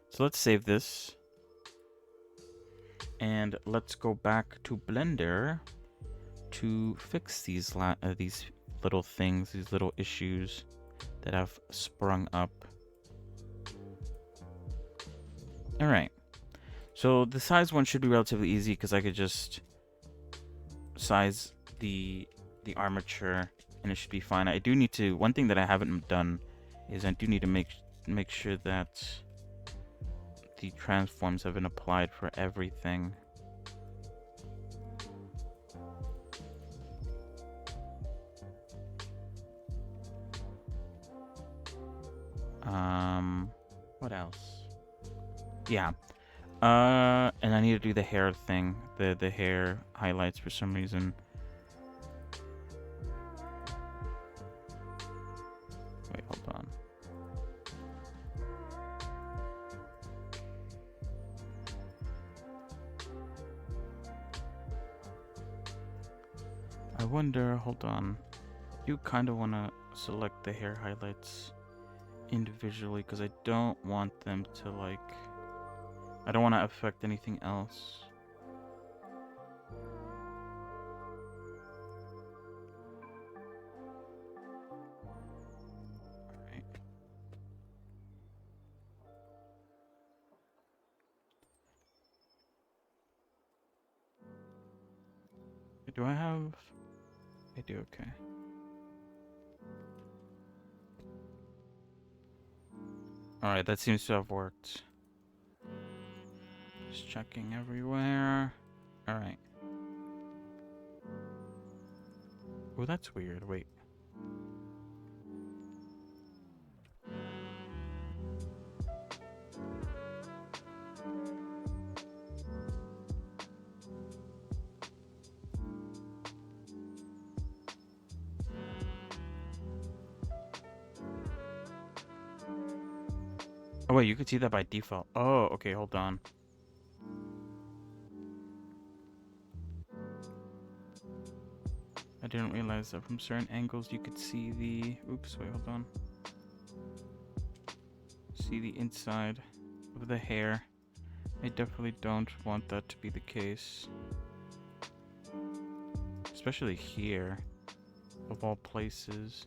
So let's save this. And let's go back to Blender to fix these little things, these little issues that have sprung up. Alright. So the size one should be relatively easy because I could just size the armature and it should be fine. I do need to, one thing that I haven't done is I do need to make sure that the transforms have been applied for everything. What else? Yeah. And I need to do the hair thing, the hair highlights for some reason. Wait, hold on. I wonder, hold on. You kind of want to select the hair highlights individually because I don't want them to like, I don't want to affect anything else. Alright. Do I have? I do, okay. Alright, that seems to have worked. Just checking everywhere. Alright. Oh, that's weird. Wait. Oh wait, you could see that by default. Oh, okay, hold on. I didn't realize that from certain angles you could see the... Oops, wait, hold on. See the inside of the hair. I definitely don't want that to be the case. Especially here, of all places.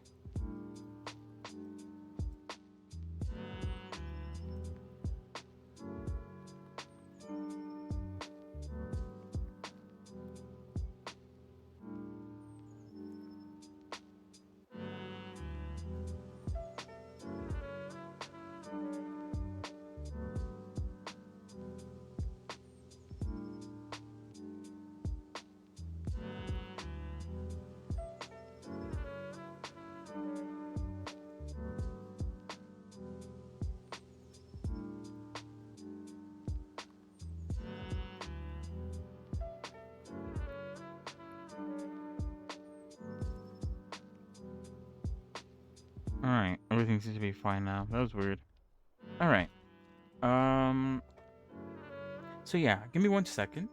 Alright, everything seems to be fine now. That was weird. Alright. So yeah, give me 1 second.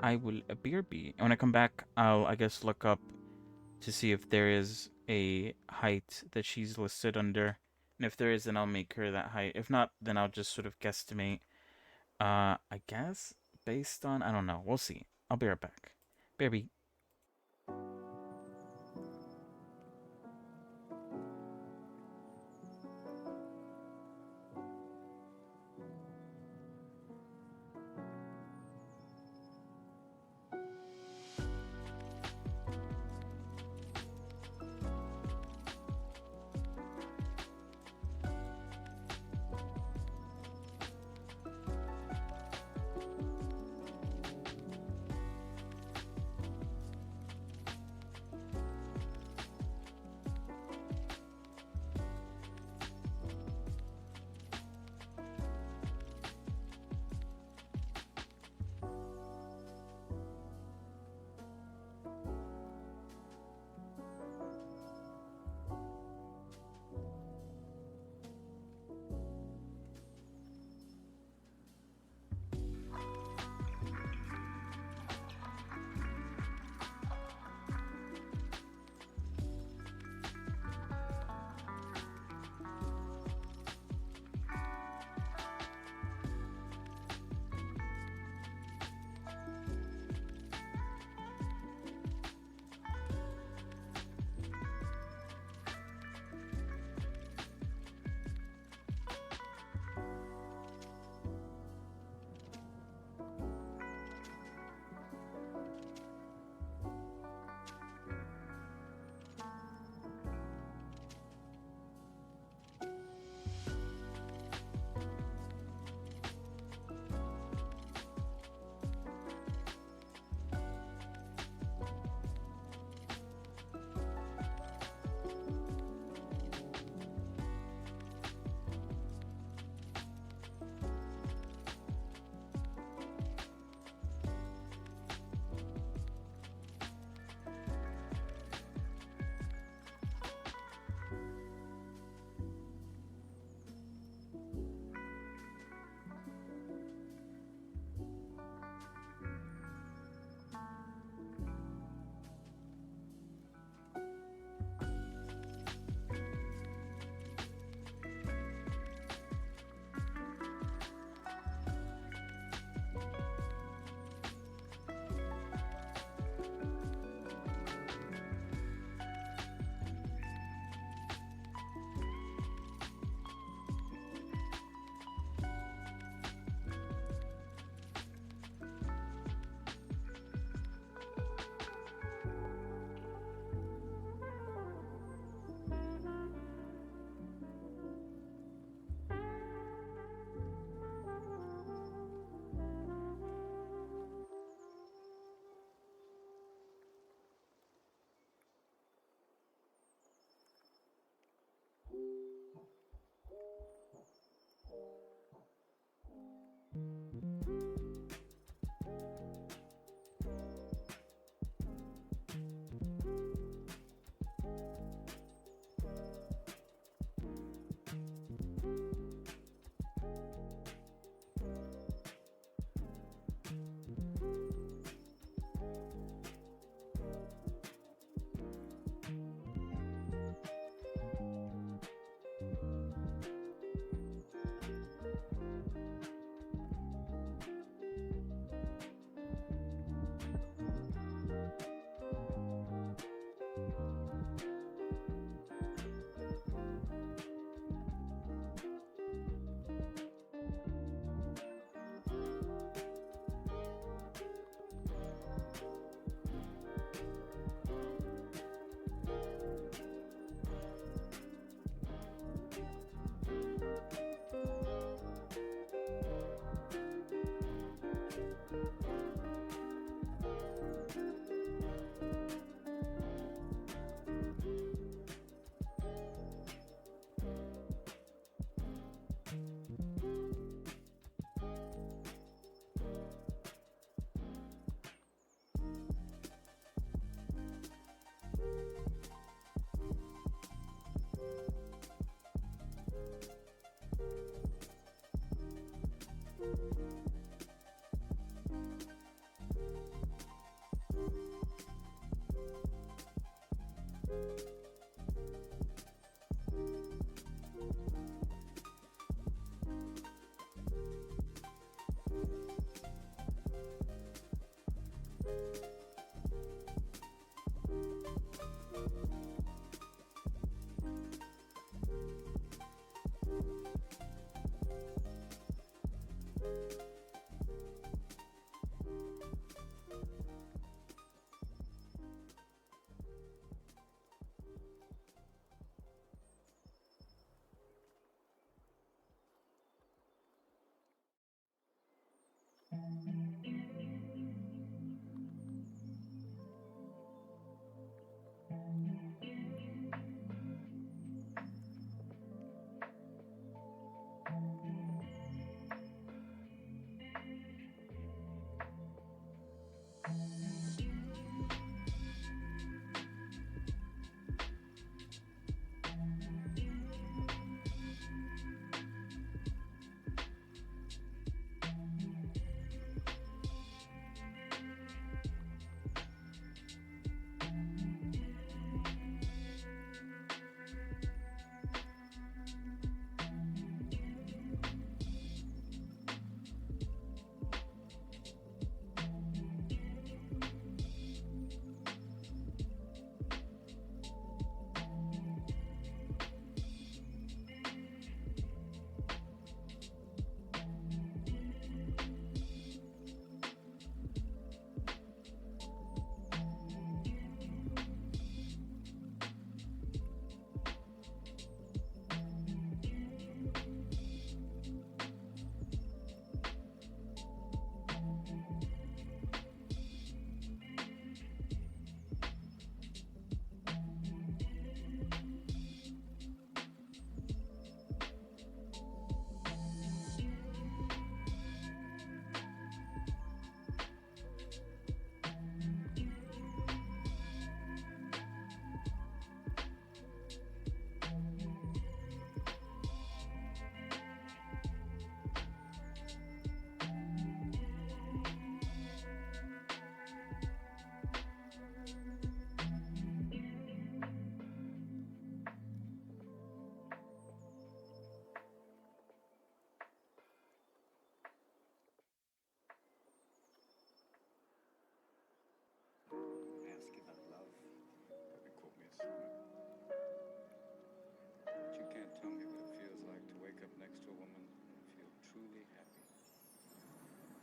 I will BRB. And when I come back, I'll, I guess, look up to see if there is a height that she's listed under. And if there is, then I'll make her that height. If not, then I'll just sort of guesstimate. I guess, based on... I don't know. We'll see. I'll be right back. BRB.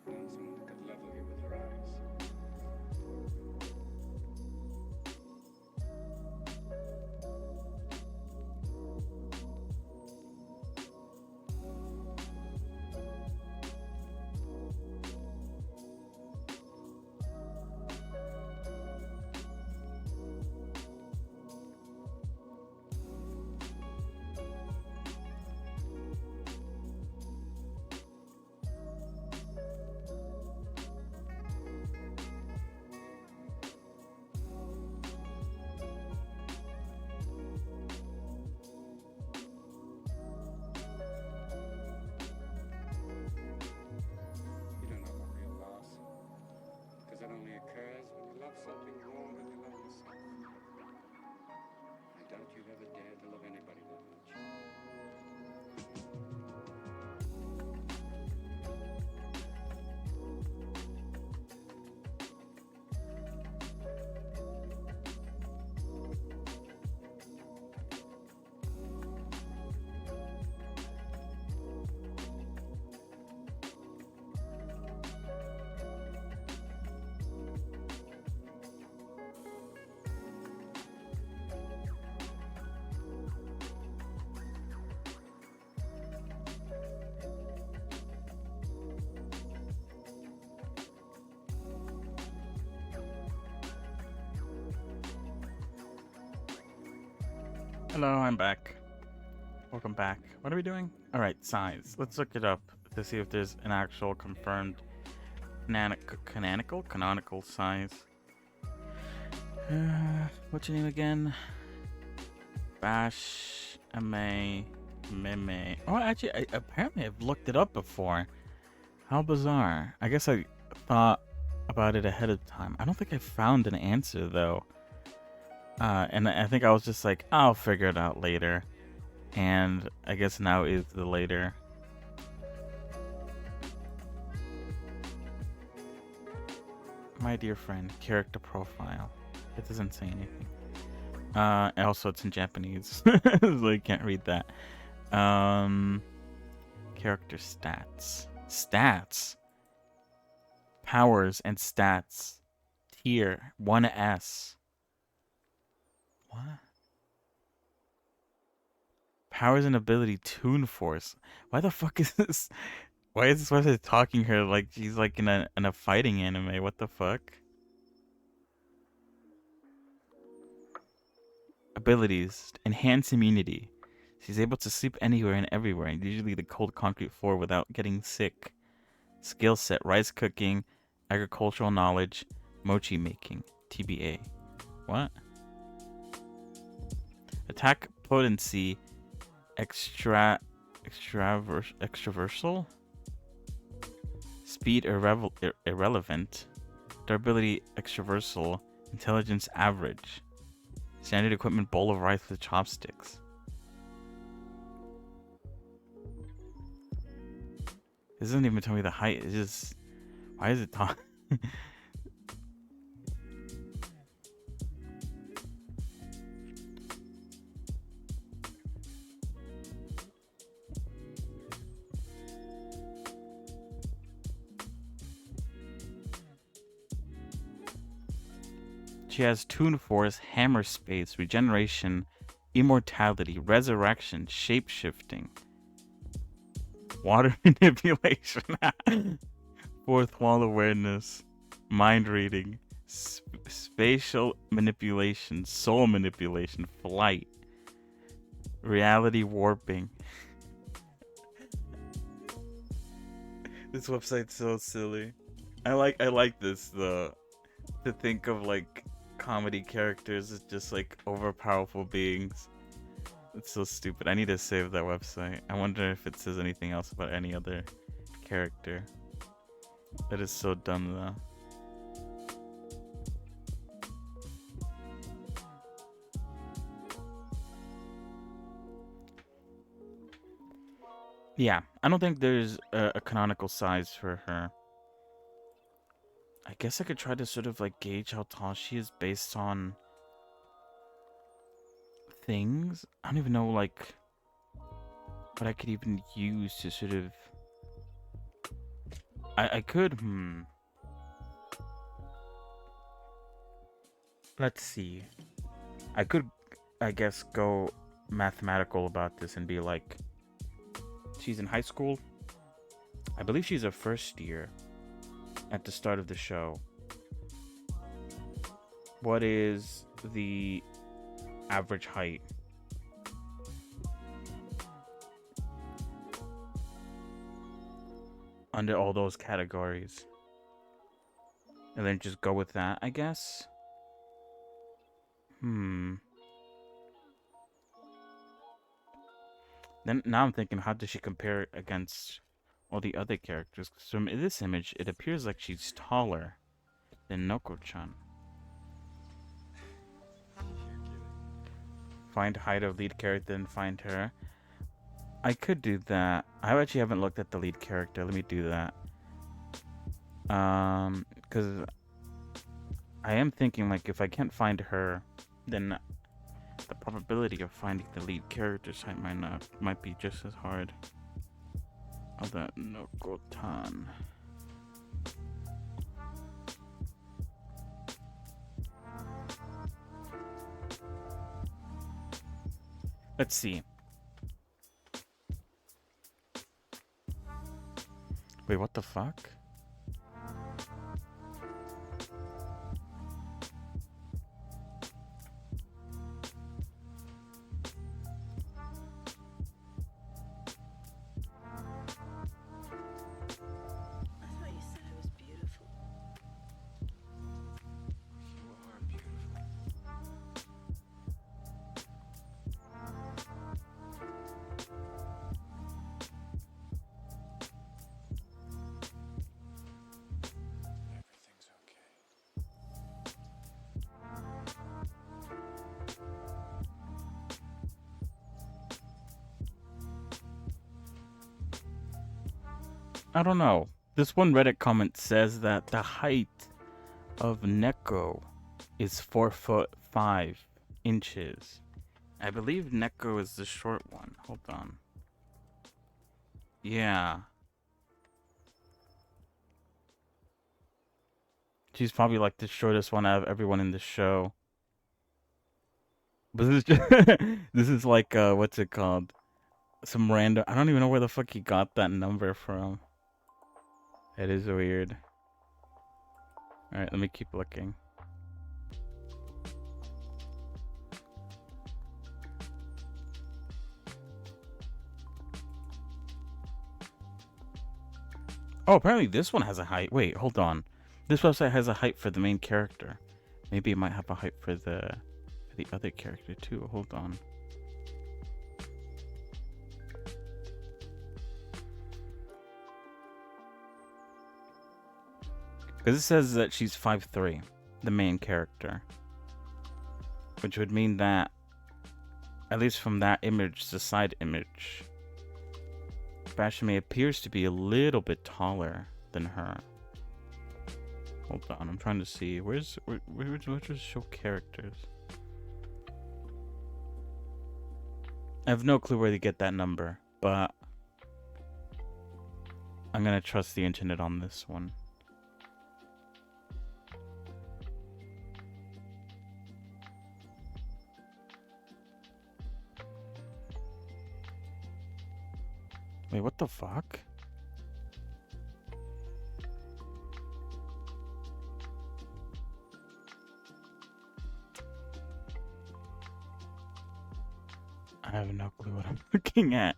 Find someone that could level you with her eyes. You don't know about real loss, because it only occurs when you love something more than you love yourself. I doubt you've ever dared to love anybody that much. Hello, I'm back. Welcome back. What are we doing? All right, size. Let's look it up to see if there's an actual confirmed canonical size. What's your name again? Bash Ma Meme. Oh, actually, apparently I've looked it up before. How bizarre. I guess I thought about it ahead of time. I don't think I found an answer though. And I think I was just like, I'll figure it out later. And I guess now is the later. My dear friend, character profile. It doesn't say anything. And also it's in Japanese, so I can't read that. Character stats. Stats. Powers and stats. Tier 1S. What? Powers and ability Toon Force. Why the fuck is this? Why is this website talking her like she's like in a fighting anime? What the fuck? Abilities. Enhance immunity. She's able to sleep anywhere and everywhere, and usually the cold concrete floor without getting sick. Skill set. Rice cooking, agricultural knowledge, mochi making. TBA. What? Attack potency. Extraversal. Speed irrelevant. Durability extraversal. Intelligence average. Standard equipment bowl of rice with chopsticks. This doesn't even tell me the height. It's just, why is it talking? She has Toon Force, Hammer Space, Regeneration, Immortality, Resurrection, Shapeshifting, Water Manipulation, Fourth Wall Awareness, Mind Reading, Spatial Manipulation, Soul Manipulation, Flight, Reality Warping. This website's so silly. I like this though. To think of like comedy characters as just like overpowerful beings. It's so stupid. I need to save that website. I wonder if it says anything else about any other character. That is so dumb though. Yeah, I don't think there's a canonical size for her. I guess I could try to sort of like gauge how tall she is based on things. I don't even know like what I could even use to sort of I could, let's see. I could, I guess, go mathematical about this and be like, she's in high school. I believe she's a first year at the start of the show. What is the average height? Under all those categories. And then just go with that, I guess. Then now I'm thinking, how does she compare it against all the other characters? 'Cause from this image, it appears like she's taller than Noko-chan. Find height of lead character and find her. I could do that. I actually haven't looked at the lead character. Let me do that. Because I am thinking, like, if I can't find her, then the probability of finding the lead character's height might be just as hard. Oh, that Noko-tan. Let's see. Wait, what the fuck? I thought you said I was beautiful. You are beautiful. Everything's okay. I don't know. This one Reddit comment says that the height of Neko is 4'5" I believe Neko is the short one. Hold on. Yeah. She's probably like the shortest one out of everyone in the show. But this is just this is like what's it called? Some random, I don't even know where the fuck he got that number from. It is weird. Alright, let me keep looking. Oh, apparently this one has a height. Wait, hold on. This website has a height for the main character. Maybe it might have a height for the other character too. Hold on. Because it says that she's 5'3", the main character. Which would mean that, at least from that image, the side image, Bashame appears to be a little bit taller than her. Hold on, I'm trying to see. Where's show characters? I have no clue where to get that number, but I'm gonna trust the internet on this one. Wait, what the fuck? I have no clue what I'm looking at.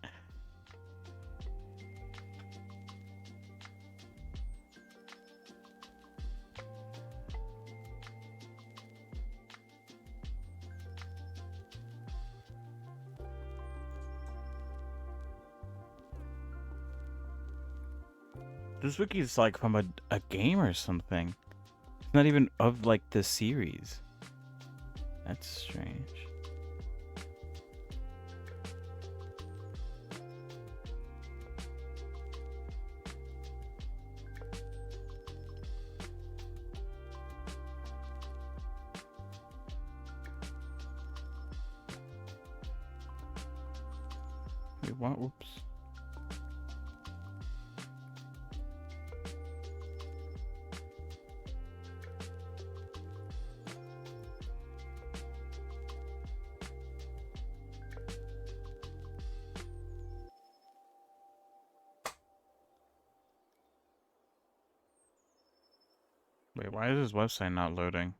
This wiki is like from a game or something. It's not even of like the series. That's strange. Wait, what? Oops. Wait, why is this website not loading?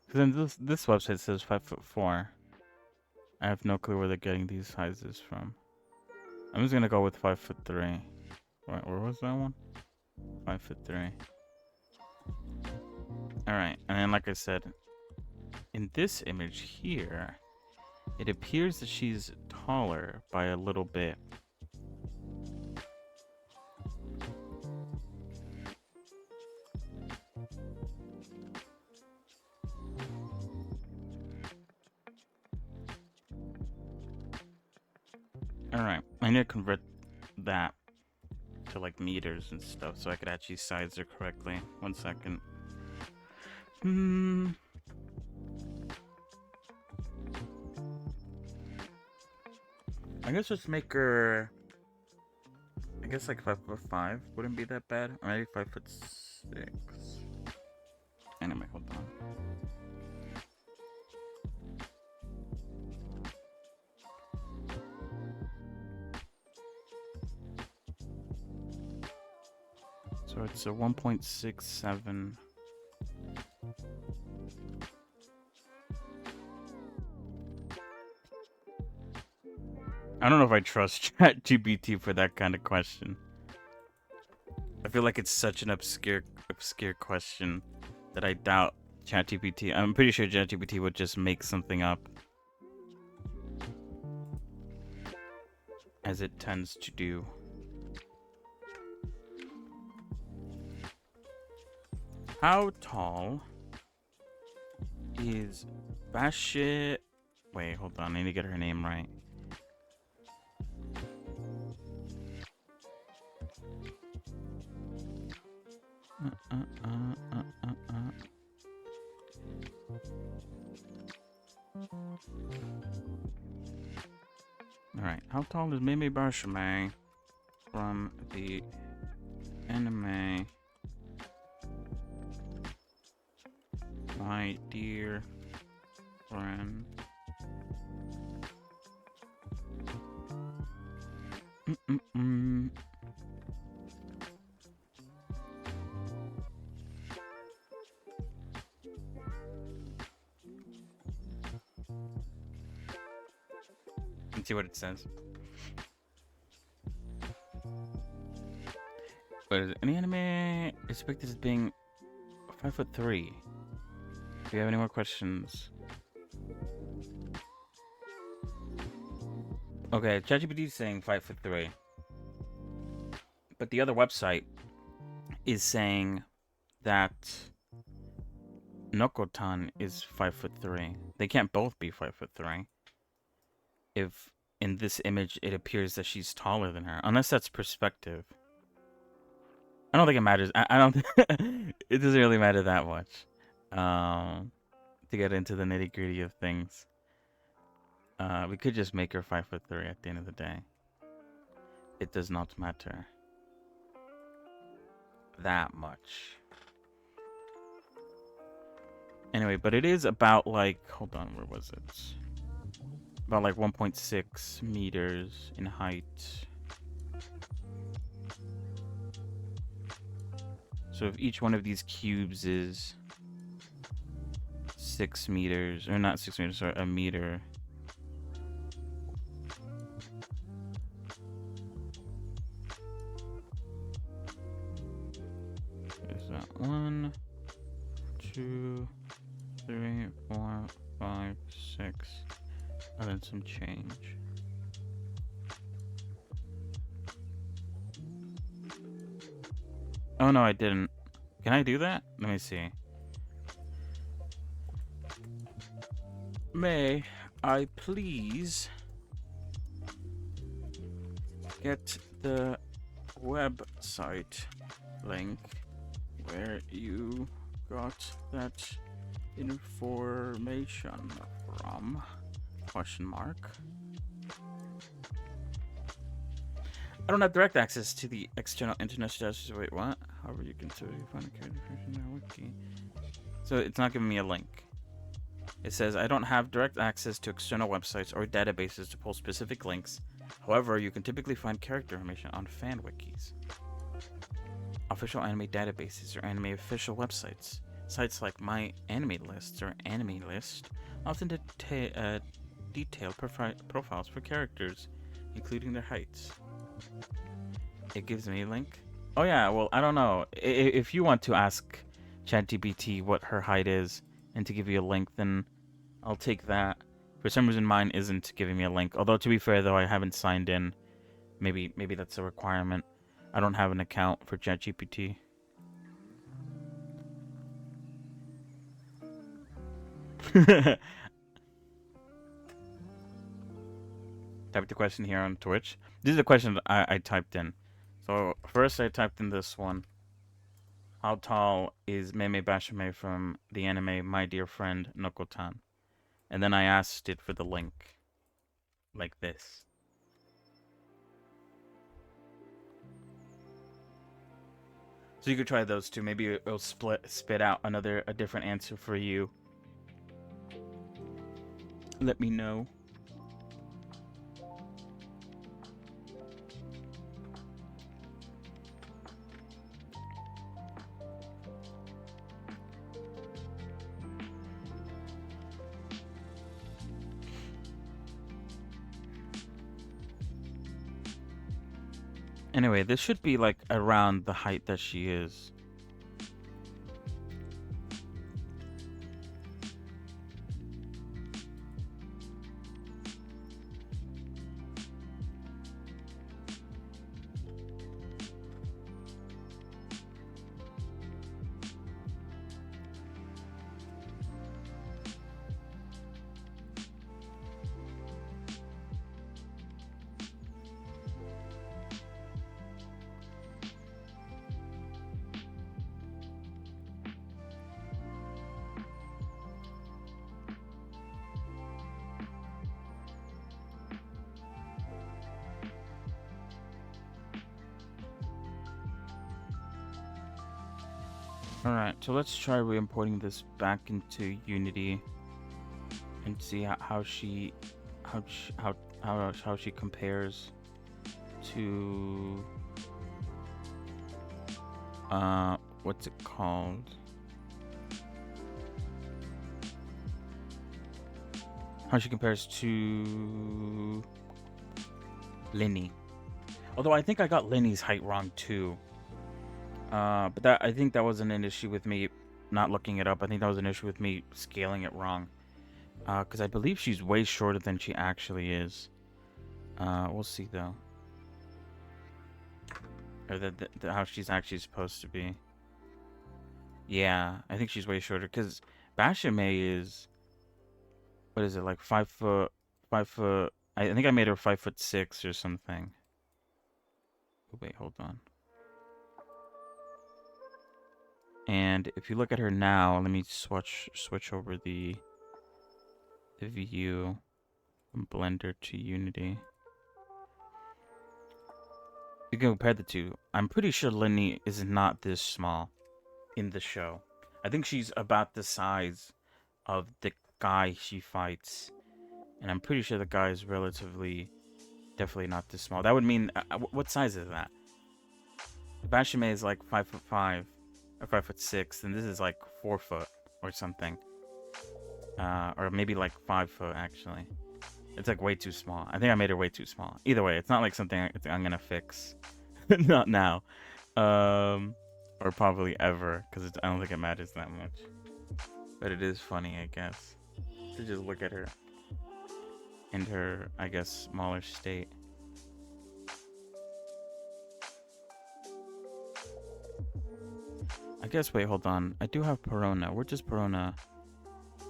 Because then this website says 5'4". I have no clue where they're getting these sizes from. I'm just gonna go with 5'3". Where was that one? 5'3". Alright, and then like I said, in this image here, it appears that she's taller by a little bit. Alright, I need to convert that to like meters and stuff so I could actually size her correctly. 1 second. I guess just make her, I guess like 5'5" wouldn't be that bad. Or maybe 5'6". Anyway, hold on. So it's a 1.67. I don't know if I trust ChatGPT for that kind of question. I feel like it's such an obscure question that I doubt ChatGPT. I'm pretty sure ChatGPT would just make something up, as it tends to do. How tall is Bashit? Wait, hold on. I need to get her name right. Alright, how tall is Mimi Barshame from the anime My Dear Friend? Let's see what it says. What is it? Any anime expected as being 5'3"? Do you have any more questions? Okay, ChatGPT is saying 5'3", but the other website is saying that Nokotan is 5'3". They can't both be 5'3". If in this image it appears that she's taller than her, unless that's perspective. I don't think it matters. I don't. It doesn't really matter that much. To get into the nitty gritty of things, we could just make her 5'3" at the end of the day. It does not matter that much. Anyway, but it is about like, hold on, where was it? About like 1.6 meters in height. So if each one of these cubes is 6 meters, or not 6 meters, sorry, a meter. Is that 1, 2, 3, 4, 5, 6, and then some change. Oh no, I didn't. Can I do that? Let me see. May I please get the website link where you got that information from? Question mark. I don't have direct access to the external internet status. Wait, what? However, you can still find a character from the wiki. So it's not giving me a link. It says, I don't have direct access to external websites or databases to pull specific links. However, you can typically find character information on fan wikis, official anime databases, or anime official websites. Sites like My Anime Lists or Anime List often detail profiles for characters, including their heights. It gives me a link. Oh yeah, well, I don't know. If you want to ask ChatGPT what her height is and to give you a link, then I'll take that. For some reason, mine isn't giving me a link. Although, to be fair, though, I haven't signed in. Maybe that's a requirement. I don't have an account for ChatGPT. Type the question here on Twitch. This is the question that I typed in. So first I typed in this one. How tall is Meme Bashime from the anime My Dear Friend Nokotan? And then I asked it for the link. Like this. So you could try those two. Maybe it'll spit out a different answer for you. Let me know. Anyway, this should be like around the height that she is. Alright, so let's try re-importing this back into Unity and see how she compares to what's it called? How she compares to Linny. Although I think I got Linny's height wrong too. But I think that wasn't an issue with me not looking it up. I think that was an issue with me scaling it wrong. Because I believe she's way shorter than she actually is. We'll see though. Or how she's actually supposed to be. Yeah, I think she's way shorter. Because Bashime is... What is it, like 5 foot... 5 foot... I think I made her 5'6" or something. Oh, wait, hold on. And if you look at her now, let me switch over the view from Blender to Unity. You can compare the two. I'm pretty sure Linny is not this small in the show. I think she's about the size of the guy she fights. And I'm pretty sure the guy is definitely not this small. That would mean, what size is that? Bashime is like 5'5". Or 5'6", and this is like 4 foot or something. Or maybe like 5 foot actually. It's like way too small. I think I made her way too small. Either way, it's not like something I'm gonna fix. Not now. Or probably ever, because I don't think it matters that much. But it is funny, I guess, to just look at her in her, I guess, smaller state. I guess, wait, hold on. I do have Perona. Where does Perona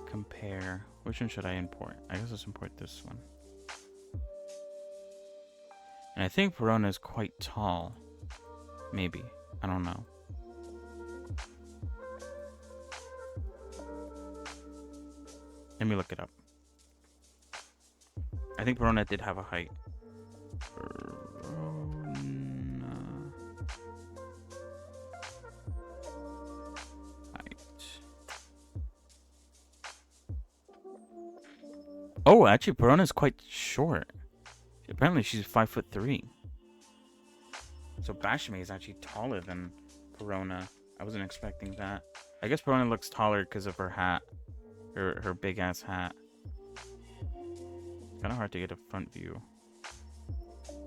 compare? Which one should I import? I guess let's import this one. And I think Perona is quite tall. Maybe. I don't know. Let me look it up. I think Perona did have a height. Oh, actually, Perona's quite short. Apparently, she's 5'3". So Bashame is actually taller than Perona. I wasn't expecting that. I guess Perona looks taller because of her hat. Her big ass hat. Kind of hard to get a front view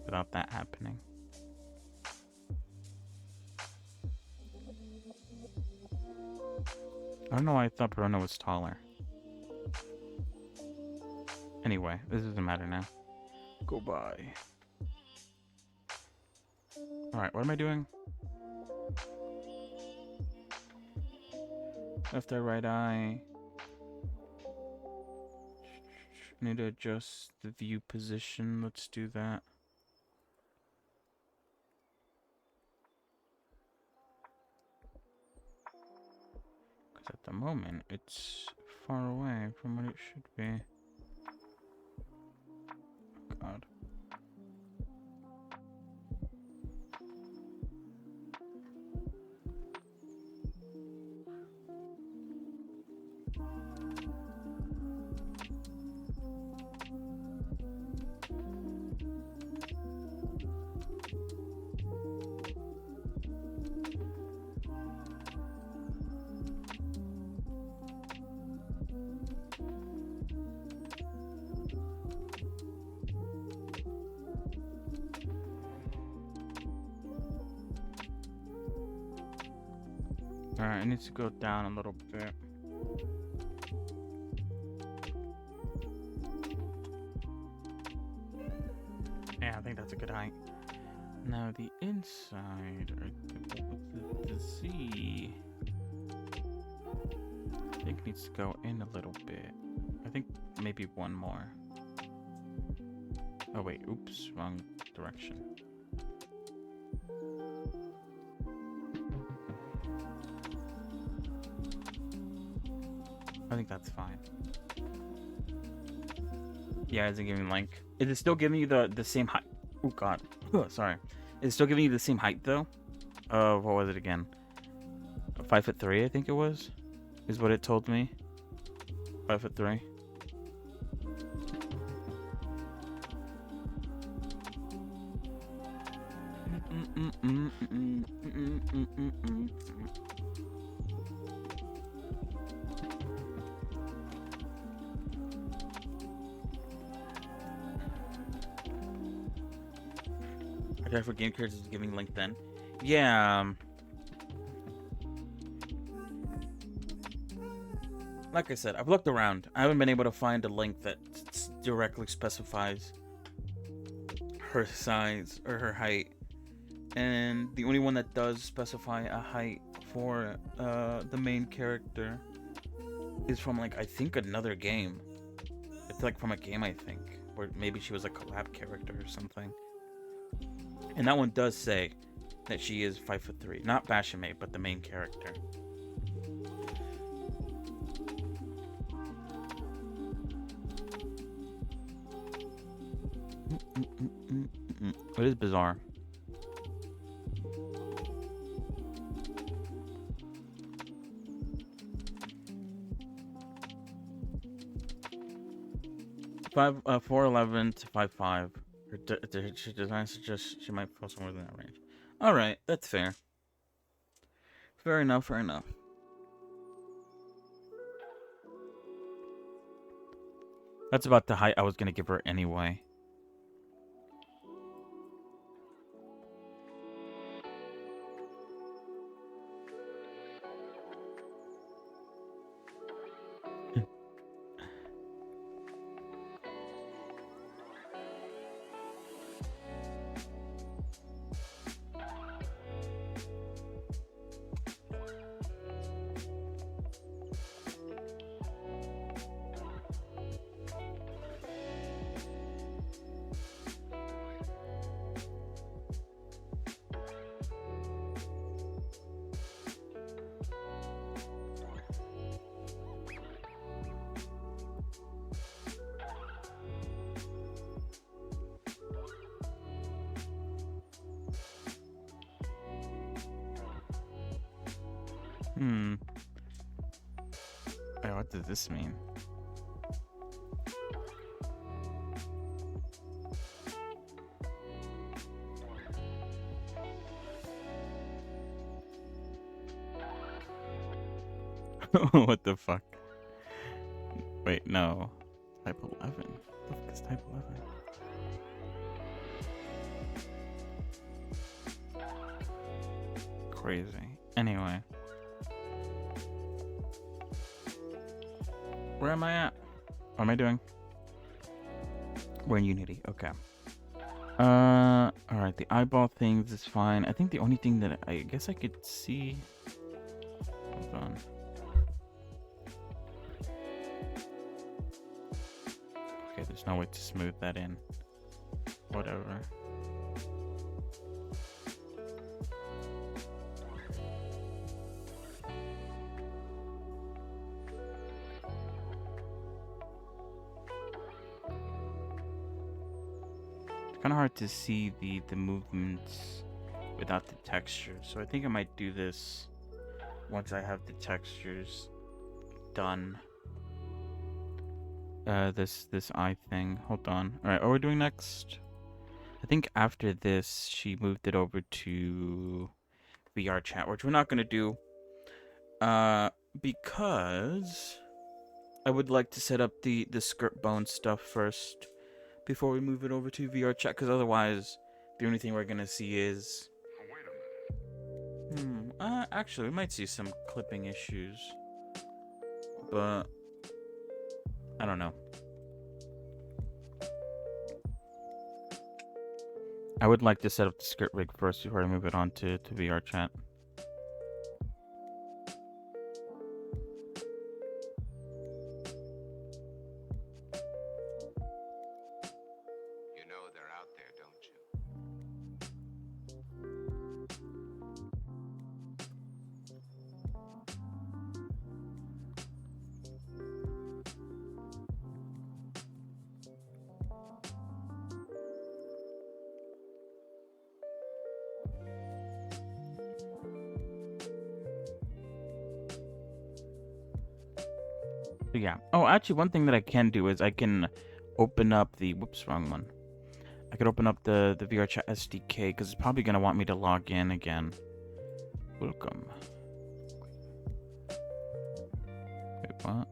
without that happening. I don't know why I thought Perona was taller. Anyway, this doesn't matter now. Go by. Alright, what am I doing? Left eye, right eye. Need to adjust the view position. Let's do that. Because at the moment, it's far away from what it should be. Oh, God. Alright, I need to go down a little bit. Yeah, I think that's a good height. Now the inside, the Z, I think needs to go in a little bit. I think maybe one more. Oh wait, oops, wrong direction. I think that's fine. Yeah, it's giving length. Is it still giving you the same height? Oh God, sorry. Is it still giving you the same height though? What was it again? 5'3", I think it was. Is what it told me. 5'3". Okay, for game cards is giving length then. Yeah. Like I said, I've looked around. I haven't been able to find a link that directly specifies her size or her height. And the only one that does specify a height for the main character is from, like, I think another game. It's like from a game, I think, where maybe she was a collab character or something. And that one does say that she is 5'3", not Bashame, but the main character. It is bizarre. Five 4'11" to 5'5". Her design suggests she might fall somewhere within that range. All right, that's fair. Fair enough. Fair enough. That's about the height I was gonna give her anyway. Wait, what does this mean? What the fuck? Wait, no. Type 11. What the fuck is type 11? Crazy. Anyway. Where am I at? What am I doing? We're in Unity. Okay. Alright, the eyeball things is fine. I think the only thing that I guess I could see... Hold on. Okay, there's no way to smooth that in. Whatever. Kind of hard to see the movements without the texture, so I think I might do this once I have the textures done. This eye thing. Hold on. All right, what we're doing next? I think after this, she moved it over to VR chat, which we're not gonna do, because I would like to set up the skirt bone stuff first before we move it over to VR chat, because otherwise the only thing we're gonna see is actually we might see some clipping issues, but I don't know. I would like to set up the skirt rig first before I move it on to VR chat. Yeah. Oh, actually, one thing that I can do is I can open up the... Whoops, wrong one. I could open up the VRChat SDK, because it's probably going to want me to log in again. Welcome. Wait, what?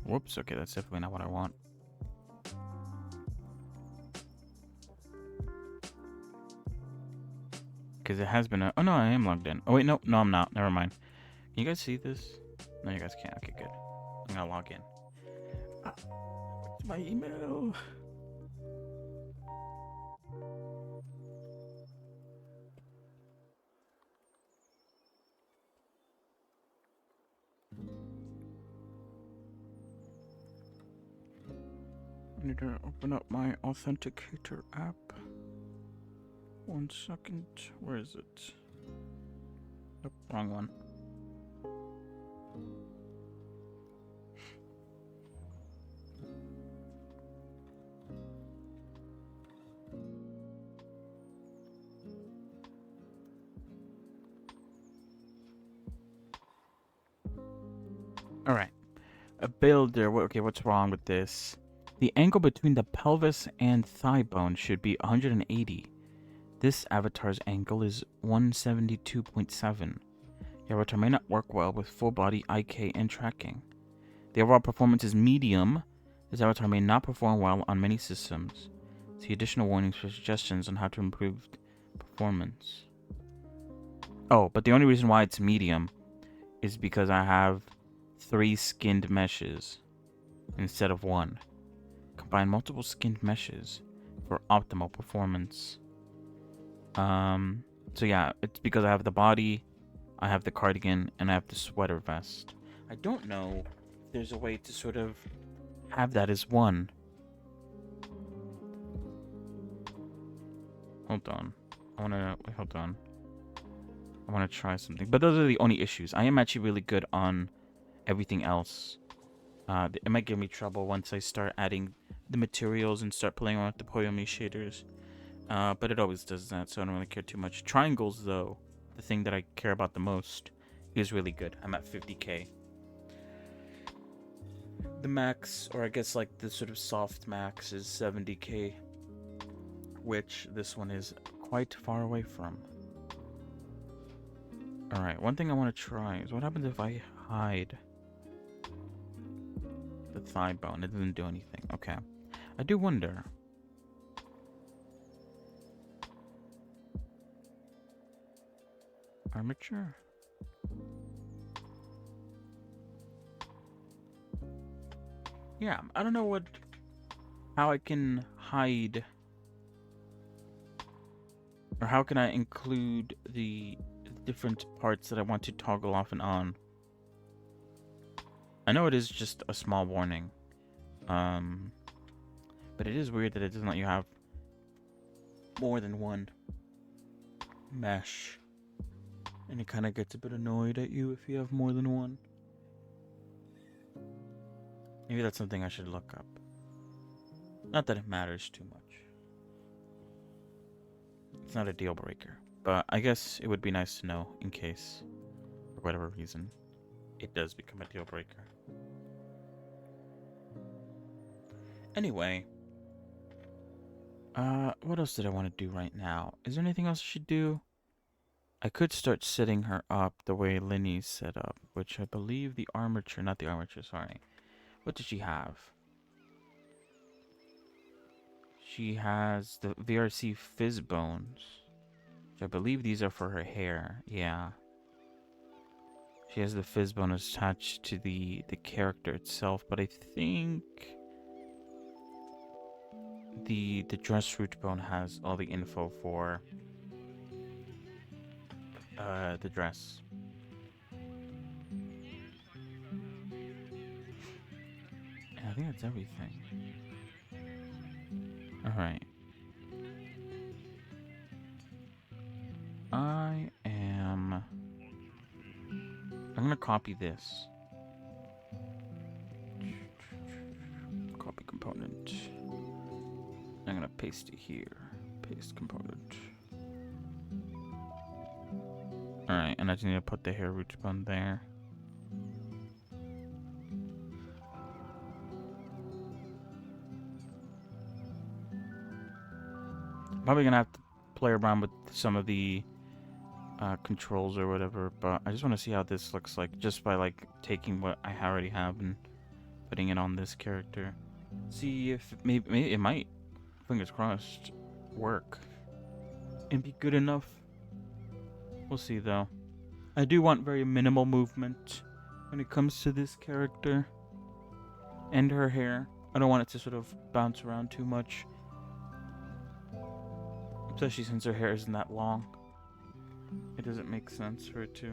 Whoops, okay, that's definitely not what I want. Because it has been a... Oh, no, I am logged in. Oh, wait, no, I'm not. Never mind. Can you guys see this? No, you guys can't. Okay, good. I'm going to log in. What's my email? I need to open up my Authenticator app. 1 second. Where is it? Nope, wrong one. All right. A builder. Okay, what's wrong with this? The angle between the pelvis and thigh bone should be 180. This avatar's angle is 172.7. The avatar may not work well with full body IK and tracking. The overall performance is medium. This avatar may not perform well on many systems. See additional warnings for suggestions on how to improve performance. Oh, but the only reason why it's medium is because I have 3 skinned meshes instead of 1. Combine multiple skinned meshes for optimal performance. So yeah, it's because I have the body, I have the cardigan, and I have the sweater vest. I don't know if there's a way to sort of have that as one. Hold on. Hold on. I wanna try something. But those are the only issues. I am actually really good on everything else. It might give me trouble once I start adding the materials and start playing around with the Poyomi shaders. But it always does that, so I don't really care too much. Triangles, though, the thing that I care about the most, is really good. I'm at 50k. The max, or I guess like the sort of soft max, is 70k, which this one is quite far away from. Alright, one thing I want to try is what happens if I hide the thigh bone? It doesn't do anything. Okay. I do wonder. Armature? Yeah, I don't know how I can hide, or how can I include the different parts that I want to toggle off and on. I know it is just a small warning, but it is weird that it doesn't let you have more than one mesh, and it kind of gets a bit annoyed at you if you have more than one. Maybe that's something I should look up. Not that it matters too much. It's not a deal breaker, but I guess it would be nice to know in case, for whatever reason, it does become a deal breaker. Anyway, what else did I want to do right now? Is there anything else I should do? I could start setting her up the way Linny's set up, which I believe the armature, not the armature, sorry. What did she have? She has the VRC fizz bones, which I believe these are for her hair. Yeah. She has the fizz bone attached to the character itself, but I think the dress root bone has all the info for the dress. And I think that's everything. Alright. I'm gonna copy this. Copy component. I'm gonna paste it here. Paste component. Alright, and I just need to put the hair root bone there. Probably gonna have to play around with some of the controls or whatever, but I just want to see how this looks like just by like taking what I already have and putting it on this character. See if maybe it might, fingers crossed, work and be good enough. We'll see though. I do want very minimal movement when it comes to this character and her hair. I don't want it to sort of bounce around too much. Especially since her hair isn't that long. It doesn't make sense for it to.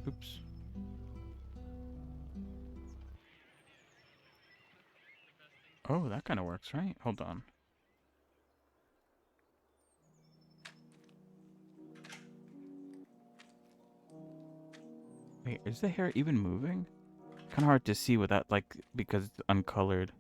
Oops. Oh, that kind of works, right? Hold on. Wait, is the hair even moving? Kind of hard to see with that, like, because it's uncolored.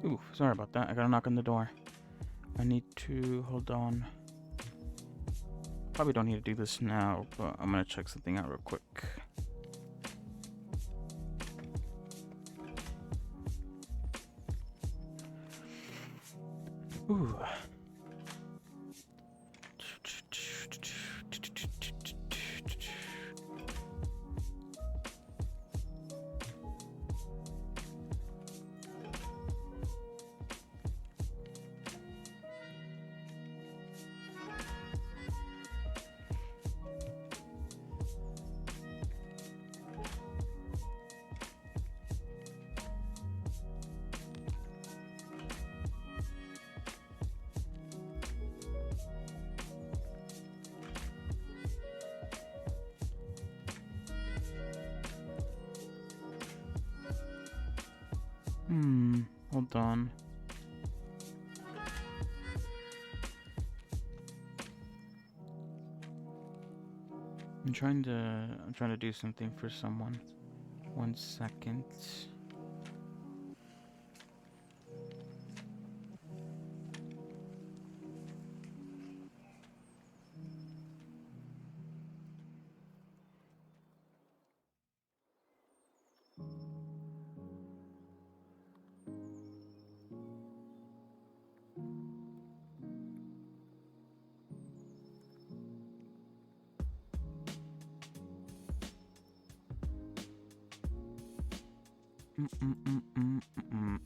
Ooh, sorry about that. I got a knock on the door. I need to hold on. Probably don't need to do this now, but I'm gonna check something out real quick. Ooh. Hold on. I'm trying to do something for someone. 1 second. Mm-mm-mm-mm-mm-mm.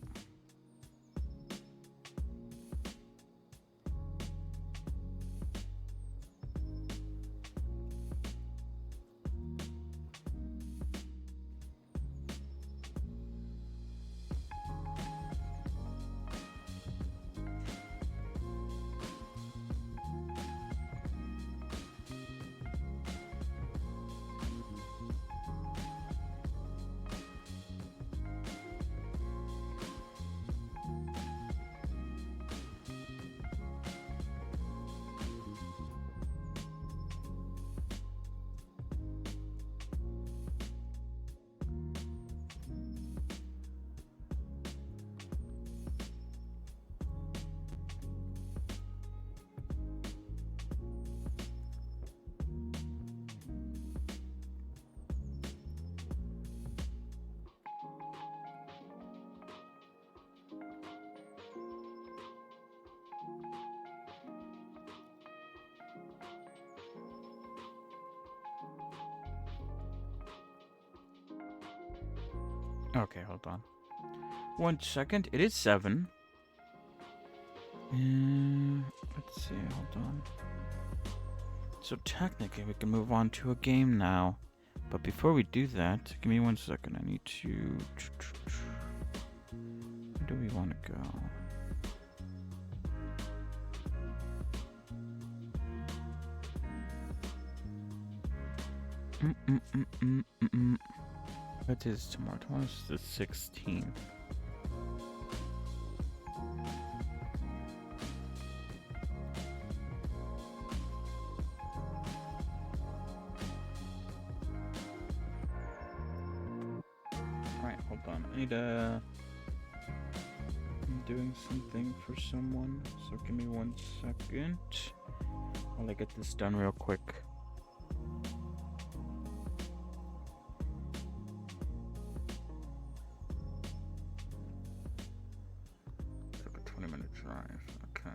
Okay, hold on. 1 second. It is 7. Let's see, hold on. So technically we can move on to a game now. But before we do that, give me 1 second. I need to... Where do we want to go? What is tomorrow? Tomorrow's the 16th. Alright, hold on. I need I'm doing something for someone, so give me 1 second while I get this done real quick. Took a 20-minute drive. Okay.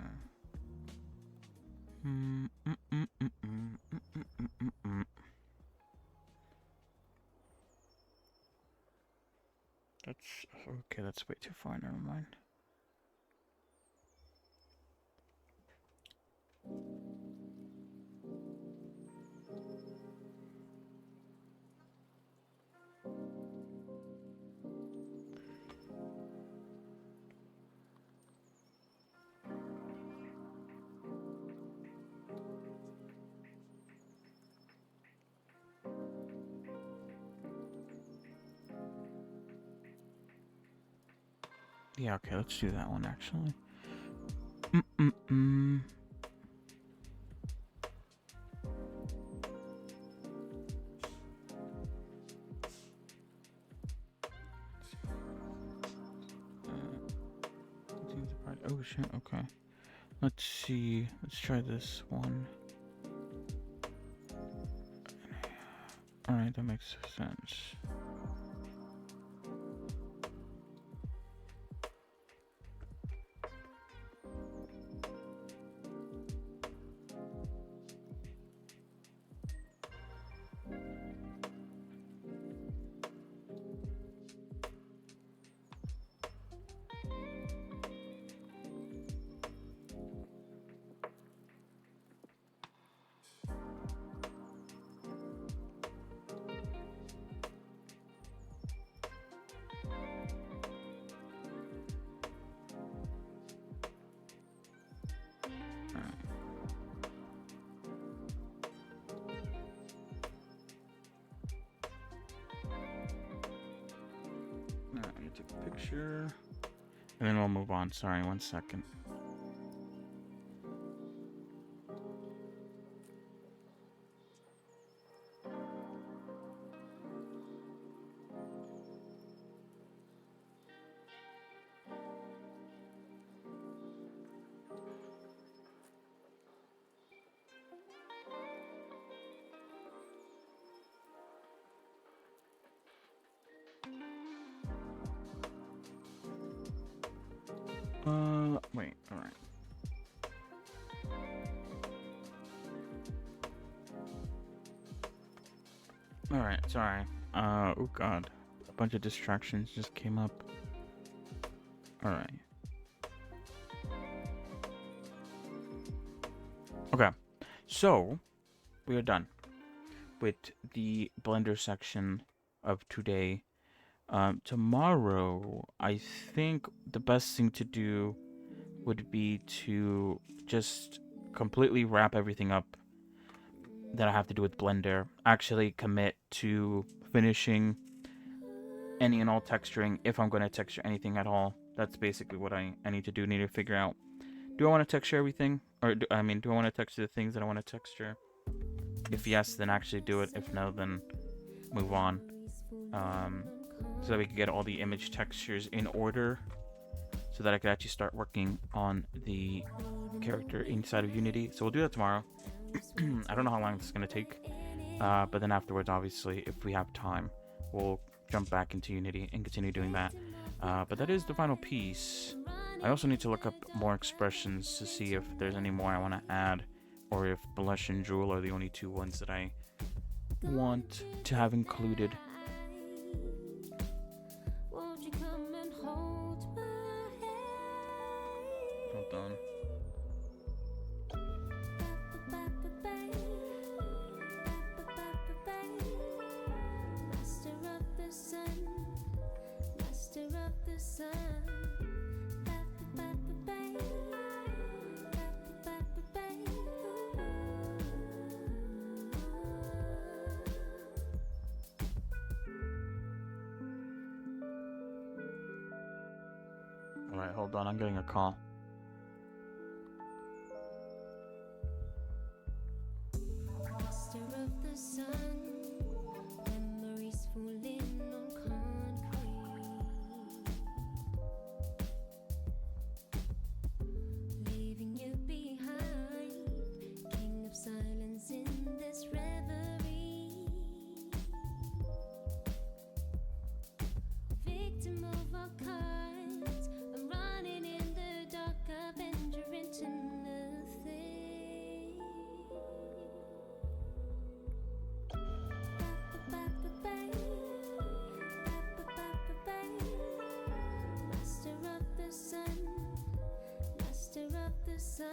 That's okay. That's way too far. Never mind. Yeah, okay, let's do that one actually. Oh shit, okay. Let's see. Let's try this one. Alright, that makes sense. texture, and then we'll move on. Sorry, 1 second. Wait, alright. Alright, sorry. Oh god. A bunch of distractions just came up. Alright. Okay. So, we are done with the Blender section of today. Tomorrow, I think the best thing to do would be to just completely wrap everything up that I have to do with Blender. Actually commit to finishing any and all texturing if I'm going to texture anything at all. That's basically what I need to do. Need to figure out, do I want to texture everything? Or, do I want to texture the things that I want to texture? If yes, then actually do it. If no, then move on. So that we can get all the image textures in order, so that I could actually start working on the character inside of Unity. So we'll do that tomorrow. I don't know how long this is going to take, but then afterwards, obviously, if we have time, we'll jump back into Unity and continue doing that. But that is the final piece. I also need to look up more expressions to see if there's any more I want to add, or if Blush and Drool are the only two ones that I want to have included. Won't you come and hold my hand? Hold on. Master of the sun, master of the sun. Alright, hold on, I'm getting a call. Master of the sun, memories falling on concrete, leaving you behind, king of silence in this reverie, victim of our cards. I'm running in the dark, avenger into nothing. Master of the sun, master of the sun.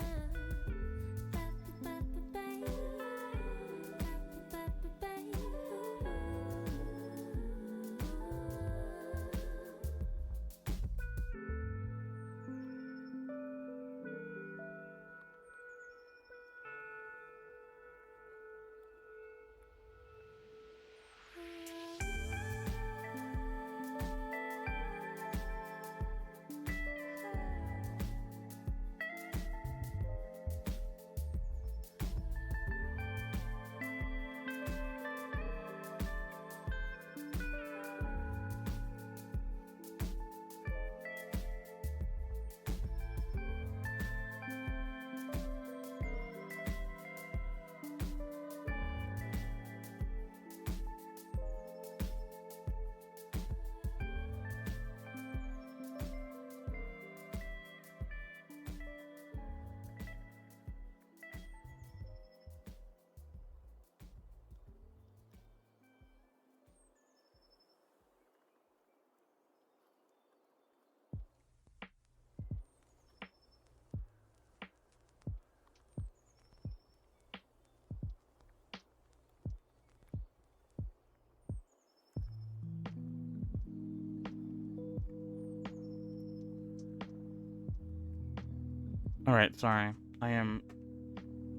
Alright, sorry. I am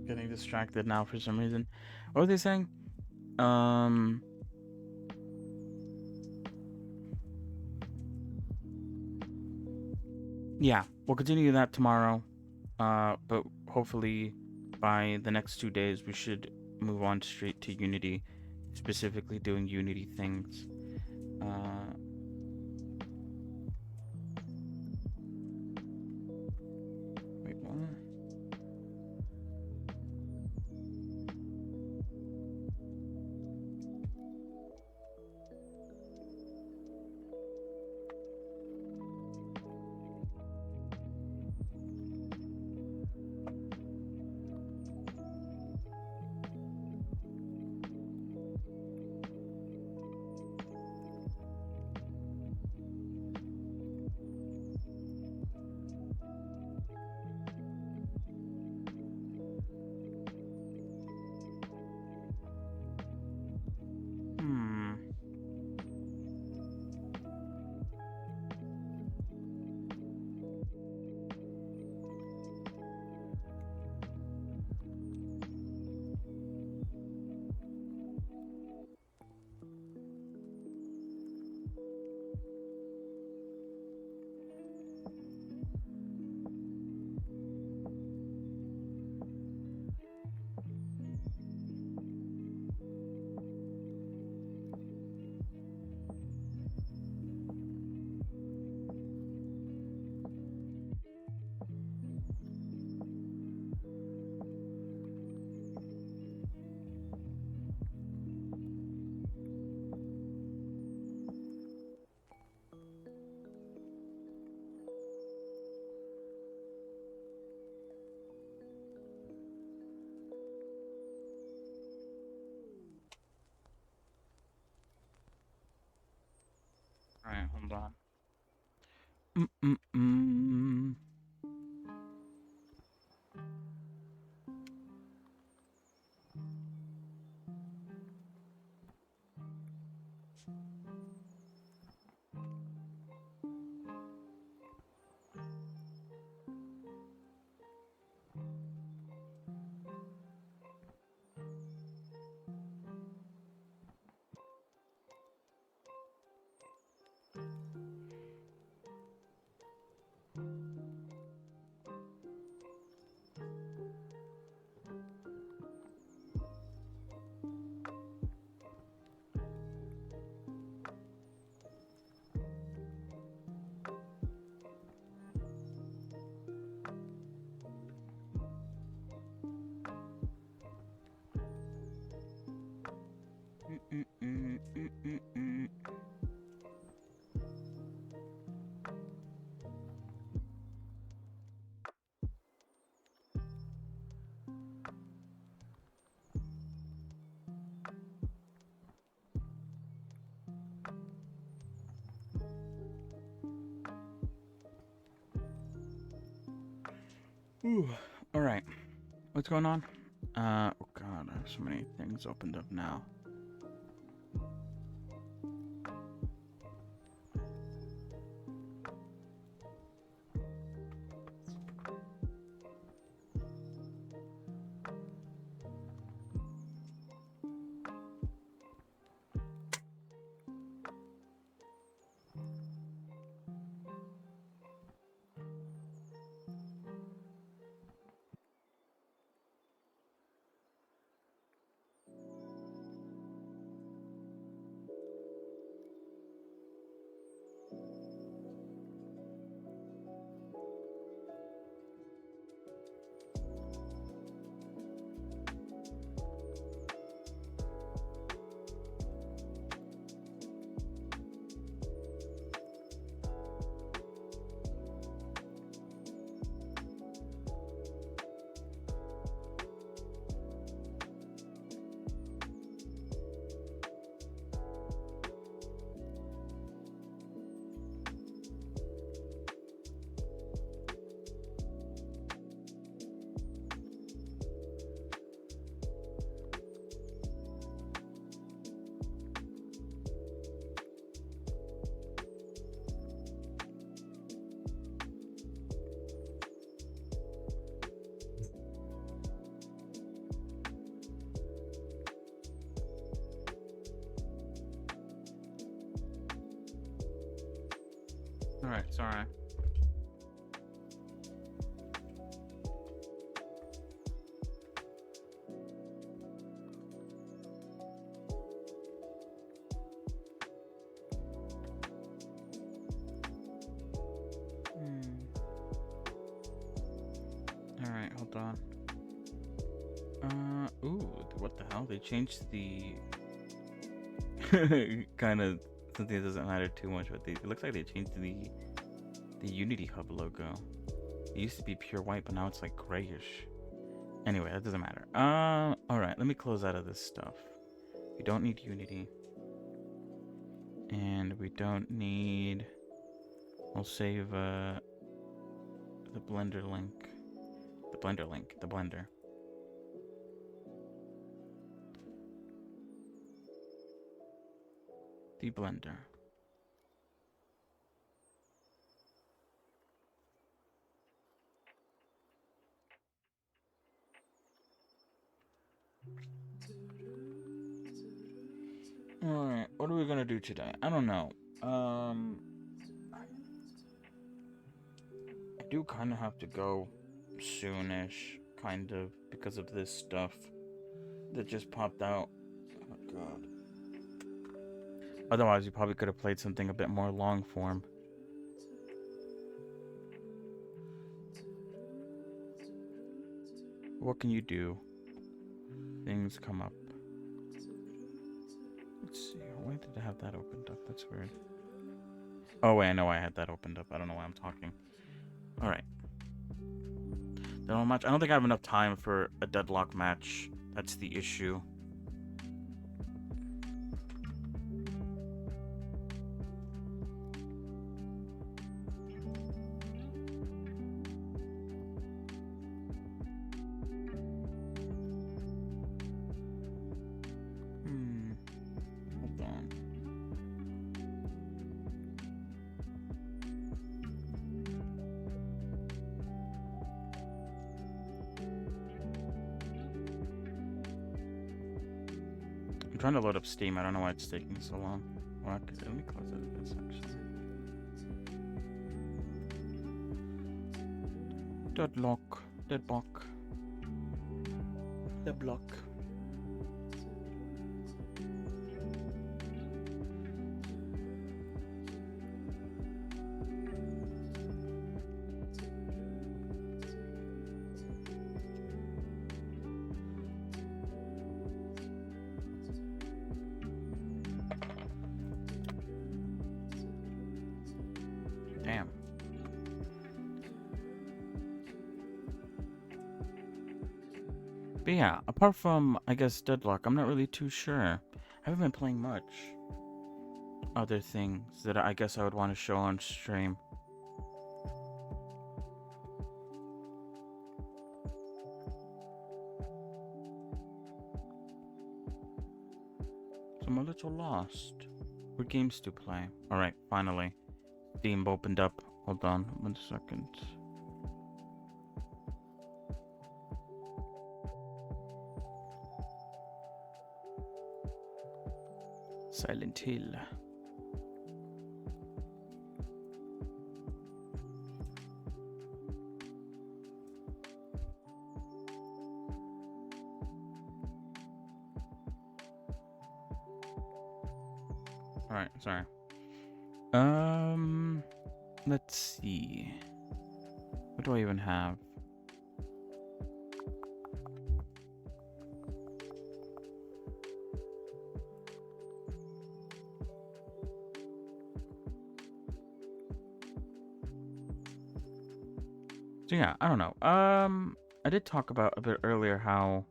getting distracted now for some reason. What were they saying? yeah, we'll continue that tomorrow. But hopefully by the next 2 days we should move on straight to Unity, specifically doing Unity things. Wait, what? Hmm. All right, hold on. Mm-mm-mm. Mm-mm-mm-mm-mm-mm. Ooh. All right. What's going on? Oh god, I have so many things opened up now. All right, sorry. hold on. Ooh, what the hell? They changed the kind of something that doesn't matter too much, but it looks like they changed the Unity Hub logo. It used to be pure white, but now it's like grayish. Anyway, that doesn't matter. All right, let me close out of this stuff. We don't need Unity, and we don't need. We'll save the Blender link. The Blender link. The Blender. The Blender. Alright, what are we gonna do today? I don't know. I do kind of have to go soonish, kind of, because of this stuff that just popped out. Oh god. Otherwise, you probably could have played something a bit more long form. What can you do? Things come up. Let's see. Why did I have that opened up? That's weird. Oh, wait, I know I had that opened up. I don't know why I'm talking. Alright. Match. I don't think I have enough time for a deadlock match. That's the issue. Hold on. I'm trying to load up Steam. I don't know why it's taking so long. What? Let me close out of this actually. Deadlock. Deadlock. Deadlock. Damn. But yeah, apart from, I guess, Deadlock, I'm not really too sure. I haven't been playing much. Other things that I guess I would want to show on stream. So I'm a little lost. What games to play? Alright, finally. Steam opened up. Hold on 1 second. Silent Hill. Alright, sorry. Let's see. What do I even have? So yeah, I don't know. I did talk about a bit earlier how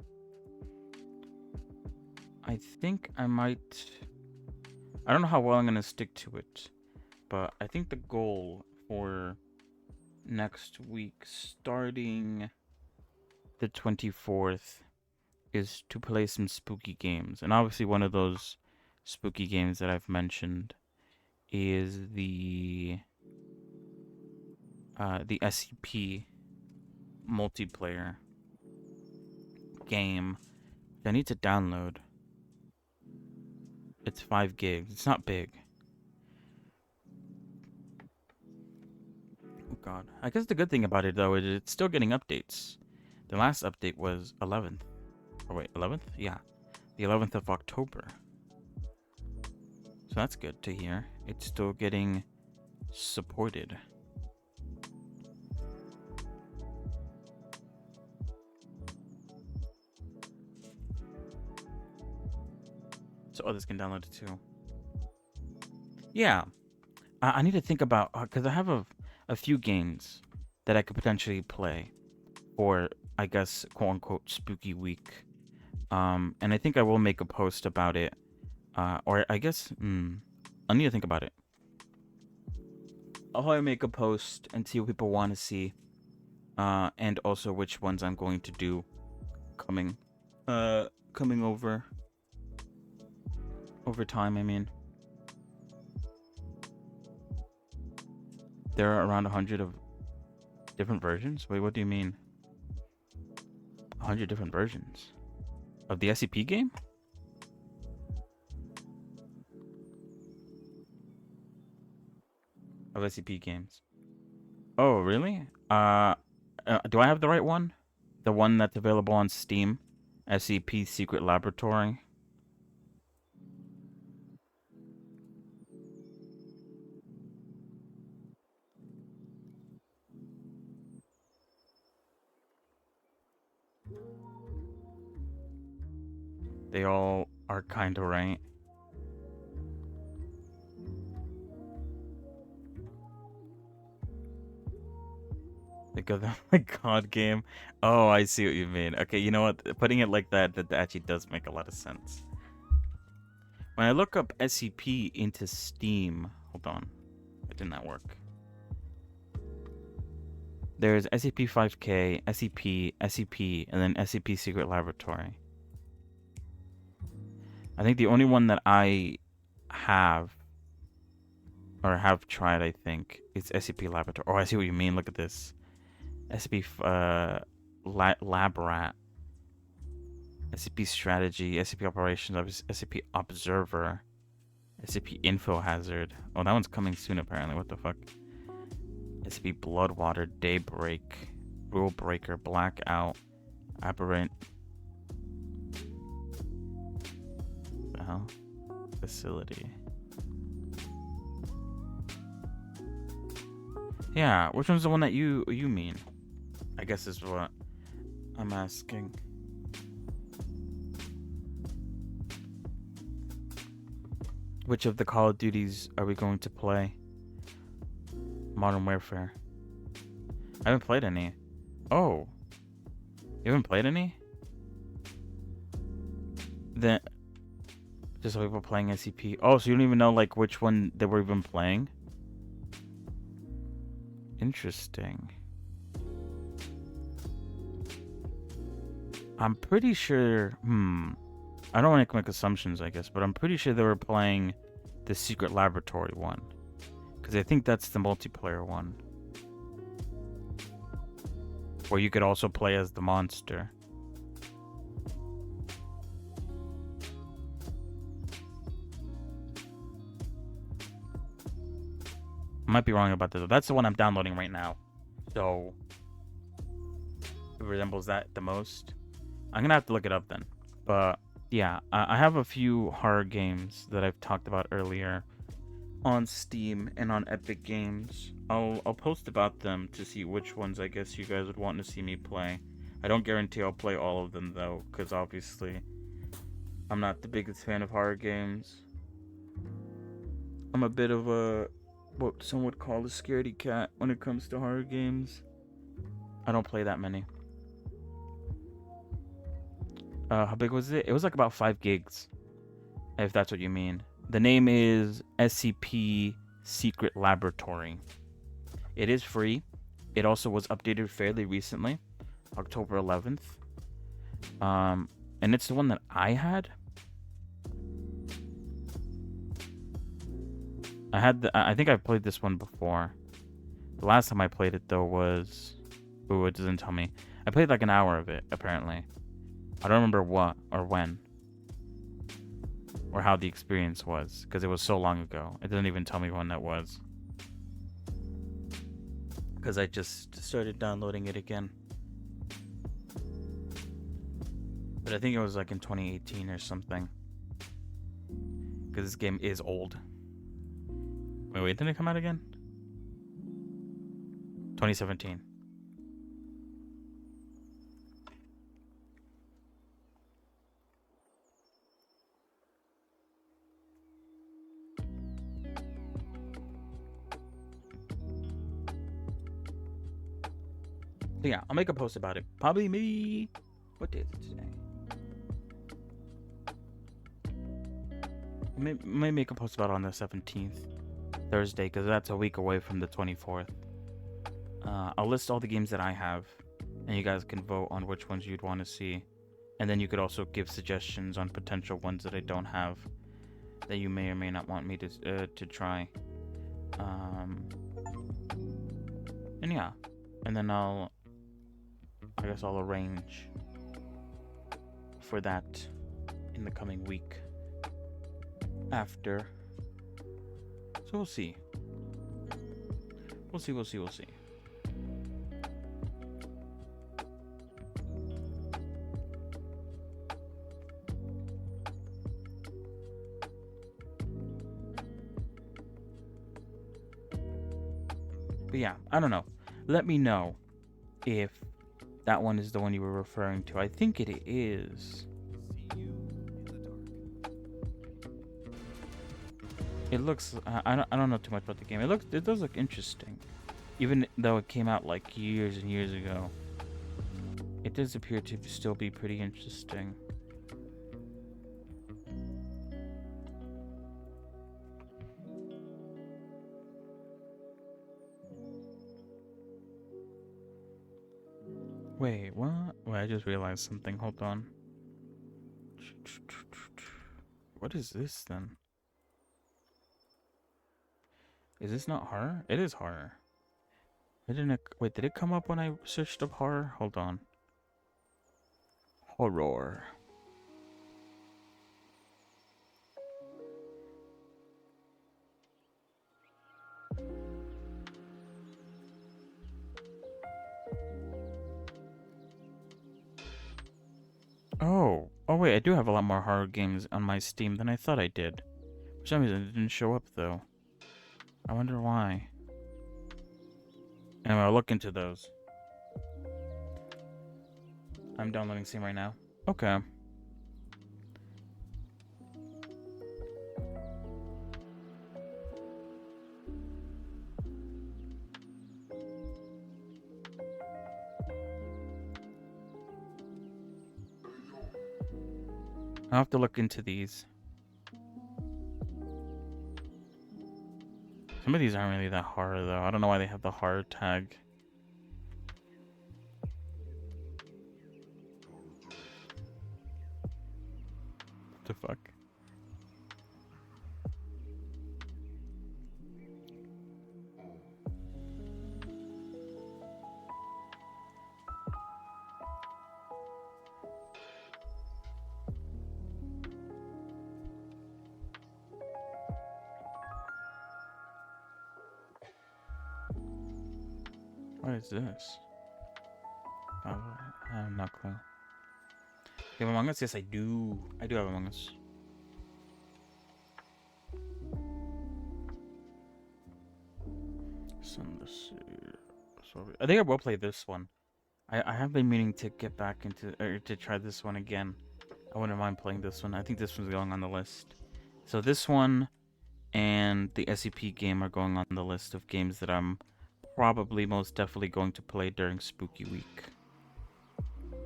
I think I might. I don't know how well I'm gonna stick to it, but I think the goal for next week, starting the 24th, is to play some spooky games. And obviously, one of those spooky games that I've mentioned is the SCP multiplayer game that I need to download. It's 5 gigs. It's not big. Oh god. I guess the good thing about it though is it's still getting updates. The last update was 11th. Oh wait, 11th? Yeah. The 11th of October. So that's good to hear. It's still getting supported. so others can download it too. Yeah, I need to think about because I have a few games that I could potentially play for, I guess, quote unquote spooky week. And I think I will make a post about it. Or I guess I need to think about it. I'll probably make a post and see what people want to see. And also which ones I'm going to do coming over time, I mean. There are around 100 of different versions? Wait, what do you mean? 100 different versions of the SCP game? Of SCP games. Oh, really? Do I have the right one? The one that's available on Steam? SCP Secret Laboratory? They all are kind of right. Think of them like God game. Oh, I see what you mean. Okay, you know what? Putting it like that actually does make a lot of sense. When I look up SCP into Steam, hold on, it did not work. There's SCP-5K, SCP, and then SCP Secret Laboratory. I think the only one that I have tried, I think, is SCP Laboratory. Oh, I see what you mean. Look at this. SCP Lab Rat, SCP Strategy, SCP Operations, SCP Observer, SCP Info Hazard. Oh, that one's coming soon apparently. What the fuck? SCP Bloodwater, Daybreak, Rule Breaker, Blackout, Aberrant. What the hell? Facility. Yeah, which one's the one that you mean? I guess is what I'm asking. Which of the Call of Duties are we going to play? Modern Warfare. I haven't played any. Oh. You haven't played any? Then just people playing SCP. Oh, so you don't even know like which one they were even playing? Interesting. I'm pretty sure, I don't want to make assumptions, I guess, but I'm pretty sure they were playing the Secret Laboratory one. Because I think that's the multiplayer one. Where you could also play as the monster. I might be wrong about that, though. That's the one I'm downloading right now. So, it resembles that the most. I'm gonna have to look it up then. But yeah, I have a few horror games that I've talked about earlier on Steam and on Epic Games. I'll post about them to see which ones I guess you guys would want to see me play. I don't guarantee I'll play all of them though, because obviously I'm not the biggest fan of horror games. I'm a bit of a what some would call a scaredy cat when it comes to horror games. I don't play that many. How big was it? It was like about 5 gigs, if that's what you mean. The name is SCP Secret Laboratory. It is free. It also was updated fairly recently, October 11th. And it's the one that I had. I think I've played this one before. The last time I played it though was, ooh, it doesn't tell me. I played like an hour of it apparently. I don't remember what or when or how the experience was because it was so long ago. It doesn't even tell me when that was because I just started downloading it again. But I think it was like in 2018 or something because this game is old. Wait, didn't it come out again? 2017. But yeah, I'll make a post about it. Probably maybe. What day is it today? May make a post about it on the 17th, Thursday, because that's a week away from the 24th. I'll list all the games that I have, and you guys can vote on which ones you'd want to see. And then you could also give suggestions on potential ones that I don't have that you may or may not want me to try. And yeah, and then I guess I'll arrange for that in the coming week after. So we'll see. We'll see. But yeah, I don't know. Let me know if that one is the one you were referring to. I think it is. It looks. I don't know too much about the game. It does look interesting, even though it came out like years and years ago. It does appear to still be pretty interesting. Wait, what? Wait, I just realized something. Hold on. What is this then? Is this not horror? It is horror. Wait, did it come up when I searched up horror? Hold on. Horror. Oh wait, I do have a lot more horror games on my Steam than I thought I did. For some reason, it didn't show up though. I wonder why. Anyway, I'll look into those. I'm downloading Steam right now. Okay. I'll have to look into these. Some of these aren't really that horror though. I don't know why they have the horror tag. What the fuck? What is this? I have no clue. You have Among Us? Yes, I do. I do have Among Us. I think I will play this one. I have been meaning to get back into, or to try this one again. I wouldn't mind playing this one. I think this one's going on the list. So this one and the SCP game are going on the list of games that I'm probably most definitely going to play during Spooky Week.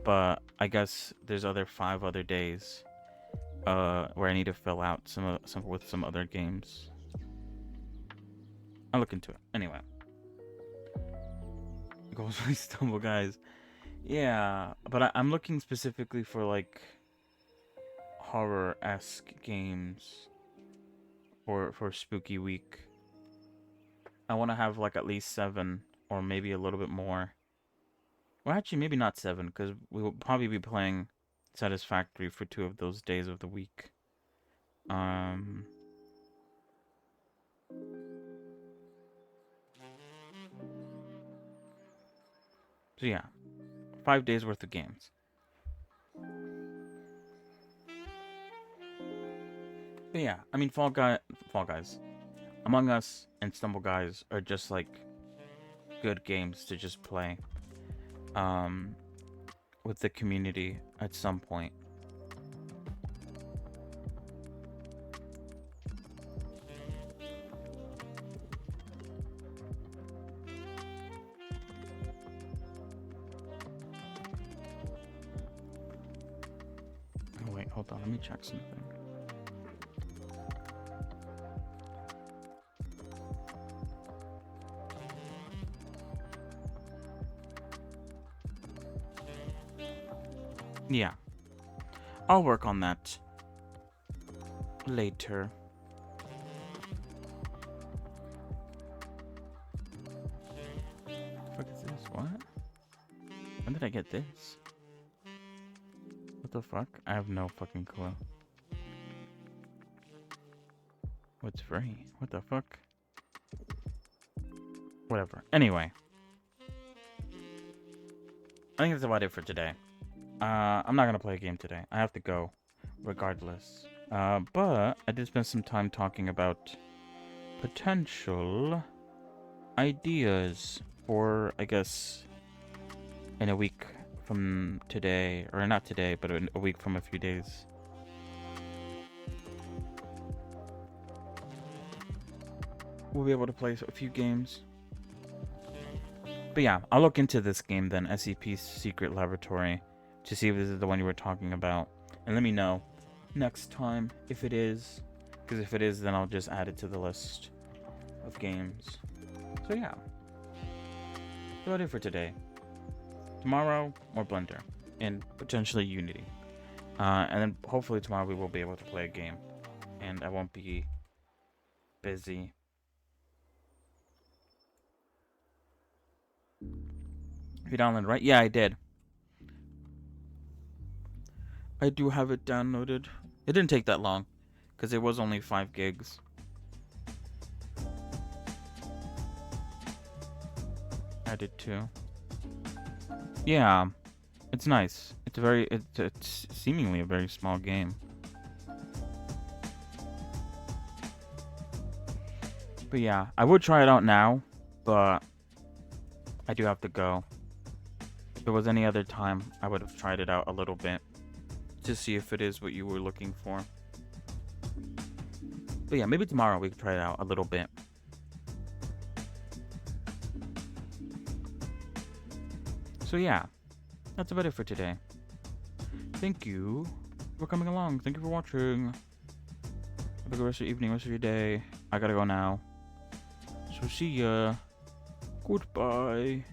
But I guess there's 5 other days where I need to fill out some with some other games. I'll look into it. Anyway. Goes by Stumble Guys. Yeah, but I'm looking specifically for like horror-esque games for Spooky Week. I want to have like at least 7 or maybe a little bit more. Well, actually, maybe not 7 because we will probably be playing Satisfactory for 2 of those days of the week. So yeah, 5 days worth of games. But yeah, I mean, Fall Guys, Among Us, and Stumble Guys are just like good games to just play with the community at some point. hold on, let me check something. Yeah, I'll work on that later. What the fuck is this? What? When did I get this? What the fuck? I have no fucking clue. What's free? What the fuck? Whatever. Anyway. I think that's about it for today. I'm not gonna play a game today. I have to go, regardless. But I did spend some time talking about potential ideas for, I guess, in a week from today, or not today, but in a week from a few days. We'll be able to play a few games. But yeah, I'll look into this game then, SCP Secret Laboratory, to see if this is the one you were talking about. And let me know next time if it is. Because if it is, then I'll just add it to the list of games. So yeah. That's about it for today. Tomorrow, more Blender. And potentially Unity. And then hopefully tomorrow we will be able to play a game. And I won't be busy. You downloaded, right? Yeah, I did. I do have it downloaded. It didn't take that long, because it was only 5 gigs. I did too. Yeah, it's nice. It's seemingly a very small game. But yeah, I would try it out now, but I do have to go. If it was any other time, I would have tried it out a little bit to see if it is what you were looking for. But yeah, maybe tomorrow we could try it out a little bit. So yeah, that's about it for today. Thank you for coming along. Thank you for watching. Have a good rest of your evening, rest of your day. I gotta go now. So see ya. Goodbye.